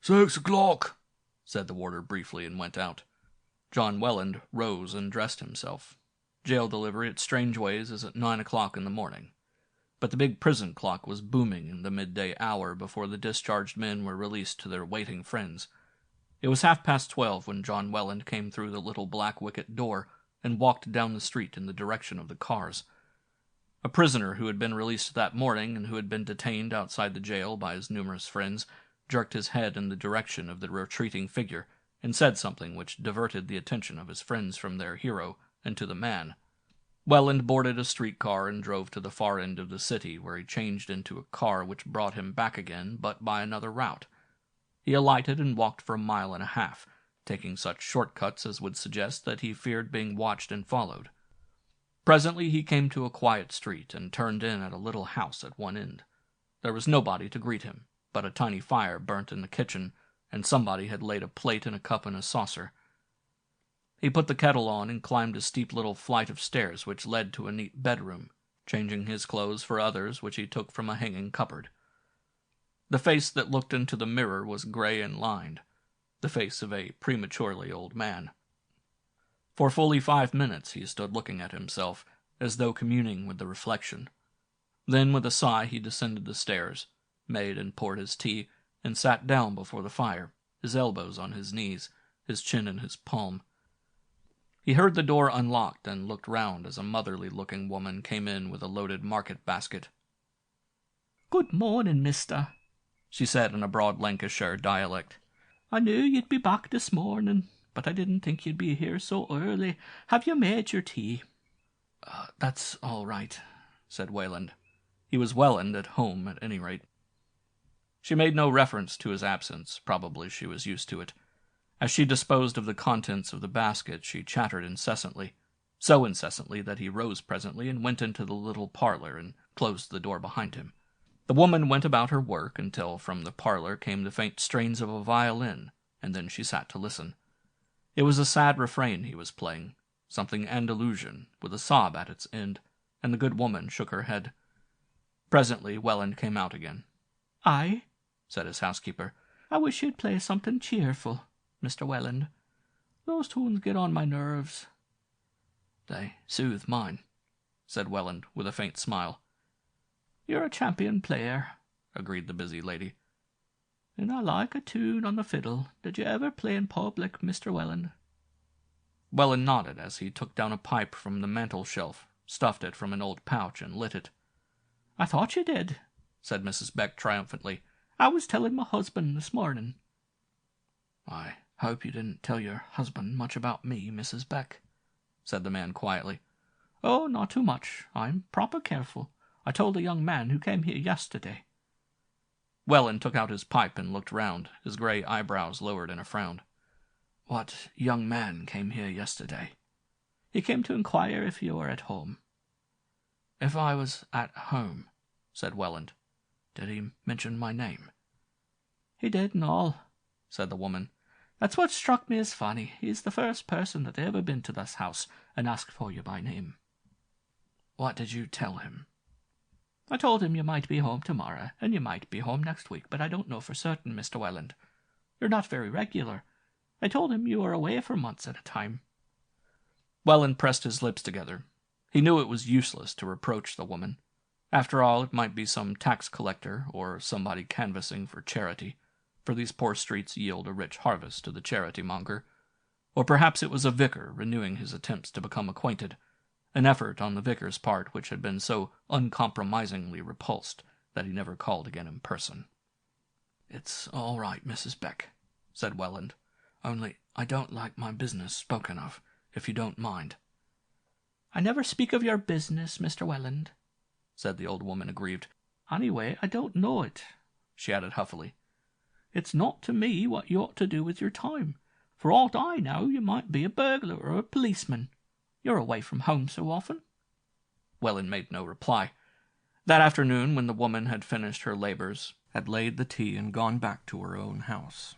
6 o'clock, said the warder briefly and went out. John Welland rose and dressed himself. Jail delivery at Strangeways is at 9 o'clock in the morning. But the big prison clock was booming in the midday hour before the discharged men were released to their waiting friends. It was 12:30 when John Welland came through the little black wicket door and walked down the street in the direction of the cars. A prisoner who had been released that morning and who had been detained outside the jail by his numerous friends jerked his head in the direction of the retreating figure and said something which diverted the attention of his friends from their hero and to the man. Welland boarded a streetcar and drove to the far end of the city, where he changed into a car which brought him back again, but by another route. He alighted and walked for 1.5 miles, taking such shortcuts as would suggest that he feared being watched and followed. Presently he came to a quiet street and turned in at a little house at one end. There was nobody to greet him, but a tiny fire burnt in the kitchen, and somebody had laid a plate and a cup and a saucer. He put the kettle on and climbed a steep little flight of stairs which led to a neat bedroom, changing his clothes for others which he took from a hanging cupboard. The face that looked into the mirror was gray and lined, the face of a prematurely old man. For fully 5 minutes he stood looking at himself, as though communing with the reflection. Then with a sigh he descended the stairs, made and poured his tea, and sat down before the fire, his elbows on his knees, his chin in his palm. He heard the door unlocked and looked round as a motherly-looking woman came in with a loaded market basket. "Good morning, mister," she said in a broad Lancashire dialect. "I knew you'd be back this morning, but I didn't think you'd be here so early. Have you made your tea?" That's all right," said Welland. He was Welland at home, at any rate. She made no reference to his absence. Probably she was used to it. As she disposed of the contents of the basket, she chattered incessantly, so incessantly that he rose presently and went into the little parlor and closed the door behind him. The woman went about her work until from the parlor came the faint strains of a violin, and then she sat to listen. It was a sad refrain he was playing, something Andalusian, with a sob at its end, and the good woman shook her head. Presently Welland came out again. "Aye," said his housekeeper. "I wish you'd play something cheerful, Mr. Welland. Those tunes get on my nerves." "They soothe mine," said Welland, with a faint smile. "You're a champion player," agreed the busy lady. "and I like a tune on the fiddle. Did you ever play in public, Mr. Welland?" Welland nodded as he took down a pipe from the mantel-shelf, stuffed it from an old pouch, and lit it. "I thought you did," said Mrs. Beck triumphantly. "I was telling my husband this morning." "I hope you didn't tell your husband much about me, Mrs. Beck," said the man quietly. "Oh, not too much. I'm proper careful. I told a young man who came here yesterday." Welland took out his pipe and looked round, his grey eyebrows lowered in a frown. "What young man came here yesterday?" "He came to inquire if you were at home." "If I was at home," said Welland. "Did he mention my name?" "He did and all," said the woman. "That's what struck me as funny. He's the first person that ever been to this house and asked for you by name." "What did you tell him?" "I told him you might be home tomorrow, and you might be home next week, but I don't know for certain, Mr. Welland. You're not very regular. I told him you were away for months at a time." Welland pressed his lips together. He knew it was useless to reproach the woman. After all, it might be some tax collector or somebody canvassing for charity. for these poor streets yield a rich harvest to the charity-monger. Or perhaps it was a vicar renewing his attempts to become acquainted, an effort on the vicar's part which had been so uncompromisingly repulsed that he never called again in person. "It's all right, Mrs. Beck," said Welland. "Only I don't like my business spoken of, if you don't mind." "I never speak of your business, Mr. Welland," said the old woman, aggrieved. "Anyway, I don't know it," she added huffily. "It's not to me what you ought to do with your time. For aught I know, you might be a burglar or a policeman. You're away from home so often." Welland made no reply. That afternoon, when the woman had finished her labors, had laid the tea and gone back to her own house,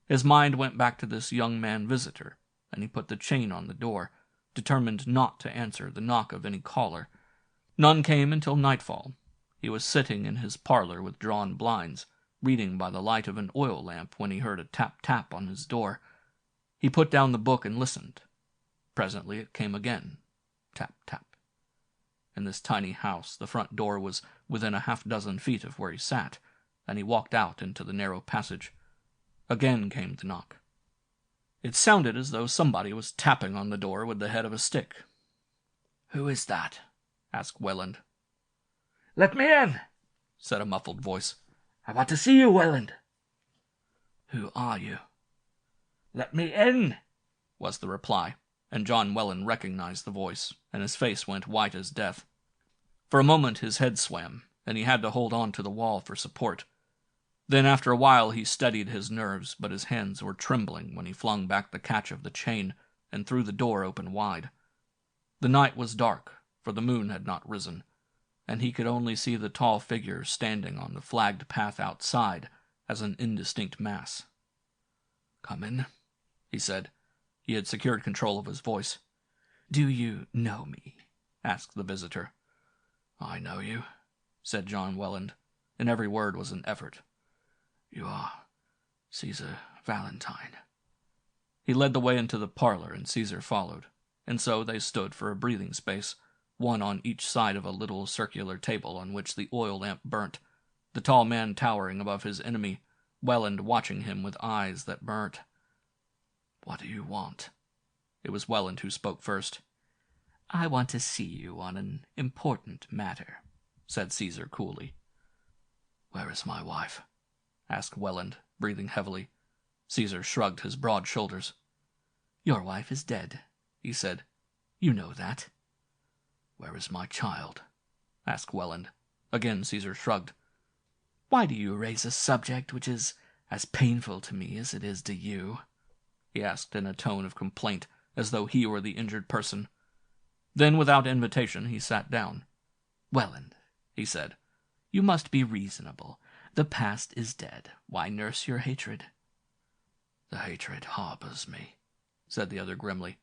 his mind went back to this young man visitor, and he put the chain on the door, determined not to answer the knock of any caller. None came until nightfall. He was sitting in his parlor with drawn blinds, reading by the light of an oil lamp when he heard a tap-tap on his door. He put down the book and listened. Presently it came again. Tap-tap. In this tiny house, the front door was within a half-dozen feet of where he sat, and he walked out into the narrow passage. Again came the knock. It sounded as though somebody was tapping on the door with the head of a stick. "Who is that?" asked Welland. "Let me in," said a muffled voice. "I want to see you, Welland." "Who are you?" "Let me in," was the reply, and John Welland recognized the voice, and his face went white as death. For a moment his head swam, and he had to hold on to the wall for support. Then after a while he steadied his nerves, but his hands were trembling when he flung back the catch of the chain and threw the door open wide. The night was dark, for the moon had not risen, and he could only see the tall figure standing on the flagged path outside as an indistinct mass. "Come in," he said. He had secured control of his voice. "Do you know me?" asked the visitor. "I know you," said John Welland, and every word was an effort. "You are Caesar Valentine." He led the way into the parlor, and Caesar followed, and so they stood for a breathing space, one on each side of a little circular table on which the oil lamp burnt, the tall man towering above his enemy, Welland watching him with eyes that burnt. "What do you want?" It was Welland who spoke first. "I want to see you on an important matter," said Caesar coolly. "Where is my wife?" asked Welland, breathing heavily. Caesar shrugged his broad shoulders. "Your wife is dead," he said. "You know that." "Where is my child?" asked Welland. Again Caesar shrugged. "Why do you raise a subject which is as painful to me as it is to you?" he asked in a tone of complaint, as though he were the injured person. Then, without invitation, he sat down. "Welland," he said, "you must be reasonable. The past is dead. Why nurse your hatred?" "The hatred harbors me," said the other grimly.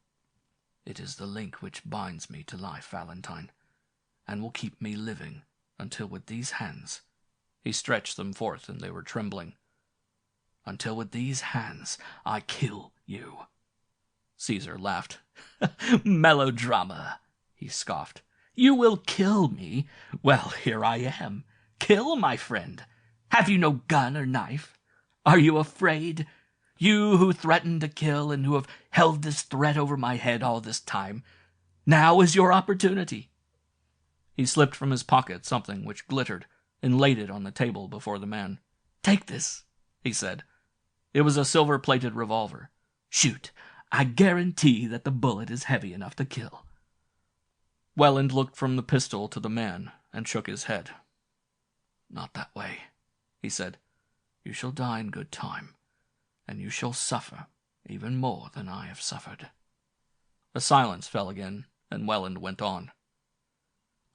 "It is the link which binds me to life, Valentine, and will keep me living until with these hands—" he stretched them forth, and they were trembling. "Until with these hands I kill you." Caesar laughed. "Melodrama," he scoffed. "You will kill me? Well, here I am. Kill, my friend. Have you no gun or knife? Are you afraid? You who threatened to kill and who have held this threat over my head all this time. Now is your opportunity." He slipped from his pocket something which glittered and laid it on the table before the man. "Take this," he said. It was a silver-plated revolver. "Shoot. I guarantee that the bullet is heavy enough to kill." Welland looked from the pistol to the man and shook his head. "Not that way," he said. "You shall die in good time, and you shall suffer even more than I have suffered." A silence fell again, and Welland went on.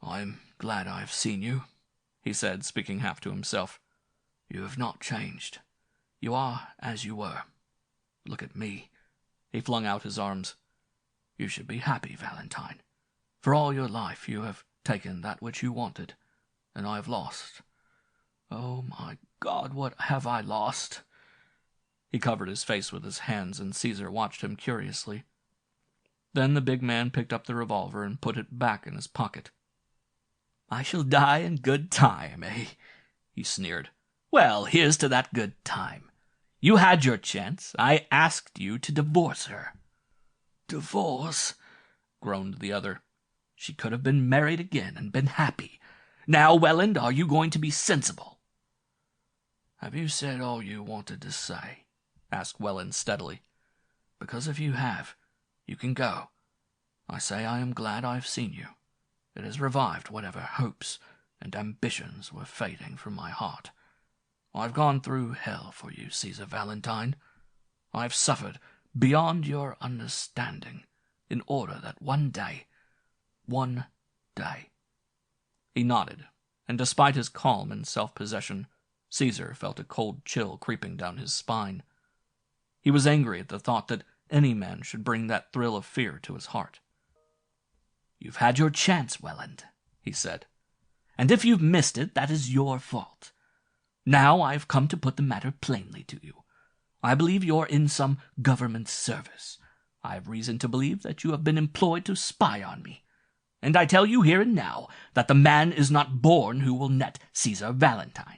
"I am glad I have seen you," he said, speaking half to himself. "You have not changed. You are as you were. Look at me." He flung out his arms. "You should be happy, Valentine. For all your life you have taken that which you wanted, and I have lost. Oh, my God, what have I lost?" He covered his face with his hands, and Caesar watched him curiously. Then the big man picked up the revolver and put it back in his pocket. "I shall die in good time, eh?" he sneered. "Well, here's to that good time. You had your chance. I asked you to divorce her." "Divorce?" groaned the other. "She could have been married again and been happy. Now, Welland, are you going to be sensible?" "Have you said all you wanted to say?" asked Welland steadily. "Because if you have, you can go. I say I am glad I have seen you. It has revived whatever hopes and ambitions were fading from my heart. I have gone through hell for you, Caesar Valentine. I have suffered beyond your understanding in order that one day... He nodded, and despite his calm and self-possession, Caesar felt a cold chill creeping down his spine. He was angry at the thought that any man should bring that thrill of fear to his heart. "You've had your chance, Welland," he said. "And if you've missed it, that is your fault. Now I've come to put the matter plainly to you. I believe you're in some government service. I have reason to believe that you have been employed to spy on me. And I tell you here and now that the man is not born who will net Caesar Valentine."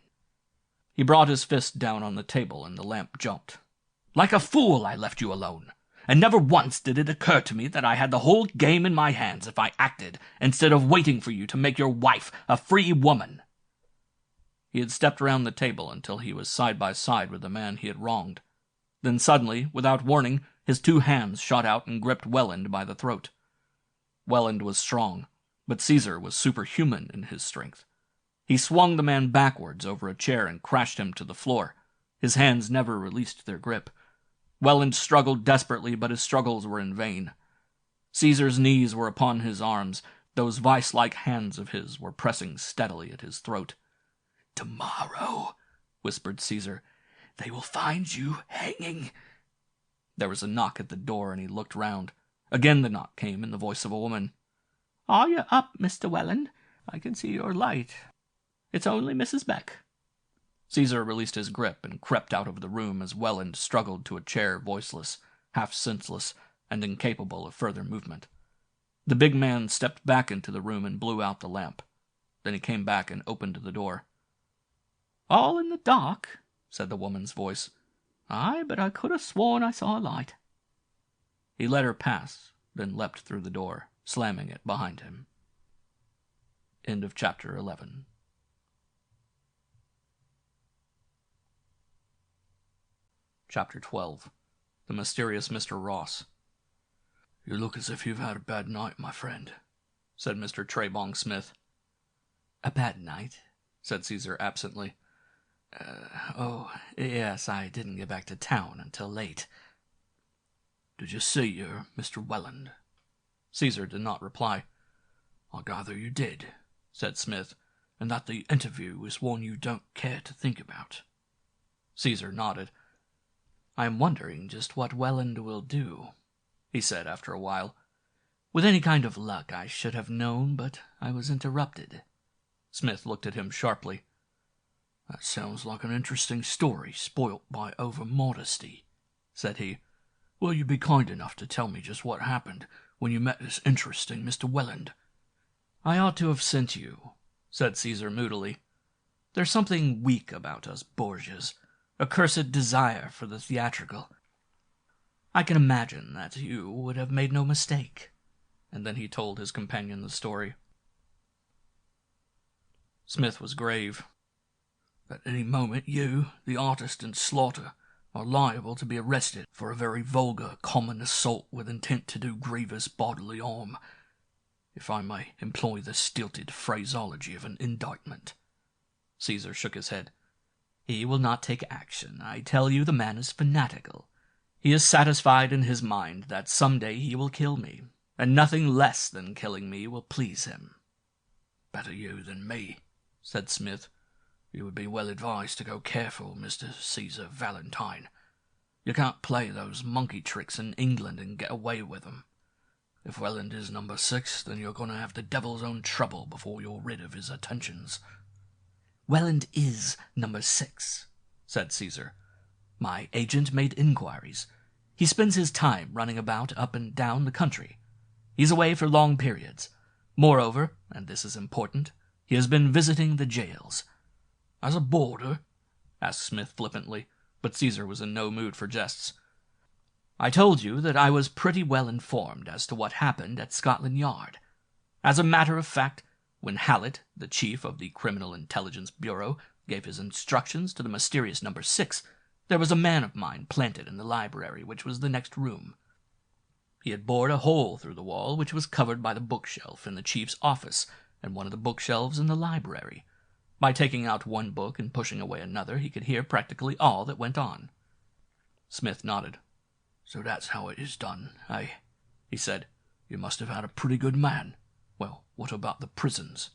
He brought his fist down on the table, and the lamp jumped. "Like a fool I left you alone, and never once did it occur to me that I had the whole game in my hands if I acted, instead of waiting for you to make your wife a free woman." He had stepped round the table until he was side by side with the man he had wronged. Then suddenly, without warning, his two hands shot out and gripped Welland by the throat. Welland was strong, but Caesar was superhuman in his strength. He swung the man backwards over a chair and crashed him to the floor. His hands never released their grip. Welland struggled desperately, but his struggles were in vain. Caesar's knees were upon his arms. Those vice-like hands of his were pressing steadily at his throat. "Tomorrow," whispered Caesar, "they will find you hanging." There was a knock at the door, and he looked round. Again the knock came in the voice of a woman. "Are you up, Mr. Welland? I can see your light. It's only Mrs. Beck." Caesar released his grip and crept out of the room as Welland struggled to a chair, voiceless, half senseless, and incapable of further movement. The big man stepped back into the room and blew out the lamp. Then he came back and opened the door. "All in the dark," said the woman's voice. "Aye, but I could have sworn I saw a light." He let her pass, then leapt through the door, slamming it behind him. End of chapter 11. Chapter 12. The Mysterious Mr. Ross. "You look as if you've had a bad night, my friend," said Mr. Tray-Bong Smith. "A bad night?" said Caesar absently. Oh, yes, I didn't get back to town until late." "Did you see your Mr. Welland?" Caesar did not reply. "I gather you did," said Smith, "and that the interview is one you don't care to think about." Caesar nodded. "I am wondering just what Welland will do," he said after a while. "With any kind of luck I should have known, but I was interrupted." Smith looked at him sharply. "That sounds like an interesting story spoilt by over-modesty," said he. "Will you be kind enough to tell me just what happened when you met this interesting Mr. Welland?" "I ought to have sent you," said Caesar moodily. "There's something weak about us Borgias, a cursed desire for the theatrical. I can imagine that you would have made no mistake." And then he told his companion the story. Smith was grave. "At any moment you, the artist and Slaughter, are liable to be arrested for a very vulgar, common assault with intent to do grievous bodily harm, if I may employ the stilted phraseology of an indictment." Caesar shook his head. "He will not take action. I tell you the man is fanatical. He is satisfied in his mind that some day he will kill me, and nothing less than killing me will please him." "Better you than me," said Smith. "You would be well advised to go careful, Mr. Caesar Valentine. You can't play those monkey tricks in England and get away with them. If Welland is number 6, then you're going to have the devil's own trouble before you're rid of his attentions." "Welland is number 6, said Caesar. "My agent made inquiries. He spends his time running about up and down the country. He's away for long periods. Moreover, and this is important, he has been visiting the jails." "As a boarder?" asked Smith flippantly, but Cæsar was in no mood for jests. "I told you that I was pretty well informed as to what happened at Scotland Yard. As a matter of fact, when Hallet, the chief of the Criminal Intelligence Bureau, gave his instructions to the mysterious No. 6, there was a man of mine planted in the library, which was the next room. He had bored a hole through the wall, which was covered by the bookshelf in the chief's office and one of the bookshelves in the library. By taking out one book and pushing away another, he could hear practically all that went on." Smith nodded. "So that's how it is done, eh?" he said. "You must have had a pretty good man. Well, what about the prisons?"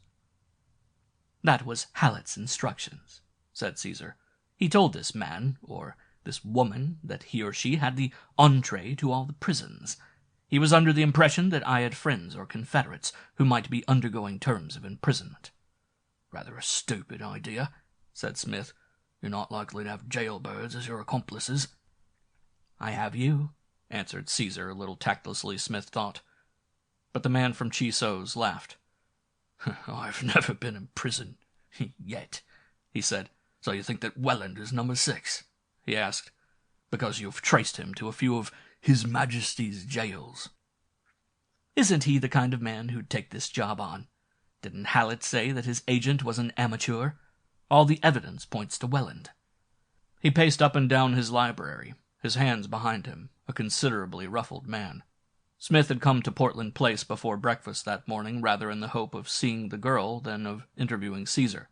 "That was Hallett's instructions," said Cæsar. "He told this man, or this woman, that he or she had the entree to all the prisons. He was under the impression that I had friends or confederates who might be undergoing terms of imprisonment." "Rather a stupid idea," said Smith. "You're not likely to have jailbirds as your accomplices." "I have you," answered Cæsar, a little tactlessly, Smith thought. But the man from Chiso's laughed. "I've never been in prison yet," he said. "So you think that Welland is No. 6? he asked. "Because you've traced him to a few of His Majesty's jails." "Isn't he the kind of man who'd take this job on? Didn't Hallet say that his agent was an amateur? All the evidence points to Welland." He paced up and down his library, his hands behind him, a considerably ruffled man. Smith had come to Portland Place before breakfast that morning rather in the hope of seeing the girl than of interviewing Cæsar.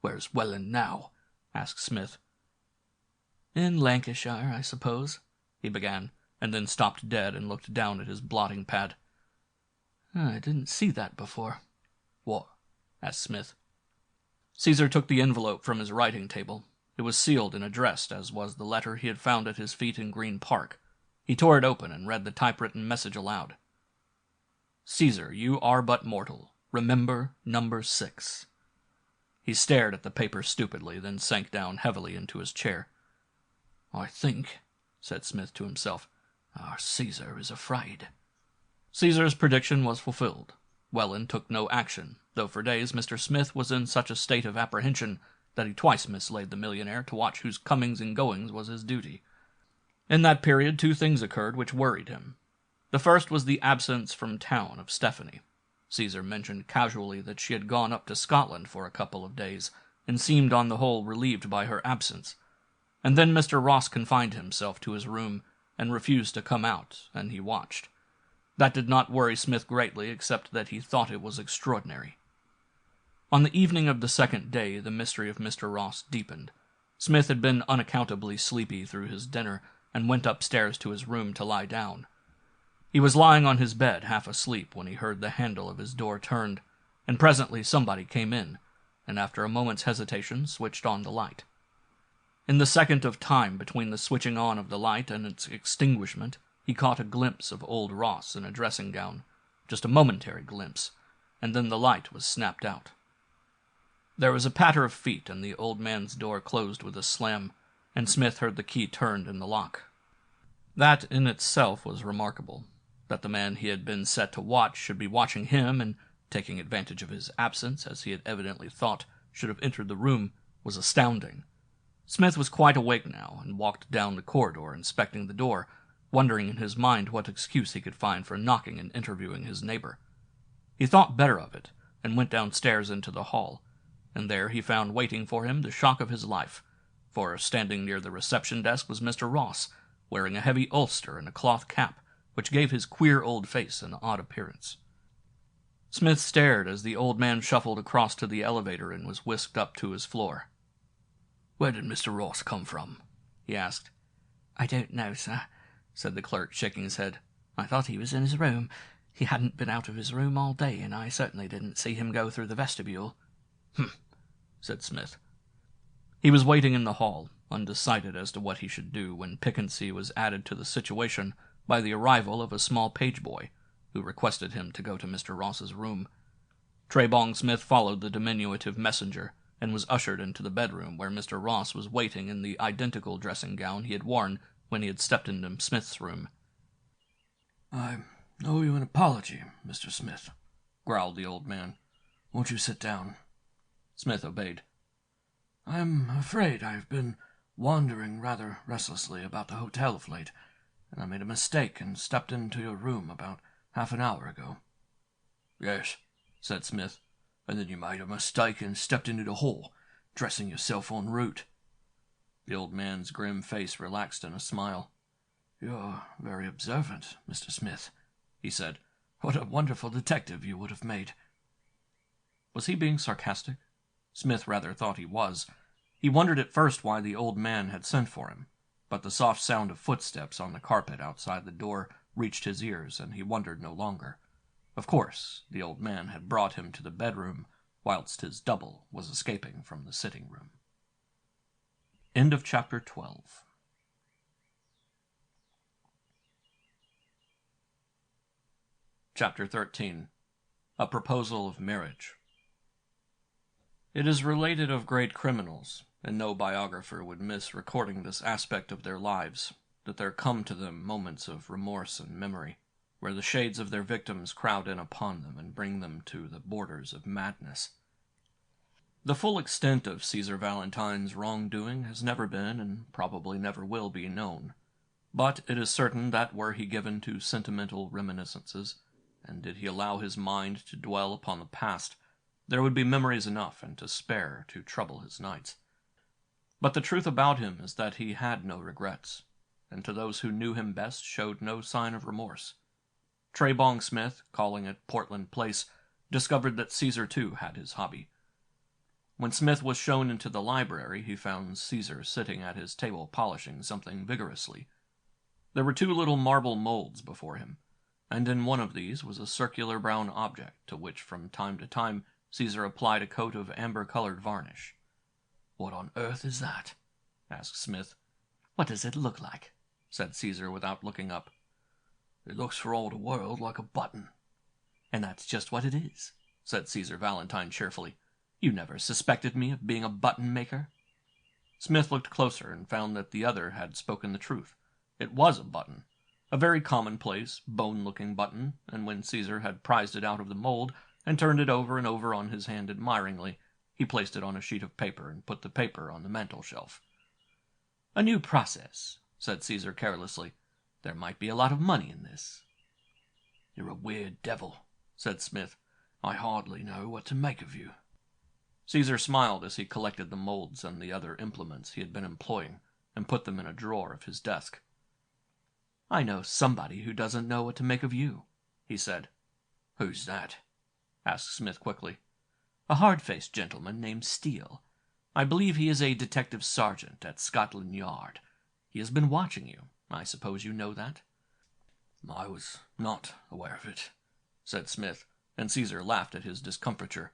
"Where's Welland now?" asked Smith. "In Lancashire, I suppose," he began, and then stopped dead and looked down at his blotting pad. "I didn't see that before." "What?" asked Smith. Cæsar took the envelope from his writing table. It was sealed and addressed, as was the letter he had found at his feet in Green Park. He tore it open and read the typewritten message aloud. "Cæsar, you are but mortal. Remember No. 6. He stared at the paper stupidly, then sank down heavily into his chair. "I think," said Smith to himself, "our Cæsar is afraid." Cæsar's prediction was fulfilled. Welland took no action, though for days Mr. Smith was in such a state of apprehension that he twice mislaid the millionaire to watch whose comings and goings was his duty. In that period 2 things occurred which worried him. The first was the absence from town of Stephanie. Cæsar mentioned casually that she had gone up to Scotland for a couple of days, and seemed on the whole relieved by her absence. And then Mr. Ross confined himself to his room, and refused to come out, and he watched. That did not worry Smith greatly, except that he thought it was extraordinary. On the evening of the second day, the mystery of Mr. Ross deepened. Smith had been unaccountably sleepy through his dinner, and went upstairs to his room to lie down. He was lying on his bed, half asleep, when he heard the handle of his door turned, and presently somebody came in, and after a moment's hesitation switched on the light. In the second of time between the switching on of the light and its extinguishment, he caught a glimpse of old Ross in a dressing gown, just a momentary glimpse, and then the light was snapped out. There was a patter of feet, and the old man's door closed with a slam, and Smith heard the key turned in the lock. That in itself was remarkable. That the man he had been set to watch should be watching him and taking advantage of his absence, as he had evidently thought, should have entered the room, was astounding. Smith was quite awake now, and walked down the corridor, inspecting the door, wondering in his mind what excuse he could find for knocking and interviewing his neighbor. He thought better of it, and went downstairs into the hall, and there he found waiting for him the shock of his life, for standing near the reception desk was Mr. Ross, wearing a heavy ulster and a cloth cap, which gave his queer old face an odd appearance. Smith stared as the old man shuffled across to the elevator and was whisked up to his floor. "Where did Mr. Ross come from?" he asked. "I don't know, sir," said the clerk, shaking his head. "I thought he was in his room. He hadn't been out of his room all day, and I certainly didn't see him go through the vestibule." Said Smith. He was waiting in the hall, undecided as to what he should do, when piquancy was added to the situation by the arrival of a small page boy, who requested him to go to Mr. Ross's room. Tray-Bong Smith followed the diminutive messenger, and was ushered into the bedroom where Mr. Ross was waiting in the identical dressing gown he had worn when he had stepped into Smith's room. "I owe you an apology, Mr. Smith," growled the old man. "Won't you sit down?" Smith obeyed. "I'm afraid I've been wandering rather restlessly about the hotel of late, and I made a mistake and stepped into your room about half an hour ago." "Yes," said Smith, "and then you made a mistake and stepped into the hall, dressing yourself en route." The old man's grim face relaxed in a smile. "You're very observant, Mr. Smith," he said. "What a wonderful detective you would have made." Was he being sarcastic? Smith rather thought he was. He wondered at first why the old man had sent for him, but the soft sound of footsteps on the carpet outside the door reached his ears, and he wondered no longer. Of course, the old man had brought him to the bedroom, whilst his double was escaping from the sitting-room. End of chapter 12. Chapter 13. A Proposal of Marriage. It is related of great criminals, and no biographer would miss recording this aspect of their lives, that there come to them moments of remorse and memory, where the shades of their victims crowd in upon them and bring them to the borders of madness. The full extent of Caesar Valentine's wrongdoing has never been, and probably never will be, known. But it is certain that were he given to sentimental reminiscences, and did he allow his mind to dwell upon the past, there would be memories enough and to spare to trouble his nights. But the truth about him is that he had no regrets, and to those who knew him best showed no sign of remorse. Tray-Bong Smith, calling at Portland Place, discovered that Cæsar too had his hobby. When Smith was shown into the library, he found Cæsar sitting at his table polishing something vigorously. There were 2 little marble molds before him, and in one of these was a circular brown object to which from time to time Cæsar applied a coat of amber-colored varnish. "What on earth is that?" asked Smith. "What does it look like?" said Cæsar without looking up. "It looks for all the world like a button." "And that's just what it is," said Caesar Valentine cheerfully. "You never suspected me of being a button-maker." Smith looked closer and found that the other had spoken the truth. It was a button, a very commonplace, bone-looking button, and when Cæsar had prized it out of the mold and turned it over and over on his hand admiringly, he placed it on a sheet of paper and put the paper on the mantel-shelf. "A new process," said Cæsar carelessly. "There might be a lot of money in this." "You're a weird devil," said Smith. "I hardly know what to make of you." Cæsar smiled as he collected the molds and the other implements he had been employing and put them in a drawer of his desk. "I know somebody who doesn't know what to make of you," he said. "Who's that?" asked Smith quickly. "A hard-faced gentleman named Steele. I believe he is a detective sergeant at Scotland Yard. He has been watching you. I suppose you know that?" "I was not aware of it," said Smith, and Cæsar laughed at his discomfiture.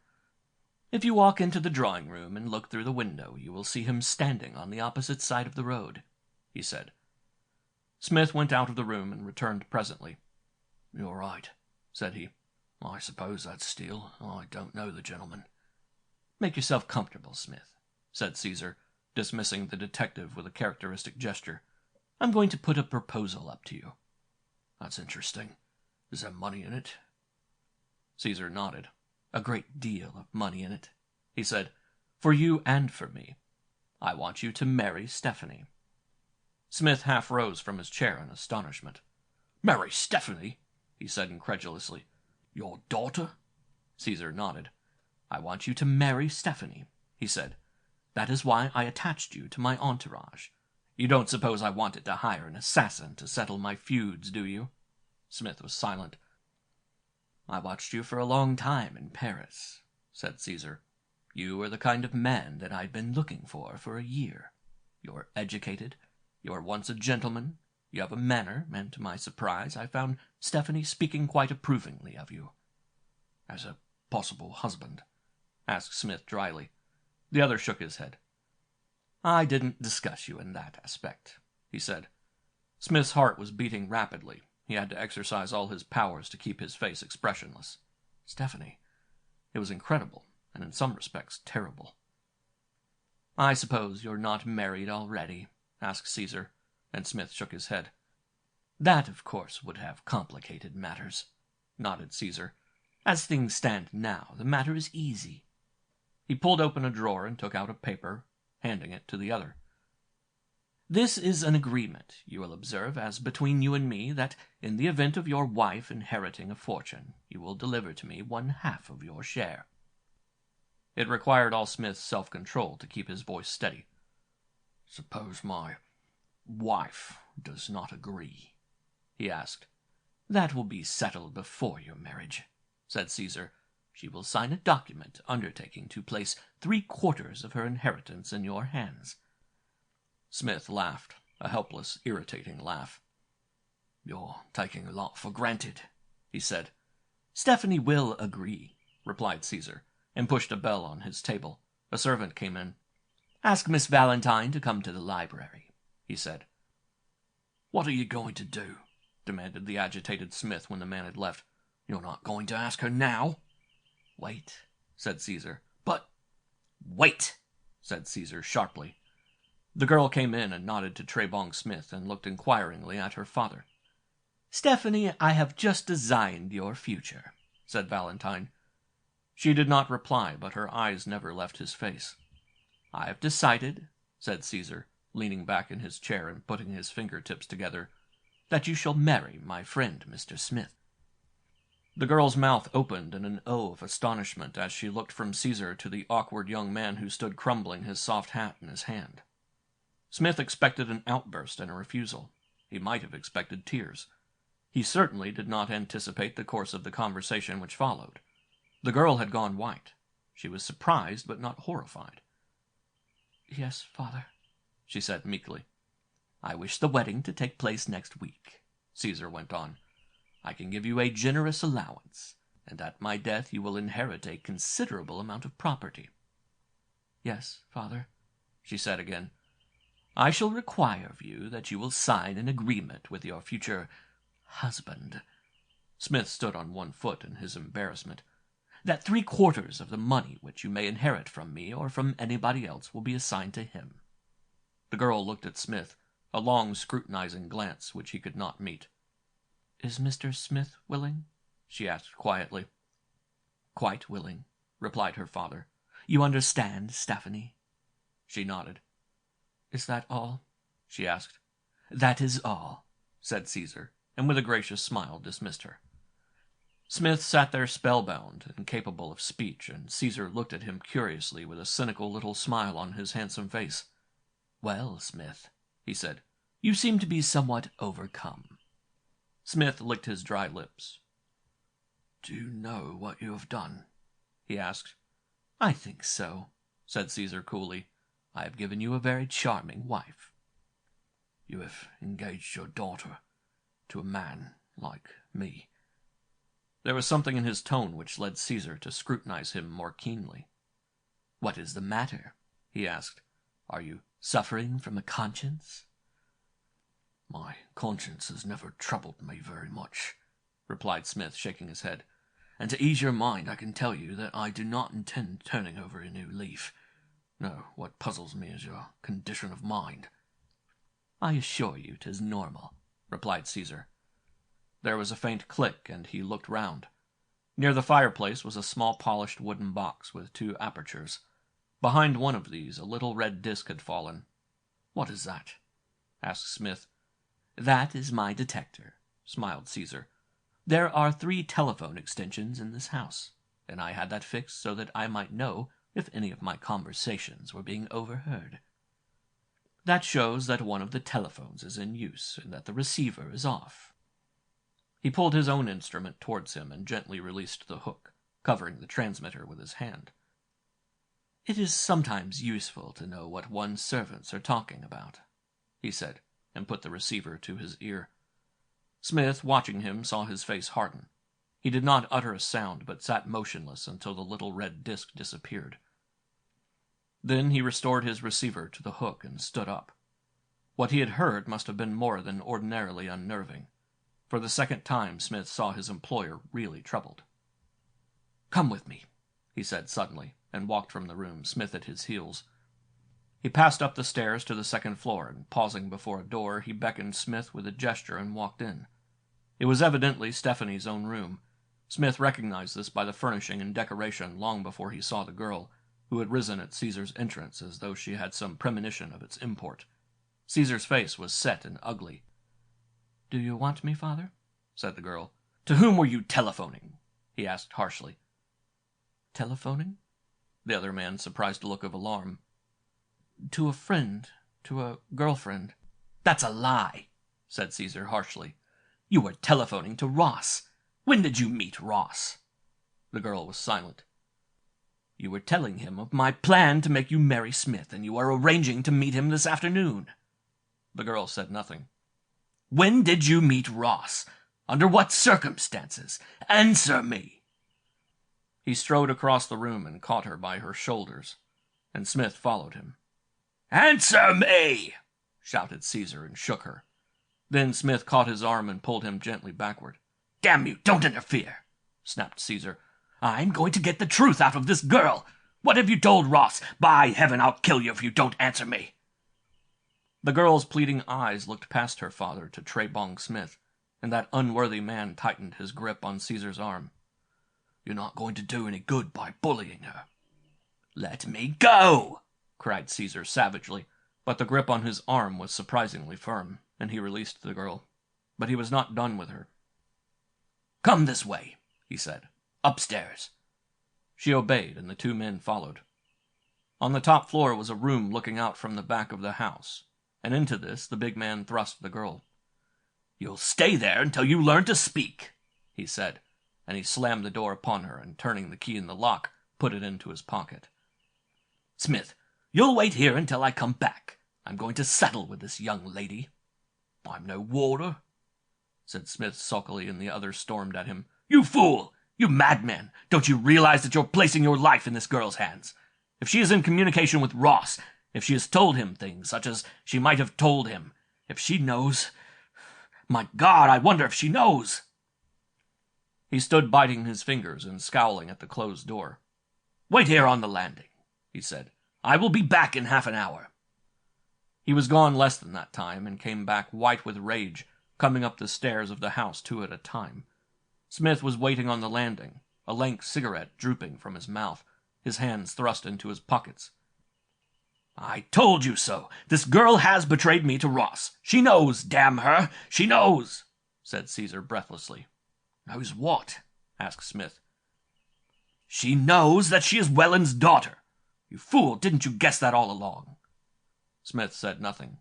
"If you walk into the drawing-room and look through the window, you will see him standing on the opposite side of the road," he said. Smith went out of the room and returned presently. "You're right," said he. "I suppose that's Steele. I don't know the gentleman." "Make yourself comfortable, Smith," said Cæsar, dismissing the detective with a characteristic gesture. "I'm going to put a proposal up to you." "That's interesting. Is there money in it?" Cæsar nodded. "A great deal of money in it," he said, "for you and for me. I want you to marry Stephanie." Smith half rose from his chair in astonishment. "Marry Stephanie?" he said incredulously. "Your daughter?" Cæsar nodded. "I want you to marry Stephanie," he said. "That is why I attached you to my entourage. You don't suppose I wanted to hire an assassin to settle my feuds, do you?" Smith was silent. "I watched you for a long time in Paris," said Cæsar. "You are the kind of man that I'd been looking for a year. You're educated, you're once a gentleman, you have a manner, and to my surprise I found Stephanie speaking quite approvingly of you." "As a possible husband?" asked Smith dryly. The other shook his head. "I didn't discuss you in that aspect," he said. Smith's heart was beating rapidly. He had to exercise all his powers to keep his face expressionless. Stephanie. It was incredible, and in some respects terrible. "I suppose you're not married already?" asked Cæsar, and Smith shook his head. "That, of course, would have complicated matters," nodded Cæsar. "As things stand now, the matter is easy." He pulled open a drawer and took out a paper, handing it to the other. This is an agreement, you will observe, as between you and me, that in the event of your wife inheriting a fortune, you will deliver to me 1/2 of your share." It required all Smith's self-control to keep his voice steady. "Suppose my wife does not agree?" he asked. "That will be settled before your marriage," said Cæsar. "She will sign a document undertaking to place 3/4 of her inheritance in your hands." Smith laughed, a helpless, irritating laugh. "You're taking a lot for granted," he said. "Stephanie will agree," replied Cæsar, and pushed a bell on his table. A servant came in. "Ask Miss Valentine to come to the library," he said. "What are you going to do?" demanded the agitated Smith when the man had left. "You're not going to ask her now?" "Wait," said Cæsar. "But—" "Wait," said Cæsar sharply. The girl came in and nodded to Tray-Bong Smith and looked inquiringly at her father. "Stephanie, I have just designed your future," said Valentine. She did not reply, but her eyes never left his face. "I have decided," said Cæsar, leaning back in his chair and putting his fingertips together, "that you shall marry my friend Mr. Smith." The girl's mouth opened in an O of astonishment as she looked from Cæsar to the awkward young man who stood crumbling his soft hat in his hand. Smith expected an outburst and a refusal. He might have expected tears. He certainly did not anticipate the course of the conversation which followed. The girl had gone white. She was surprised but not horrified. "Yes, father," she said meekly. "I wish the wedding to take place next week," Cæsar went on. "I can give you a generous allowance, and at my death you will inherit a considerable amount of property." "Yes, father," she said again. "I shall require of you that you will sign an agreement with your future husband." Smith stood on one foot in his embarrassment. "That 3/4 of the money which you may inherit from me or from anybody else will be assigned to him." The girl looked at Smith, a long scrutinizing glance which he could not meet. "Is Mr. Smith willing?" she asked quietly. "Quite willing," replied her father. "You understand, Stephanie?" She nodded. "Is that all?" she asked. "That is all," said Cæsar, and with a gracious smile dismissed her. Smith sat there spellbound, incapable of speech, and Cæsar looked at him curiously with a cynical little smile on his handsome face. "Well, Smith," he said, "you seem to be somewhat overcome." Smith licked his dry lips. "Do you know what you have done?" he asked. "I think so," said Cæsar coolly. "I have given you a very charming wife." "You have engaged your daughter to a man like me." There was something in his tone which led Cæsar to scrutinize him more keenly. "What is the matter?" he asked. "Are you suffering from a conscience?" "My conscience has never troubled me very much," replied Smith, shaking his head. "And to ease your mind, I can tell you that I do not intend turning over a new leaf. No, what puzzles me is your condition of mind." "I assure you 'tis normal," replied Cæsar. There was a faint click, and he looked round. Near the fireplace was a small polished wooden box with 2 apertures. Behind one of these a little red disc had fallen. "What is that?" asked Smith. "That is my detector," smiled Cæsar. "There are 3 telephone extensions in this house, and I had that fixed so that I might know if any of my conversations were being overheard. That shows that one of the telephones is in use and that the receiver is off." He pulled his own instrument towards him and gently released the hook, covering the transmitter with his hand. "It is sometimes useful to know what one's servants are talking about," he said, and put the receiver to his ear. Smith, watching him, saw his face harden. He did not utter a sound, but sat motionless until the little red disc disappeared. Then he restored his receiver to the hook and stood up. What he had heard must have been more than ordinarily unnerving. For the second time, Smith saw his employer really troubled. "Come with me," he said suddenly, and walked from the room, Smith at his heels. He passed up the stairs to the second floor, and pausing before a door, he beckoned Smith with a gesture and walked in. It was evidently Stephanie's own room. Smith recognized this by the furnishing and decoration long before he saw the girl, who had risen at Cæsar's entrance as though she had some premonition of its import. Caesar's face was set and ugly. "Do you want me, father?" said the girl. "To whom were you telephoning?" he asked harshly. "Telephoning?" The other man surprised a look of alarm. "To a friend, to a girlfriend." "That's a lie," said Caesar harshly. "You were telephoning to Ross. When did you meet Ross?" The girl was silent. "You were telling him of my plan to make you marry Smith, and you are arranging to meet him this afternoon." The girl said nothing. "When did you meet Ross? Under what circumstances? Answer me!" He strode across the room and caught her by her shoulders, and Smith followed him. "Answer me!" shouted Caesar and shook her. Then Smith caught his arm and pulled him gently backward. "Damn you, don't interfere!" snapped Caesar. "I'm going to get the truth out of this girl. What have you told Ross? By heaven, I'll kill you if you don't answer me!" The girl's pleading eyes looked past her father to Tray-Bong Smith, and that unworthy man tightened his grip on Caesar's arm. "You're not going to do any good by bullying her." "Let me go!" cried Caesar savagely, but the grip on his arm was surprisingly firm, and he released the girl. But he was not done with her. "Come this way," he said. "Upstairs." She obeyed, and the two men followed. On the top floor was a room looking out from the back of the house, and into this the big man thrust the girl. "You'll stay there until you learn to speak," he said, and he slammed the door upon her, and turning the key in the lock, put it into his pocket. "Smith, you'll wait here until I come back. I'm going to settle with this young lady." "I'm no warder," said Smith sulkily, and the other stormed at him. "You fool! You madman! Don't you realize that you're placing your life in this girl's hands? If she is in communication with Ross, if she has told him things such as she might have told him, if she knows... My God, I wonder if she knows!" He stood biting his fingers and scowling at the closed door. "Wait here on the landing," he said. "I will be back in half an hour." He was gone less than that time, and came back white with rage, coming up the stairs of the house two at a time. Smith was waiting on the landing, a lank cigarette drooping from his mouth, his hands thrust into his pockets. "I told you so! This girl has betrayed me to Ross. She knows, damn her! She knows!" said Caesar breathlessly. "Knows what?" asked Smith. "She knows that she is Welland's daughter. You fool, didn't you guess that all along?" Smith said nothing.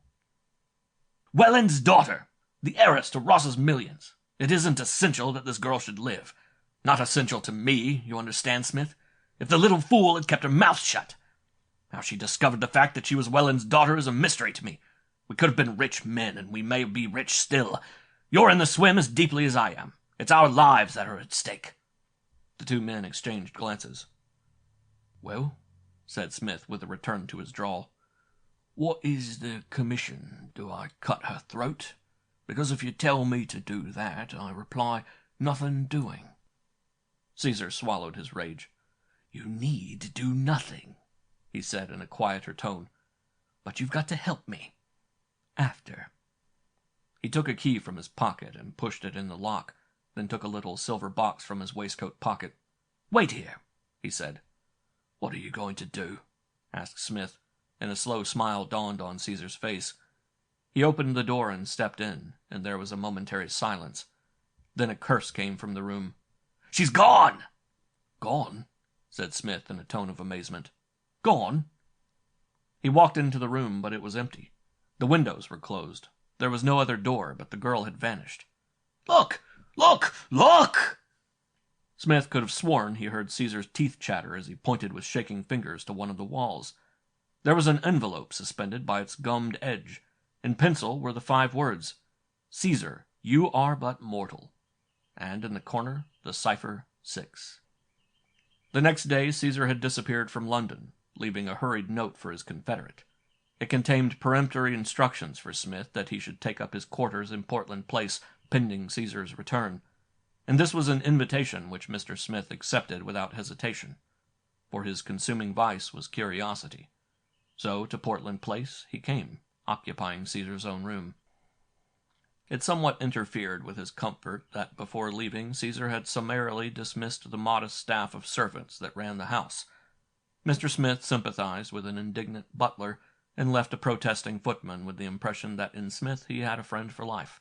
"Welland's daughter, the heiress to Ross's millions. It isn't essential that this girl should live. Not essential to me, you understand, Smith? If the little fool had kept her mouth shut. How she discovered the fact that she was Welland's daughter is a mystery to me. We could have been rich men, and we may be rich still. You're in the swim as deeply as I am. It's our lives that are at stake." The two men exchanged glances. "Well," said Smith, with a return to his drawl, "what is the commission? Do I cut her throat? Because if you tell me to do that, I reply, nothing doing." Caesar swallowed his rage. "You need do nothing," he said in a quieter tone. "But you've got to help me. After." He took a key from his pocket and pushed it in the lock, then took a little silver box from his waistcoat pocket. "Wait here," he said. "What are you going to do?" asked Smith, and a slow smile dawned on Caesar's face. He opened the door and stepped in, and there was a momentary silence. Then a curse came from the room. "She's gone!" "Gone?" said Smith in a tone of amazement. "Gone?" He walked into the room, but it was empty. The windows were closed. There was no other door, but the girl had vanished. "Look! Look! Look!" Smith could have sworn he heard Caesar's teeth chatter as he pointed with shaking fingers to one of the walls. There was an envelope suspended by its gummed edge. In pencil were the 5 words, "Caesar, you are but mortal," and in the corner the cipher 6. The next day Caesar had disappeared from London, leaving a hurried note for his confederate. It contained peremptory instructions for Smith that he should take up his quarters in Portland Place pending Caesar's return, and this was an invitation which Mr. Smith accepted without hesitation, for his consuming vice was curiosity. So to Portland Place he came, occupying Caesar's own room. It somewhat interfered with his comfort that before leaving Caesar had summarily dismissed the modest staff of servants that ran the house. Mr. Smith sympathized with an indignant butler, and left a protesting footman with the impression that in Smith he had a friend for life.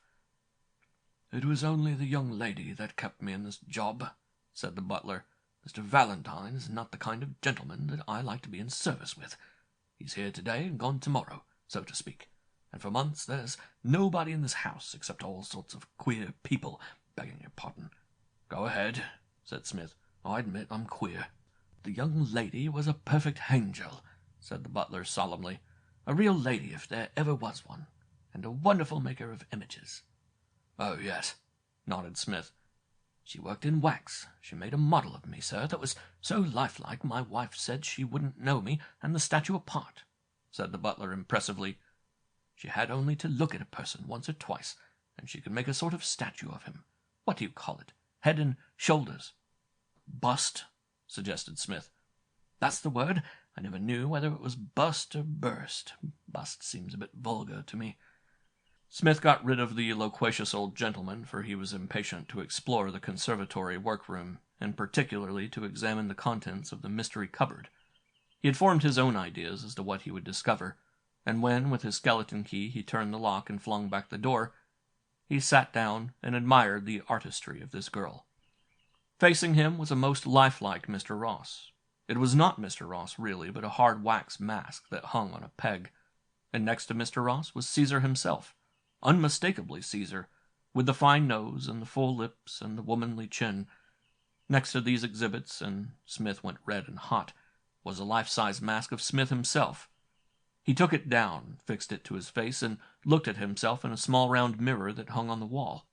"It was only the young lady that kept me in this job," said the butler. "Mr. Valentine is not the kind of gentleman that I like to be in service with. He's here today and gone tomorrow, so to speak, and for months there's nobody in this house except all sorts of queer people, begging your pardon." "Go ahead," said Smith. "I admit I'm queer. The young lady was a perfect angel," said the butler solemnly. "A real lady if there ever was one, and a wonderful maker of images." "Oh, yes," nodded Smith. "She worked in wax. She made a model of me, sir, that was so lifelike my wife said she wouldn't know me and the statue apart," said the butler impressively. "She had only to look at a person once or twice, and she could make a sort of statue of him. What do you call it? Head and shoulders." "Bust," suggested Smith. "That's the word. I never knew whether it was bust or burst. Bust seems a bit vulgar to me." Smith got rid of the loquacious old gentleman, for he was impatient to explore the conservatory workroom, and particularly to examine the contents of the mystery cupboard. He had formed his own ideas as to what he would discover, and when, with his skeleton key, he turned the lock and flung back the door, he sat down and admired the artistry of this girl. Facing him was a most lifelike Mr. Ross. It was not Mr. Ross, really, but a hard wax mask that hung on a peg. And next to Mr. Ross was Cæsar himself, unmistakably Cæsar, with the fine nose and the full lips and the womanly chin. Next to these exhibits, and Smith went red and hot, was a life-size mask of Smith himself. He took it down, fixed it to his face, and looked at himself in a small round mirror that hung on the wall.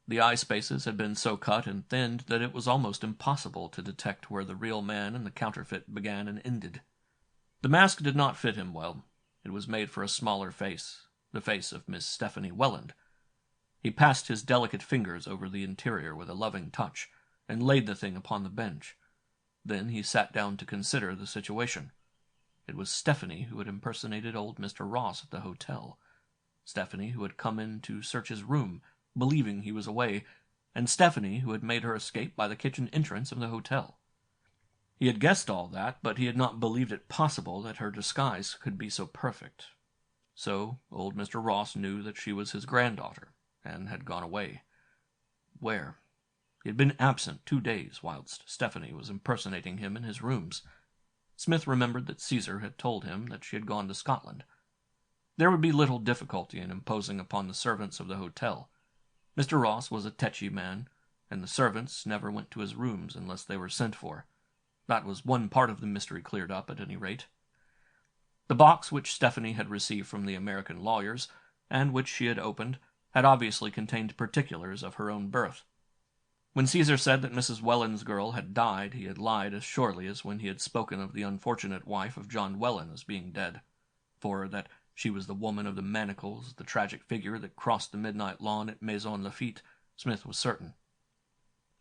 The eye spaces had been so cut and thinned that it was almost impossible to detect where the real man and the counterfeit began and ended. The mask did not fit him well. It was made for a smaller face, the face of Miss Stephanie Welland. He passed his delicate fingers over the interior with a loving touch, and laid the thing upon the bench. Then he sat down to consider the situation. It was Stephanie who had impersonated old Mr. Ross at the hotel. Stephanie who had come in to search his room, believing he was away, and Stephanie who had made her escape by the kitchen entrance of the hotel. He had guessed all that, but he had not believed it possible that her disguise could be so perfect. So old Mr. Ross knew that she was his granddaughter, and had gone away. Where? He had been absent 2 days whilst Stephanie was impersonating him in his rooms. Smith remembered that Cæsar had told him that she had gone to Scotland. There would be little difficulty in imposing upon the servants of the hotel. Mr. Ross was a tetchy man, and the servants never went to his rooms unless they were sent for. That was one part of the mystery cleared up, at any rate. The box which Stephanie had received from the American lawyers, and which she had opened, had obviously contained particulars of her own birth. When Cæsar said that Mrs. Welland's girl had died, he had lied as surely as when he had spoken of the unfortunate wife of John Welland as being dead, for that she was the woman of the manacles, the tragic figure that crossed the midnight lawn at Maison Lafitte, Smith was certain.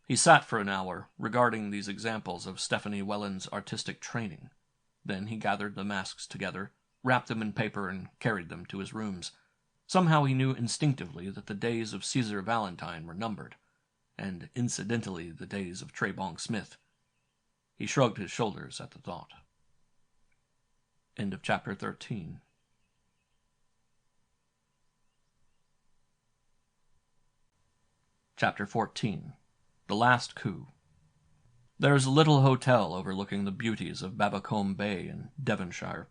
He sat for an hour, regarding these examples of Stephanie Welland's artistic training. Then he gathered the masks together, wrapped them in paper, and carried them to his rooms. Somehow he knew instinctively that the days of Caesar Valentine were numbered, and incidentally the days of Tray-Bong Smith. He shrugged his shoulders at the thought. End of chapter 13. Chapter 14. The Last Coup. There is a little hotel overlooking the beauties of Babbacombe Bay in Devonshire.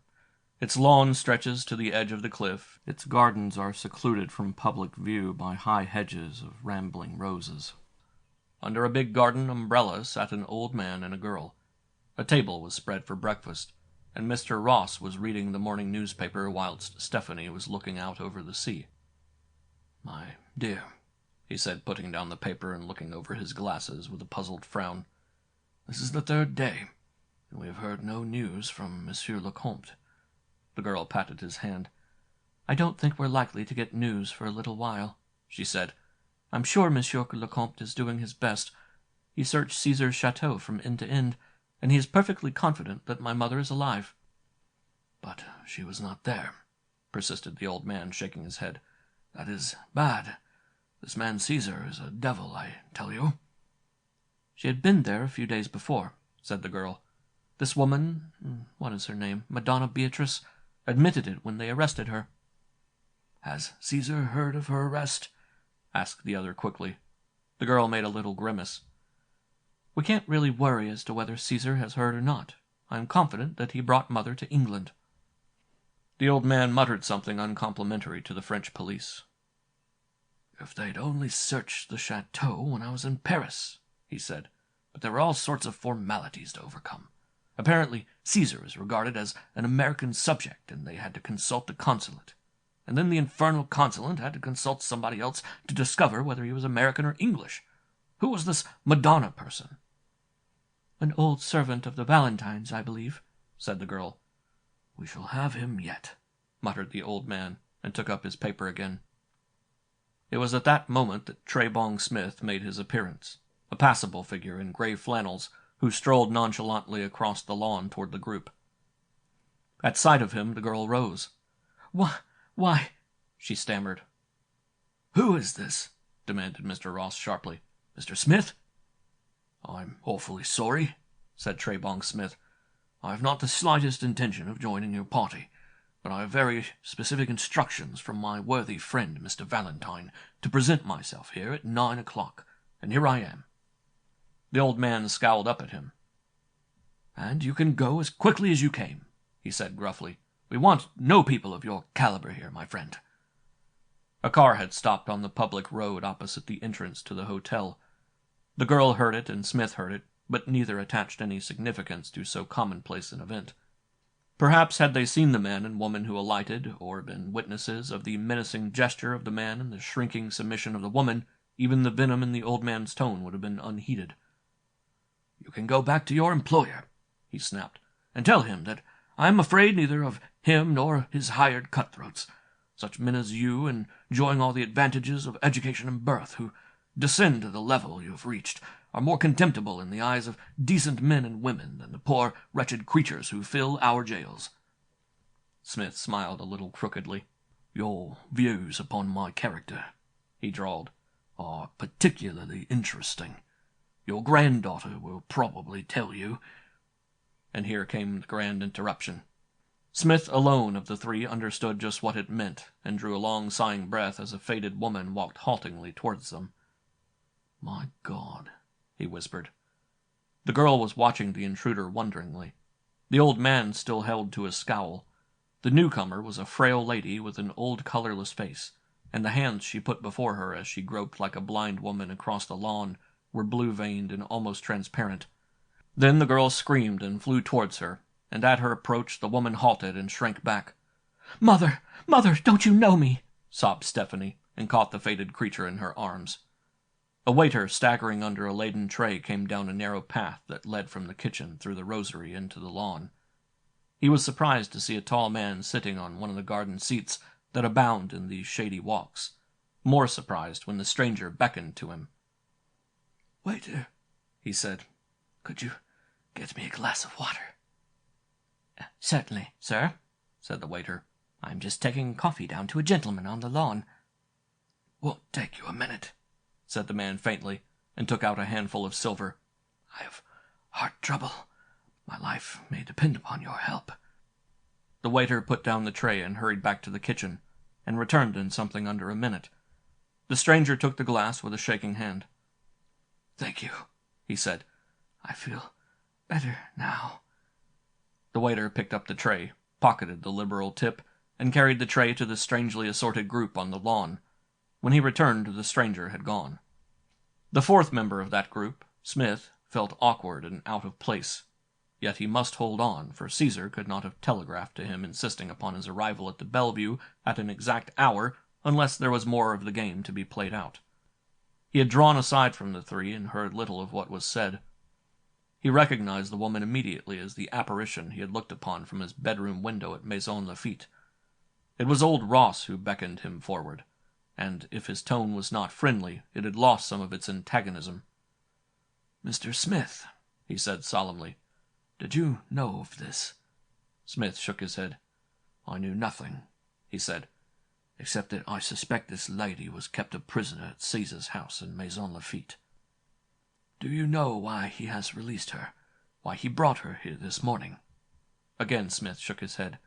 Its lawn stretches to the edge of the cliff. Its gardens are secluded from public view by high hedges of rambling roses. Under a big garden umbrella sat an old man and a girl. A table was spread for breakfast, and Mr. Ross was reading the morning newspaper whilst Stephanie was looking out over the sea. "My dear," he said, putting down the paper and looking over his glasses with a puzzled frown, "this is the 3rd day, and we have heard no news from Monsieur le Comte." The girl patted his hand. "I don't think we're likely to get news for a little while," she said. "I'm sure Monsieur le Comte is doing his best. He searched Cæsar's chateau from end to end, and he is perfectly confident that my mother is alive." "But she was not there," persisted the old man, shaking his head. "That is bad. This man Cæsar is a devil, I tell you." "She had been there a few days before," said the girl. "This woman, what is her name, Madonna Beatrice, admitted it when they arrested her." "Has Caesar heard of her arrest?" asked the other quickly. The girl made a little grimace. "We can't really worry as to whether Caesar has heard or not. I am confident that he brought Mother to England." The old man muttered something uncomplimentary to the French police. "If they'd only searched the chateau when I was in Paris," he said. "But there were all sorts of formalities to overcome. Apparently, Caesar is regarded as an American subject, and they had to consult the consulate. And then the infernal consulate had to consult somebody else to discover whether he was American or English. Who was this Madonna person?" "An old servant of the Valentines, I believe," said the girl. "We shall have him yet," muttered the old man, and took up his paper again. It was at that moment that Tray-Bong Smith made his appearance, a passable figure in grey flannels, who strolled nonchalantly across the lawn toward the group. At sight of him, the girl rose. Why, she stammered. "Who is this?" demanded Mr. Ross sharply. "Mr. Smith?" "I'm awfully sorry," said Tray-Bong Smith. "I have not the slightest intention of joining your party, but I have very specific instructions from my worthy friend, Mr. Valentine, to present myself here at 9 o'clock, and here I am." The old man scowled up at him. "And you can go as quickly as you came," he said gruffly. "We want no people of your caliber here, my friend." A car had stopped on the public road opposite the entrance to the hotel. The girl heard it and Smith heard it, but neither attached any significance to so commonplace an event. Perhaps had they seen the man and woman who alighted, or been witnesses of the menacing gesture of the man and the shrinking submission of the woman, even the venom in the old man's tone would have been unheeded. "You can go back to your employer," he snapped, "and tell him that I am afraid neither of him nor his hired cutthroats. Such men as you, enjoying all the advantages of education and birth, who descend to the level you have reached, are more contemptible in the eyes of decent men and women than the poor, wretched creatures who fill our jails." Smith smiled a little crookedly. "Your views upon my character," he drawled, "are particularly interesting. Your granddaughter will probably tell you—" And here came the grand interruption. Smith alone of the three understood just what it meant, and drew a long sighing breath as a faded woman walked haltingly towards them. "My God," he whispered. The girl was watching the intruder wonderingly. The old man still held to his scowl. The newcomer was a frail lady with an old colorless face, and the hands she put before her as she groped like a blind woman across the lawn were blue-veined and almost transparent. Then the girl screamed and flew towards her, and at her approach the woman halted and shrank back. Mother, don't you know me?" sobbed Stephanie, and caught the faded creature in her arms. A waiter staggering under a laden tray came down a narrow path that led from the kitchen through the rosery into the lawn. He was surprised to see a tall man sitting on one of the garden seats that abound in these shady walks, more surprised when the stranger beckoned to him. "Waiter," he said, "could you get me a glass of water?" "Certainly, sir," said the waiter. "I'm just taking coffee down to a gentleman on the lawn." "Won't take you a minute," said the man faintly, and took out a handful of silver. "I have heart trouble. My life may depend upon your help." The waiter put down the tray and hurried back to the kitchen, and returned in something under a minute. The stranger took the glass with a shaking hand. "Thank you," he said. "I feel better now." The waiter picked up the tray, pocketed the liberal tip, and carried the tray to the strangely assorted group on the lawn. When he returned, the stranger had gone. The fourth member of that group, Smith, felt awkward and out of place. Yet he must hold on, for Cæsar could not have telegraphed to him insisting upon his arrival at the Bellevue at an exact hour unless there was more of the game to be played out. He had drawn aside from the three and heard little of what was said. He recognized the woman immediately as the apparition he had looked upon from his bedroom window at Maison Lafitte. It was old Ross who beckoned him forward, and if his tone was not friendly, it had lost some of its antagonism. "Mr. Smith," he said solemnly, "did you know of this?" Smith shook his head. "I knew nothing," he said, "except that I suspect this lady was kept a prisoner at Cæsar's house in Maison Lafitte. Do you know why he has released her? Why he brought her here this morning?" Again Smith shook his head.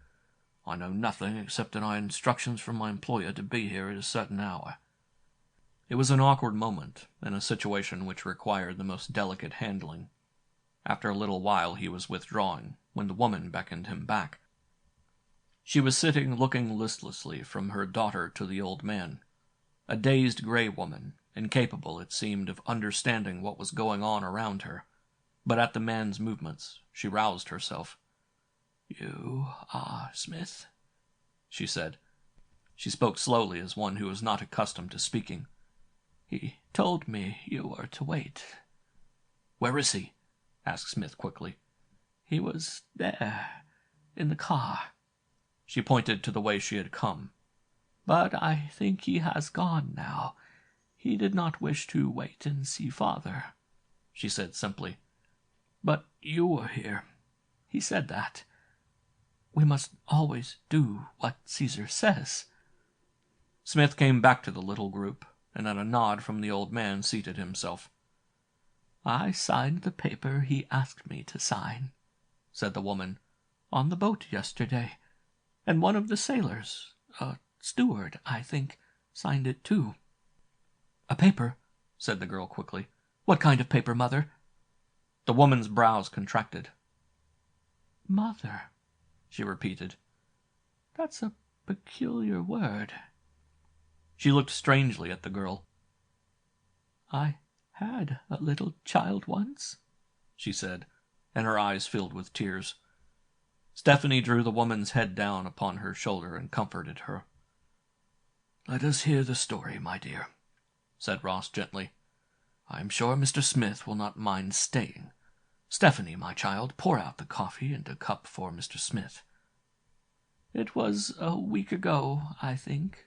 I know nothing except that I had instructions from my employer to be here at a certain hour." It was an awkward moment, in a situation which required the most delicate handling. After a little while he was withdrawing, when the woman beckoned him back. She was sitting looking listlessly from her daughter to the old man, a dazed gray woman, incapable, it seemed, of understanding what was going on around her. But at the man's movements, she roused herself. "You are Smith?" she said. She spoke slowly as one who was not accustomed to speaking. "He told me you were to wait." "Where is he?" asked Smith quickly. "He was there, in the car." She pointed to the way she had come. "But I think he has gone now. He did not wish to wait and see father," she said simply. "But you were here. He said that. We must always do what Cæsar says." Smith came back to the little group, and at a nod from the old man seated himself. "I signed the paper he asked me to sign," said the woman, "on the boat yesterday, and one of the sailors, a steward, I think, signed it too." "A paper?" said the girl quickly. "What kind of paper, Mother?" The woman's brows contracted. "Mother," she repeated. "That's a peculiar word." She looked strangely at the girl. "I had a little child once," she said, and her eyes filled with tears. Stephanie drew the woman's head down upon her shoulder and comforted her. "Let us hear the story, my dear," said Ross gently. "I am sure Mr. Smith will not mind staying. Stephanie, my child, pour out the coffee and a cup for Mr. Smith." "It was a week ago, I think,"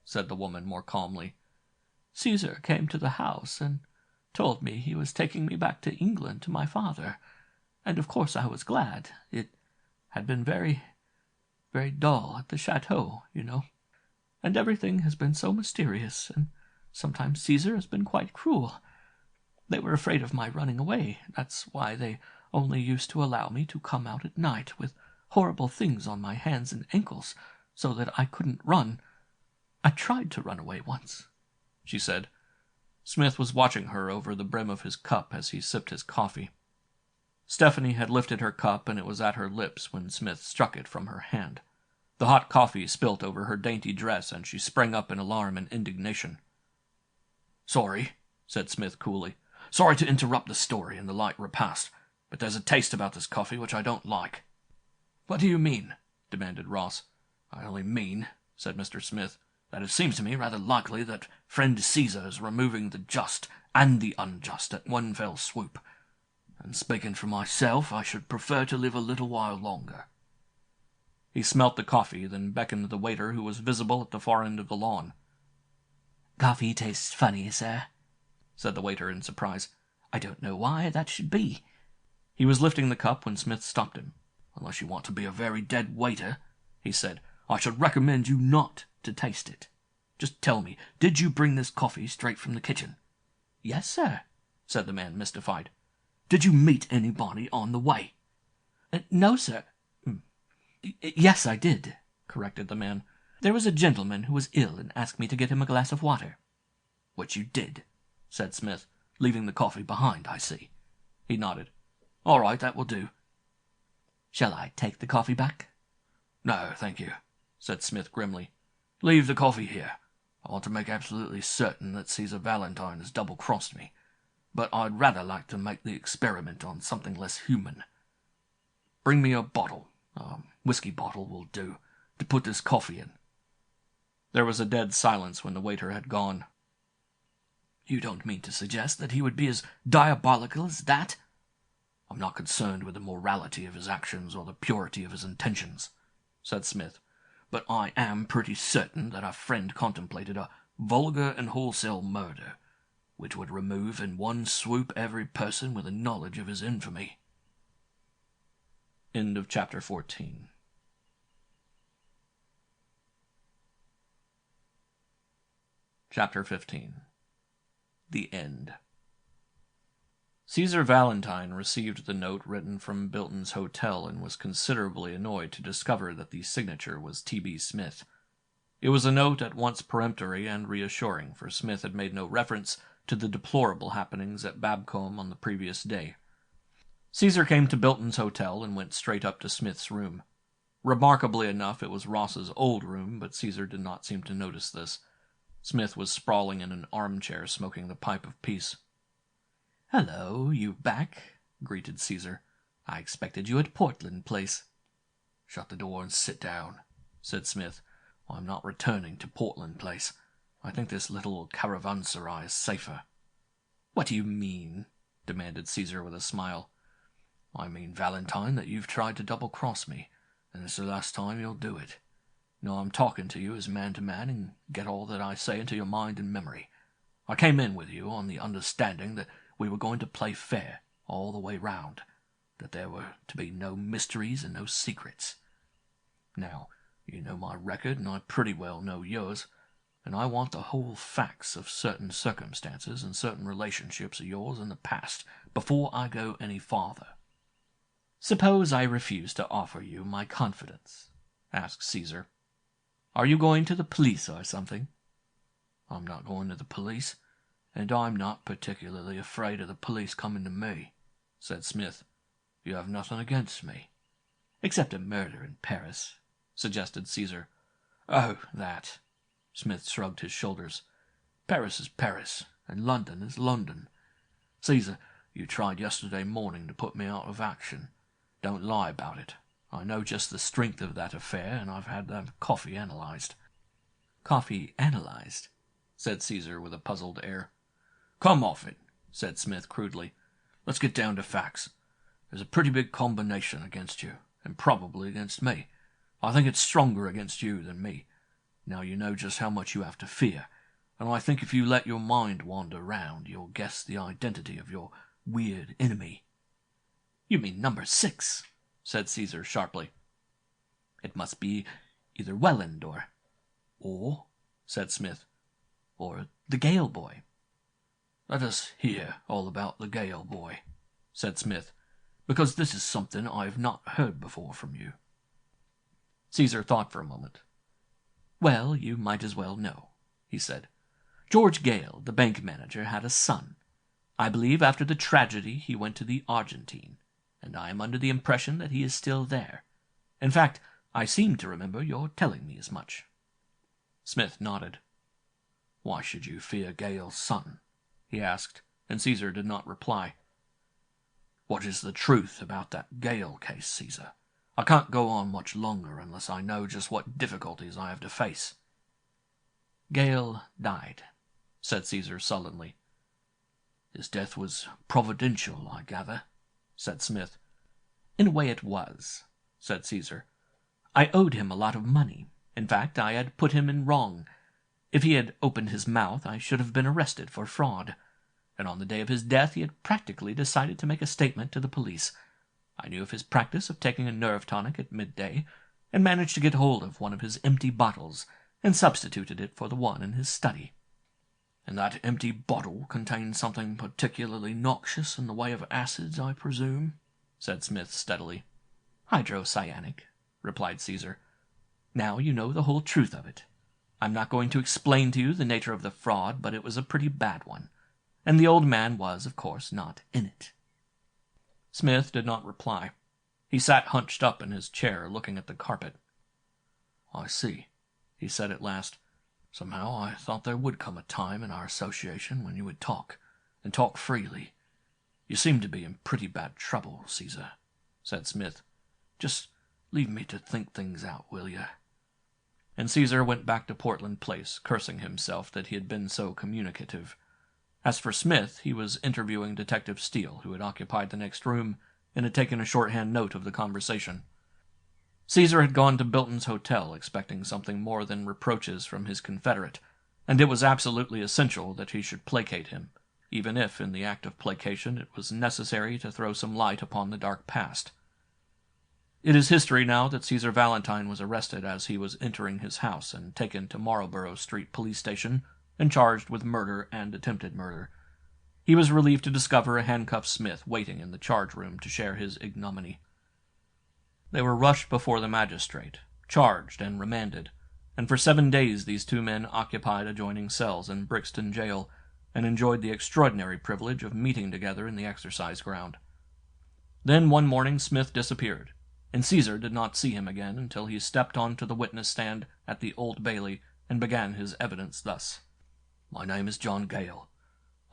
said the woman more calmly. "Cæsar came to the house and told me he was taking me back to England to my father, and of course I was glad. It had been very, very dull at the chateau, you know, and everything has been so mysterious, and sometimes Cæsar has been quite cruel. They were afraid of my running away. That's why they only used to allow me to come out at night with horrible things on my hands and ankles, so that I couldn't run. I tried to run away once," she said. Smith was watching her over the brim of his cup as he sipped his coffee. Stephanie had lifted her cup, and it was at her lips when Smith struck it from her hand. The hot coffee spilt over her dainty dress, and she sprang up in alarm and indignation. "Sorry," said Smith coolly. "Sorry to interrupt the story and the light repast, but there's a taste about this coffee which I don't like." "What do you mean?" demanded Ross. "I only mean," said Mr. Smith, "that it seems to me rather likely that friend Cæsar is removing the just and the unjust at one fell swoop. And speaking for myself, I should prefer to live a little while longer." He smelt the coffee, then beckoned the waiter who was visible at the far end of the lawn. "Coffee tastes funny, sir," said the waiter in surprise. "I don't know why that should be." He was lifting the cup when Smith stopped him. "Unless you want to be a very dead waiter," he said, "I should recommend you not to taste it. Just tell me, did you bring this coffee straight from the kitchen?" "Yes, sir," said the man, mystified. "Did you meet anybody on the way?" "No, sir. Yes, I did," corrected the man. "There was a gentleman who was ill and asked me to get him a glass of water." "Which you did," said Smith, "leaving the coffee behind, I see." He nodded. "All right, that will do." "Shall I take the coffee back?" "No, thank you," said Smith grimly. "Leave the coffee here. I want to make absolutely certain that Caesar Valentine has double-crossed me, but I'd rather like to make the experiment on something less human. Bring me a bottle, a whiskey bottle will do, to put this coffee in." There was a dead silence when the waiter had gone. "You don't mean to suggest that he would be as diabolical as that?" "I'm not concerned with the morality of his actions or the purity of his intentions," said Smith, "but I am pretty certain that our friend contemplated a vulgar and wholesale murder, which would remove in one swoop every person with a knowledge of his infamy." End of chapter 14. Chapter 15. The End. Caesar Valentine received the note written from Bilton's hotel and was considerably annoyed to discover that the signature was T.B. Smith. It was a note at once peremptory and reassuring, for Smith had made no reference to the deplorable happenings at Babcombe on the previous day. Caesar came to Bilton's hotel and went straight up to Smith's room. Remarkably enough, it was Ross's old room, but Caesar did not seem to notice this. Smith was sprawling in an armchair, smoking the pipe of peace. "Hello, you back?" greeted Caesar. "I expected you at Portland Place." "Shut the door and sit down," said Smith. "I'm not returning to Portland Place. I think this little caravanserai is safer." "What do you mean?" demanded Caesar with a smile. "I mean, Valentine, that you've tried to double-cross me, and it's the last time you'll do it. Now I'm talking to you as man to man, and get all that I say into your mind and memory. I came in with you on the understanding that we were going to play fair all the way round, that there were to be no mysteries and no secrets. Now, you know my record, and I pretty well know yours, and I want the whole facts of certain circumstances and certain relationships of yours in the past before I go any farther." "Suppose I refuse to offer you my confidence?" asked Caesar. "Are you going to the police or something?" "I'm not going to the police, and I'm not particularly afraid of the police coming to me," said Smith. "You have nothing against me." "Except a murder in Paris," suggested Caesar. "Oh, that." Smith shrugged his shoulders. "Paris is Paris, and London is London. Caesar, you tried yesterday morning to put me out of action. Don't lie about it. I know just the strength of that affair, and I've had that coffee analyzed." "Coffee analyzed?" said Caesar with a puzzled air. "Come off it," said Smith crudely. "Let's get down to facts. There's a pretty big combination against you, and probably against me. I think it's stronger against you than me. Now you know just how much you have to fear, and I think if you let your mind wander round, you'll guess the identity of your weird enemy." "You mean number 6, said Caesar sharply. "It must be either Welland or, said Smith, or the Gale boy." "Let us hear all about the Gale boy," said Smith, "because this is something I have not heard before from you." Caesar thought for a moment. "Well, you might as well know," he said. "George Gale, the bank manager, had a son. I believe after the tragedy he went to the Argentine, and I am under the impression that he is still there. In fact, I seem to remember your telling me as much." Smith nodded. "Why should you fear Gale's son?" he asked, and Caesar did not reply. "What is the truth about that Gale case, Caesar? I can't go on much longer unless I know just what difficulties I have to face." "Gale died," said Caesar sullenly. "His death was providential, I gather," said Smith. "In a way it was," said Caesar. "I owed him a lot of money. In fact, I had put him in wrong. If he had opened his mouth, I should have been arrested for fraud. And on the day of his death he had practically decided to make a statement to the police. I knew of his practice of taking a nerve tonic at midday, and managed to get hold of one of his empty bottles, and substituted it for the one in his study." "And that empty bottle contained something particularly noxious in the way of acids, I presume?" said Smith steadily. "Hydrocyanic," replied Caesar. "Now you know the whole truth of it. I'm not going to explain to you the nature of the fraud, but it was a pretty bad one, and the old man was, of course, not in it." Smith did not reply. He sat hunched up in his chair, looking at the carpet. "I see," he said at last. "Somehow I thought there would come a time in our association when you would talk, and talk freely. You seem to be in pretty bad trouble, Caesar," said Smith. "Just leave me to think things out, will you?" And Caesar went back to Portland Place, cursing himself that he had been so communicative. As for Smith, he was interviewing Detective Steele, who had occupied the next room, and had taken a shorthand note of the conversation. Caesar had gone to Bilton's hotel, expecting something more than reproaches from his confederate, and it was absolutely essential that he should placate him, even if, in the act of placation, it was necessary to throw some light upon the dark past. It is history now that Caesar Valentine was arrested as he was entering his house and taken to Marlborough Street Police Station and charged with murder and attempted murder. He was relieved to discover a handcuffed Smith waiting in the charge room to share his ignominy. They were rushed before the magistrate, charged and remanded, and for 7 days these two men occupied adjoining cells in Brixton jail, and enjoyed the extraordinary privilege of meeting together in the exercise ground. Then one morning Smith disappeared, and Cæsar did not see him again until he stepped onto the witness stand at the Old Bailey and began his evidence thus. My name is John Gale.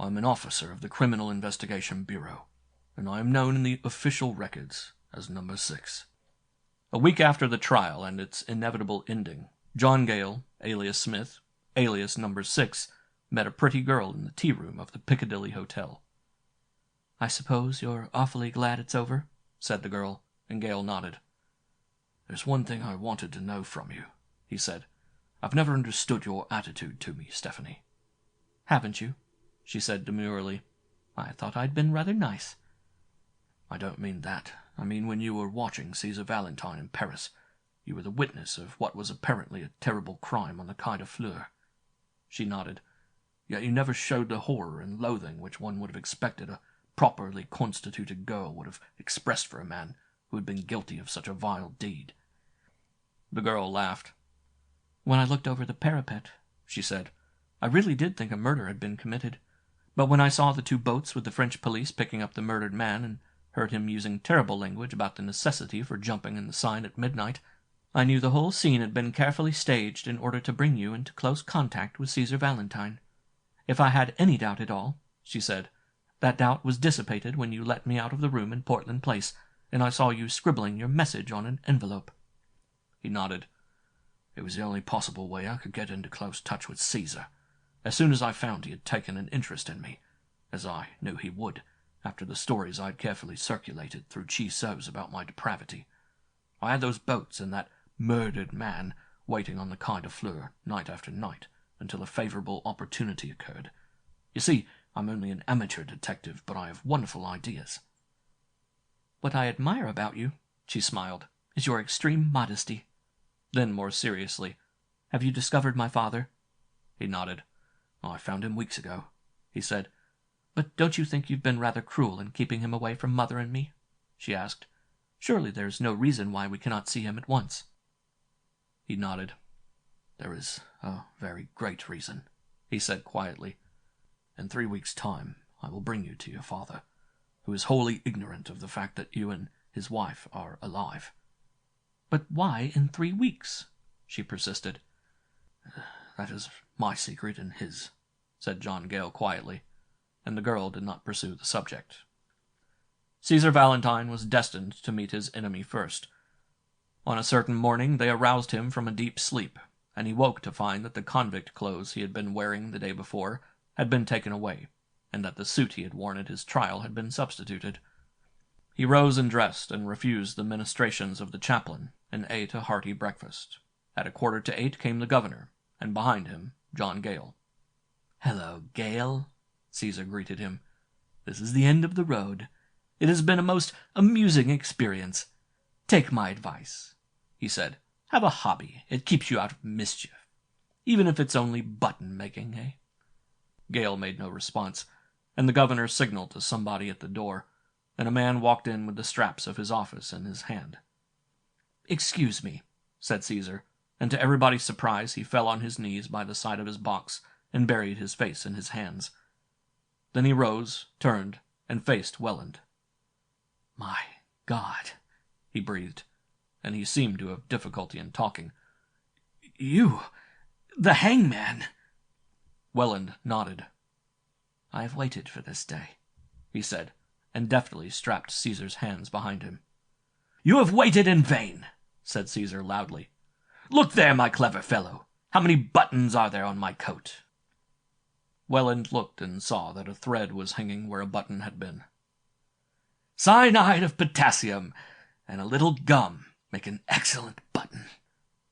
I am an officer of the Criminal Investigation Bureau, and I am known in the official records as Number 6. A week after the trial and its inevitable ending, John Gale, alias Smith, alias Number 6, met a pretty girl in the tea-room of the Piccadilly Hotel. "I suppose you're awfully glad it's over?" said the girl, and Gale nodded. "There's one thing I wanted to know from you," he said. "I've never understood your attitude to me, Stephanie." "Haven't you?" she said demurely. "I thought I'd been rather nice." "I don't mean that. I mean when you were watching Caesar Valentine in Paris, you were the witness of what was apparently a terrible crime on the Quai de Fleur." She nodded. "Yet you never showed the horror and loathing which one would have expected a properly constituted girl would have expressed for a man who had been guilty of such a vile deed." The girl laughed. "When I looked over the parapet," she said, "I really did think a murder had been committed. But when I saw the 2 boats with the French police picking up the murdered man and heard him using terrible language about the necessity for jumping in the Seine at midnight, I knew the whole scene had been carefully staged in order to bring you into close contact with Caesar Valentine. If I had any doubt at all," she said, "that doubt was dissipated when you let me out of the room in Portland Place, and I saw you scribbling your message on an envelope." He nodded. "It was the only possible way I could get into close touch with Cæsar, as soon as I found he had taken an interest in me, as I knew he would, after the stories I had carefully circulated through Chiso's about my depravity. I had those boats and that murdered man waiting on the Quai de Fleur night after night until a favorable opportunity occurred. You see, I'm only an amateur detective, but I have wonderful ideas." "What I admire about you," she smiled, "is your extreme modesty." Then, more seriously, "Have you discovered my father?" He nodded. "I found him weeks ago," he said. "But don't you think you've been rather cruel in keeping him away from Mother and me?" she asked. "Surely there's no reason why we cannot see him at once." He nodded. "There is a very great reason," he said quietly. "In 3 weeks' time I will bring you to your father, who is wholly ignorant of the fact that you and his wife are alive." "But why in 3 weeks?" she persisted. "That is my secret and his," said John Gale quietly, and the girl did not pursue the subject. Caesar Valentine was destined to meet his enemy first. On a certain morning they aroused him from a deep sleep, and he woke to find that the convict clothes he had been wearing the day before had been taken away, and that the suit he had worn at his trial had been substituted. He rose and dressed, and refused the ministrations of the chaplain, and ate a hearty breakfast. At 7:45 came the governor, and behind him John Gale. "Hello, Gale," Cæsar greeted him. "This is the end of the road. It has been a most amusing experience. Take my advice," he said. "Have a hobby. It keeps you out of mischief. Even if it's only button-making, eh?" Gale made no response, and the governor signaled to somebody at the door, and a man walked in with the straps of his office in his hand. "Excuse me," said Cæsar, and to everybody's surprise he fell on his knees by the side of his box and buried his face in his hands. Then he rose, turned, and faced Welland. "My God," he breathed, and he seemed to have difficulty in talking. "You, the hangman!" Welland nodded. "I have waited for this day," he said, and deftly strapped Cæsar's hands behind him. "You have waited in vain," said Cæsar loudly. "Look there, my clever fellow. How many buttons are there on my coat?" Welland looked and saw that a thread was hanging where a button had been. "Cyanide of potassium and a little gum make an excellent button,"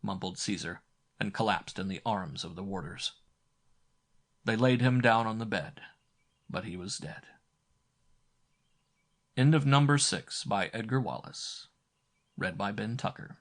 mumbled Cæsar, and collapsed in the arms of the warders. They laid him down on the bed, but he was dead. End of number 6 by Edgar Wallace. Read by Ben Tucker.